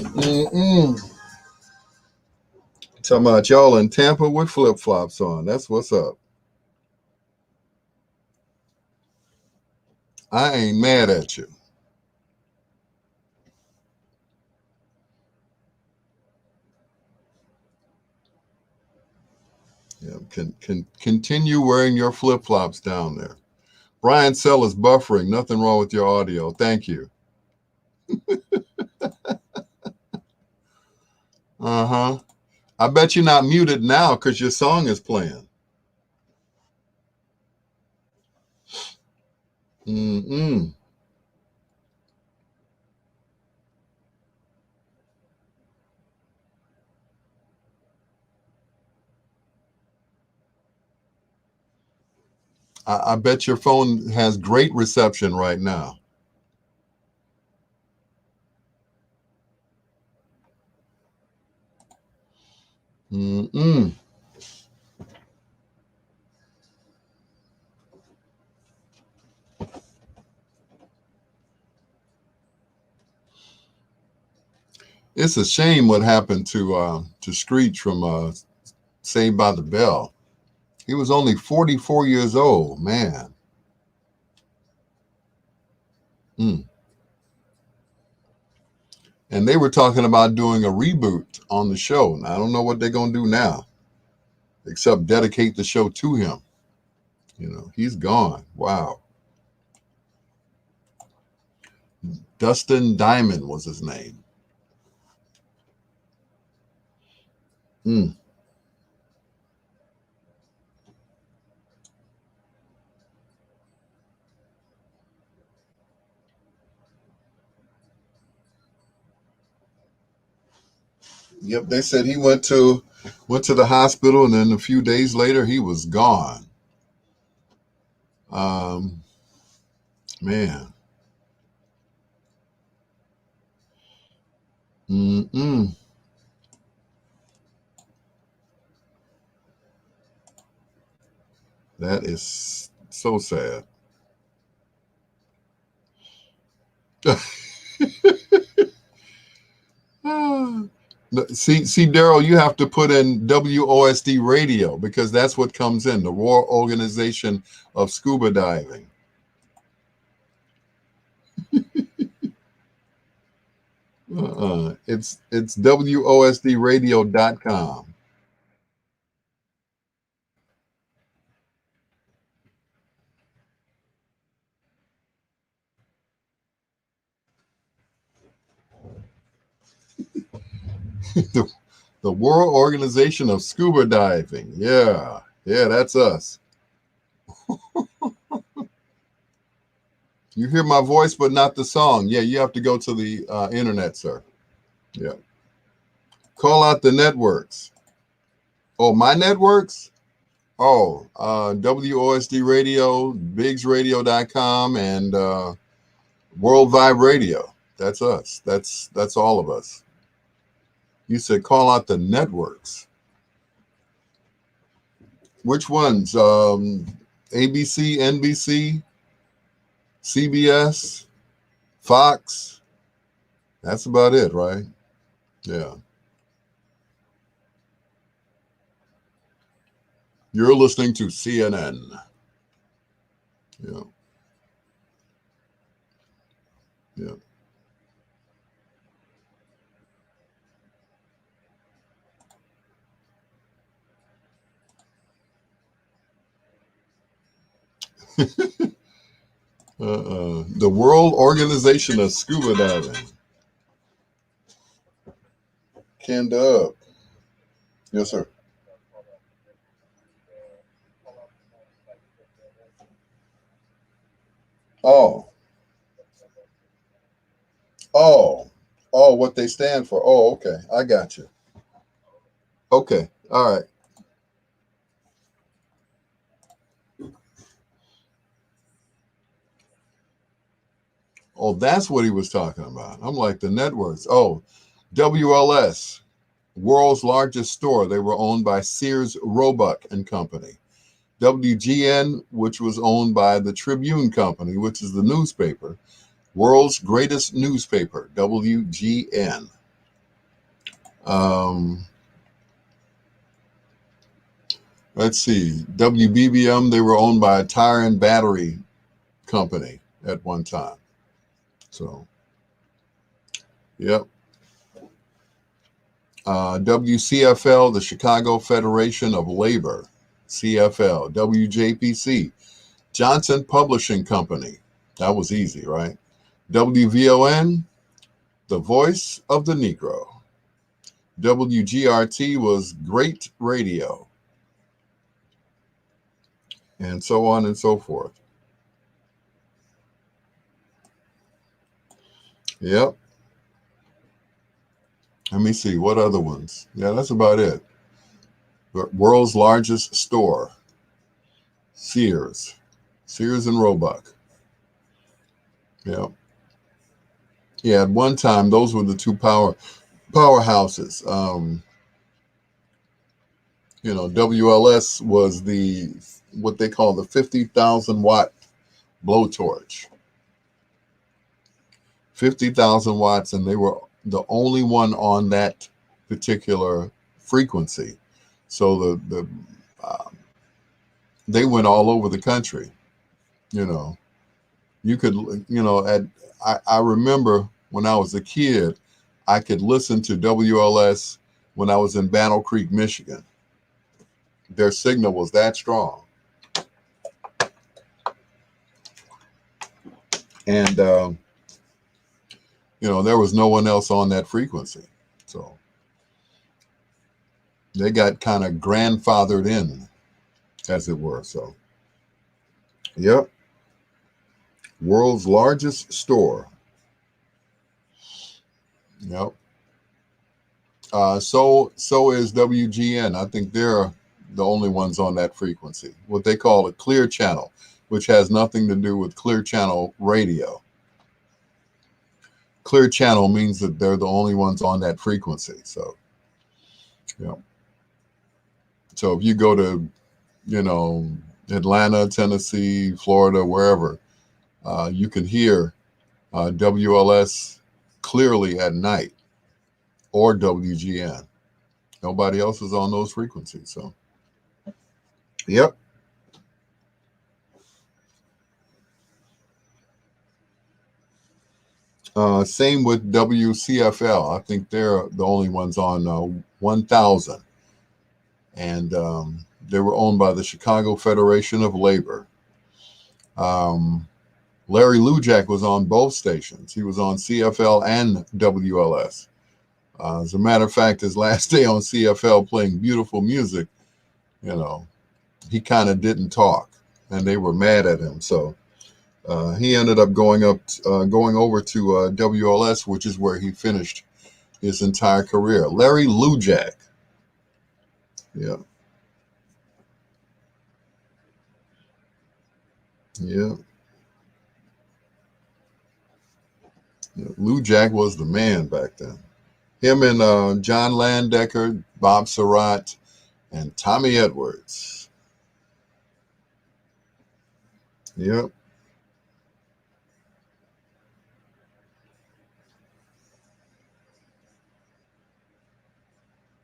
Mm-mm. Talking about y'all in Tampa with flip flops on. That's what's up. I ain't mad at you. Yeah, continue wearing your flip flops down there. Brian Sell is buffering. Nothing wrong with your audio. Thank you. Uh-huh. I bet you're not muted now because your song is playing. Mm-mm. I bet your phone has great reception right now. Mm-mm. It's a shame what happened to Screech from Saved by the Bell. He was only 44 years old, man. Mm. And they were talking about doing a reboot on the show. And I don't know what they're going to do now, except dedicate the show to him. You know, he's gone. Wow. Dustin Diamond was his name. Mm. Yep, they said he went to the hospital, and then a few days later he was gone. Um, man. Mm-mm. That is so sad. See, Daryl, you have to put in WOSD radio because that's what comes in the World Organization of Scuba Diving. It's WOSDradio.com. the, the World Organization of Scuba Diving. Yeah, yeah, that's us. You hear my voice, but not the song. Yeah, you have to go to the internet, sir. Yeah. Call out the networks. Oh, my networks? Oh, WOSD Radio, BiggsRadio.com, and World Vibe Radio. That's us. That's all of us. You said call out the networks. Which ones? ABC, NBC, CBS, Fox. That's about it, right? Yeah. You're listening to CNN. Yeah. Yeah. The World Organization of Scuba Diving. Canned up. Yes, sir. Oh, oh, oh, what they stand for. Oh, okay. I got you. Okay. All right. Oh, that's what he was talking about. I'm like the networks. Oh, WLS, world's largest store. They were owned by Sears Roebuck and Company. WGN, which was owned by the Tribune Company, which is the newspaper. World's greatest newspaper, WGN. Um, let's see, WBBM, they were owned by a tire and battery company at one time. So, yep. WCFL, the Chicago Federation of Labor, CFL, WJPC, Johnson Publishing Company. That was easy, right? WVON, the voice of the Negro. WGRT was great radio, and so on and so forth. Yep. Let me see. What other ones? Yeah, that's about it. World's largest store, Sears. Sears and Roebuck. Yeah. Yeah, at one time, those were the two powerhouses. WLS was the what they call the 50,000 watt blowtorch. 50,000 watts, and they were the only one on that particular frequency. So uh, they went all over the country. You know, you could, I remember when I was a kid, I could listen to WLS when I was in Battle Creek, Michigan. Their signal was that strong. And, there was no one else on that frequency. So they got kind of grandfathered in, as it were. So, yep. World's largest store. Yep. So is WGN. I think they're the only ones on that frequency. What they call a clear channel, which has nothing to do with clear channel radio. Clear channel means that they're the only ones on that frequency. So, yeah. So if you go to, Atlanta, Tennessee, Florida, wherever, you can hear WLS clearly at night, or WGN. Nobody else is on those frequencies. So, yep. Same with WCFL. I think they're the only ones on 1,000. And they were owned by the Chicago Federation of Labor. Larry Lujak was on both stations. He was on CFL and WLS. As a matter of fact, his last day on CFL playing beautiful music, he kind of didn't talk, and they were mad at him. So he ended up going over to WLS, which is where he finished his entire career. Larry Lujak. Yeah. Yeah. Lujak was the man back then. Him and John Landecker, Bob Surratt, and Tommy Edwards. Yep.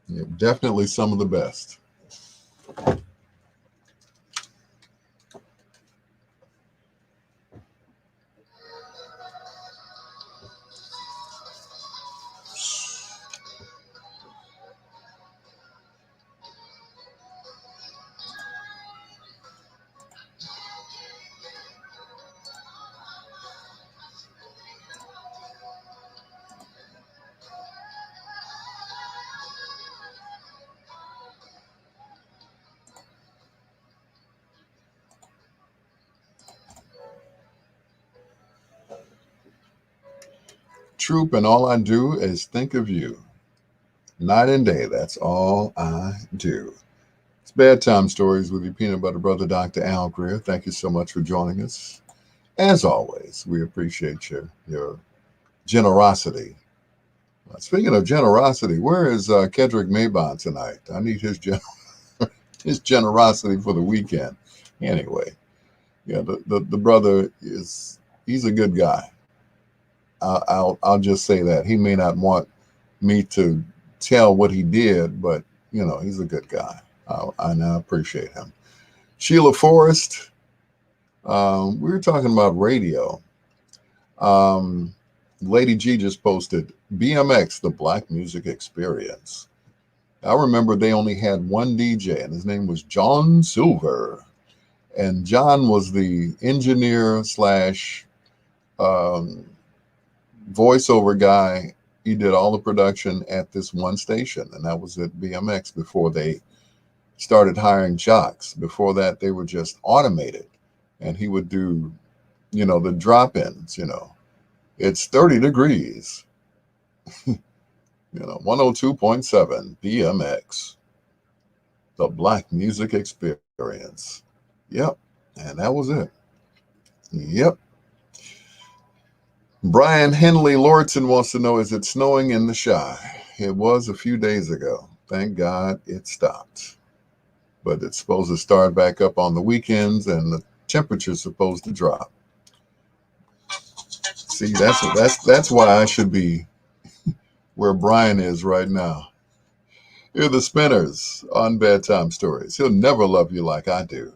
Yep. Definitely some of the best. Troop, and all I do is think of you. Night and day, that's all I do. It's Bedtime Stories with your peanut butter brother, Dr. Al Greer. Thank you so much for joining us. As always, we appreciate your generosity. Speaking of generosity, where is Kedrick Maybon tonight? I need his generosity for the weekend. Anyway, yeah, the brother he's a good guy. I'll just say that he may not want me to tell what he did, but he's a good guy. I appreciate him. Sheila Forrest. We were talking about radio. Lady G just posted BMX, the Black Music Experience. I remember they only had one DJ, and his name was John Silver. And John was the engineer slash um, voiceover guy. He did all the production at this one station, and that was at BMX before they started hiring jocks. Before that, they were just automated, and he would do, the drop-ins. It's 30 degrees. 102.7 BMX, the Black Music Experience. Yep, and that was it. Yep. Brian Henley Lordson wants to know, is it snowing in the Chi? It was a few days ago. Thank God it stopped. But it's supposed to start back up on the weekends, and the temperature's supposed to drop. See, that's why I should be where Brian is right now. You're the Spinners on Bedtime Stories. He'll never love you like I do.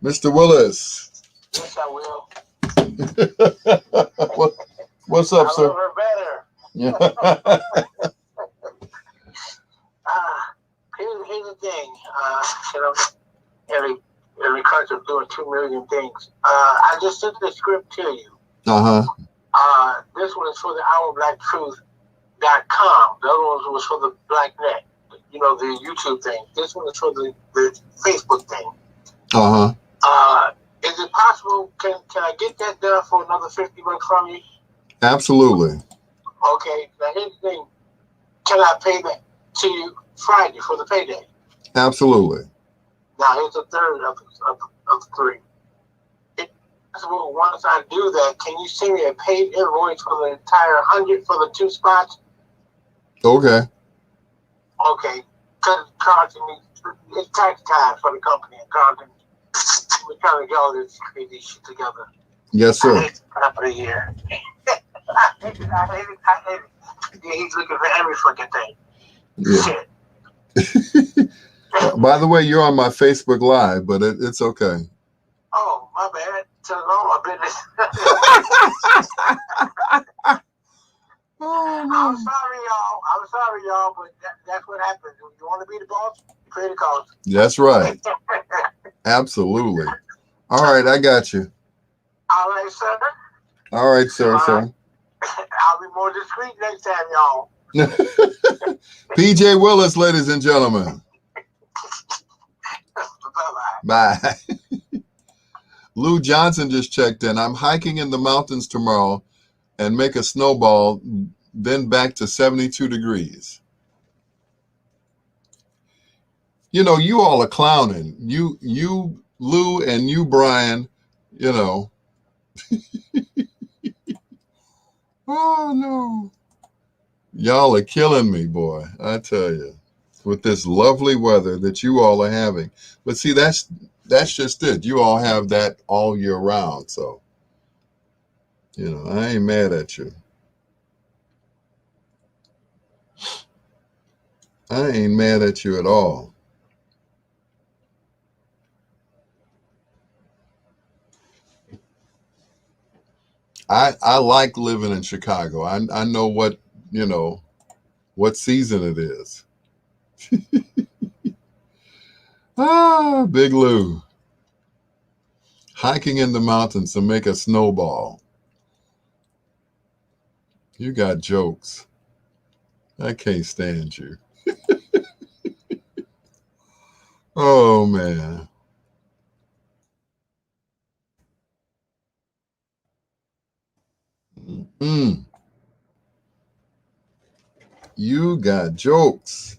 Mr. Willis. Yes, I will. What's up, sir? I love her better. Yeah. Here's the thing. Every country doing 2 million things. I just sent the script to you. This one is for the OurBlackTruth.com. The other one was for the BlackNet. The YouTube thing. This one is for the Facebook thing. Is it possible? Can I get that done for another $50 from you? Absolutely. Okay. Now here's the thing. Can I pay that to you Friday for the payday? Absolutely. Now here's the third of the three. If possible, once I do that, can you send me a paid invoice for the entire 100 for the 2 spots? Okay. Okay. Because Carlton it's tax time for the company, and Carlton, we're trying to get all this crazy shit together. Yes, sir. I hate the top of the year. I hate it. Yeah, he's looking for every fucking thing. Yeah. Shit. By the way, you're on my Facebook Live, but it's okay. Oh, my bad. Tell all my business. I'm sorry, y'all, but that's what happens. If you want to be the boss, create a cause. That's right. Absolutely. All right, I got you. All right, sir. All right, sir. I'll be more discreet next time, y'all. PJ Willis, ladies and gentlemen. Bye-bye. Bye. Lou Johnson just checked in. I'm hiking in the mountains tomorrow and make a snowball, then back to 72 degrees. You all are clowning. You, Lou, and you, Brian, Oh, no. Y'all are killing me, boy. I tell you, with this lovely weather that you all are having. But see, that's just it. You all have that all year round. So, I ain't mad at you. I ain't mad at you at all. I like living in Chicago. I know what season it is. Big Lou. Hiking in the mountains to make a snowball. You got jokes. I can't stand you. Oh, man. You got jokes.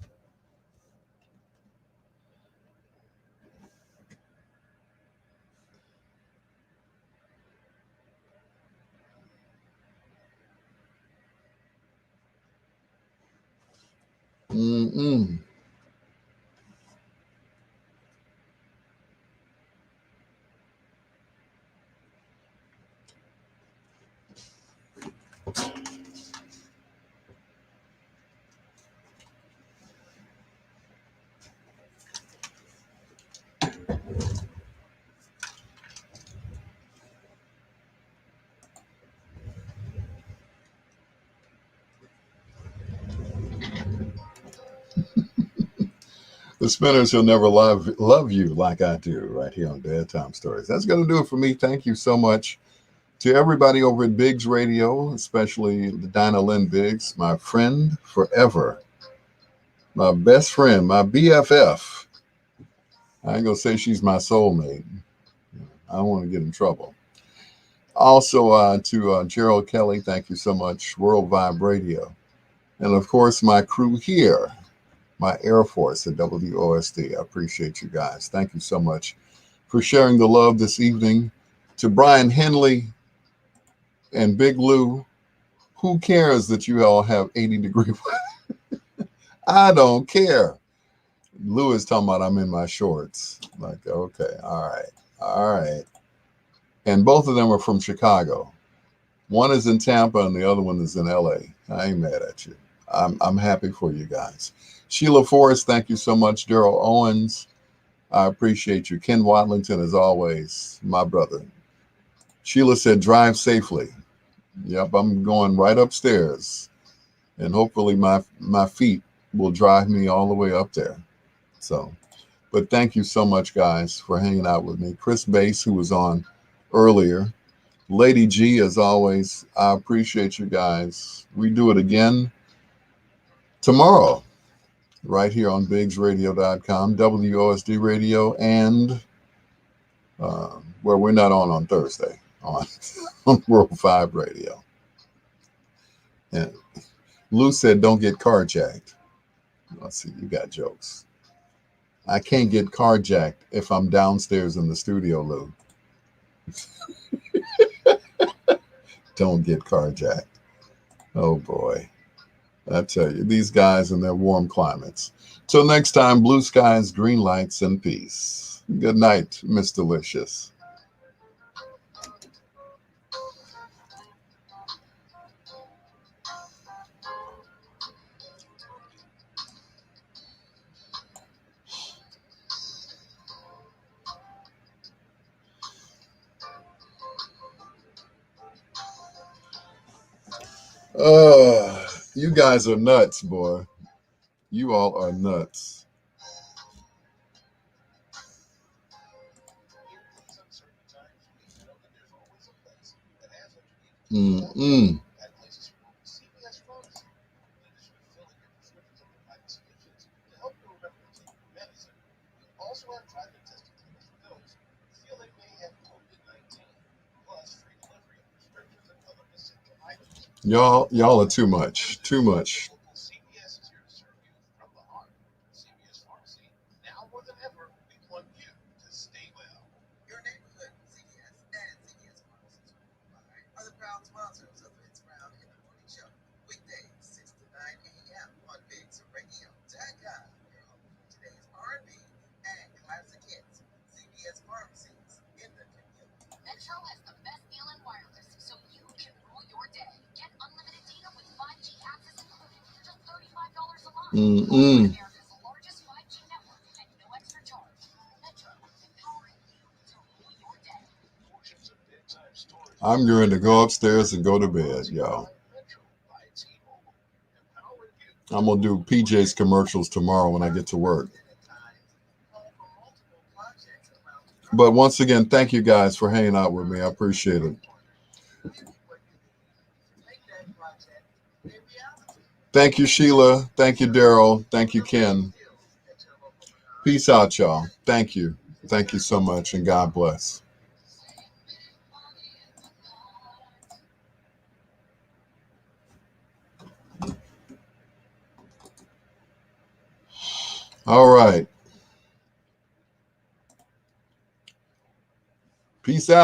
The Spinners will never love you like I do right here on Bedtime Stories. That's going to do it for me. Thank you so much to everybody over at Biggs Radio, especially Dinah Lynn Biggs, my friend forever, my best friend, my BFF. I ain't going to say she's my soulmate. I don't want to get in trouble. Also to Gerald Kelly, thank you so much, World Vibe Radio. And of course, my crew here, my Air Force at WOSD. I appreciate you guys. Thank you so much for sharing the love this evening. To Brian Henley and Big Lou, who cares that you all have 80-degree weather? I don't care. Lou is talking about I'm in my shorts. Like, okay, all right, all right. And both of them are from Chicago. One is in Tampa and the other one is in LA. I ain't mad at you. I'm happy for you guys. Sheila Forrest, thank you so much. Daryl Owens, I appreciate you. Ken Watlington, as always, my brother. Sheila said, drive safely. Yep, I'm going right upstairs. And hopefully my feet will drive me all the way up there. So, but thank you so much, guys, for hanging out with me. Chris Bass, who was on earlier. Lady G, as always, I appreciate you guys. We do it again tomorrow, right here on BiggsRadio.com, WOSD Radio, and where we're not on Thursday, on World 5 Radio. And Lou said, don't get carjacked. Let's see, you got jokes. I can't get carjacked if I'm downstairs in the studio, Lou. Don't get carjacked. Oh, boy. I tell you, these guys in their warm climates. Till next time, blue skies, green lights, and peace. Good night, Miss Delicious. You guys are nuts, boy. You all are nuts. Mm-mm. Y'all are too much. Too much. Your neighborhood CVS and CVS Pharmacies Worldwide are the proud sponsors of Vince Brown in the Morning Show. Weekdays, 6 to 9 a.m. on BiggsRadio.com. Your home for today's R&B and classic hits. CVS Pharmacies in the community. Metro has the best deal in wireless, so you can rule your day. Get unlimited data with 5G access included for just $35 a month. Mm-mm. America's largest 5G network at no extra charge. Metro, empowering you to rule your day. I'm going to go upstairs and go to bed, y'all. I'm going to do PJ's commercials tomorrow when I get to work. But once again, thank you guys for hanging out with me. I appreciate it. Thank you, Sheila. Thank you, Daryl. Thank you, Ken. Peace out, y'all. Thank you. Thank you so much, and God bless. All right. Peace out.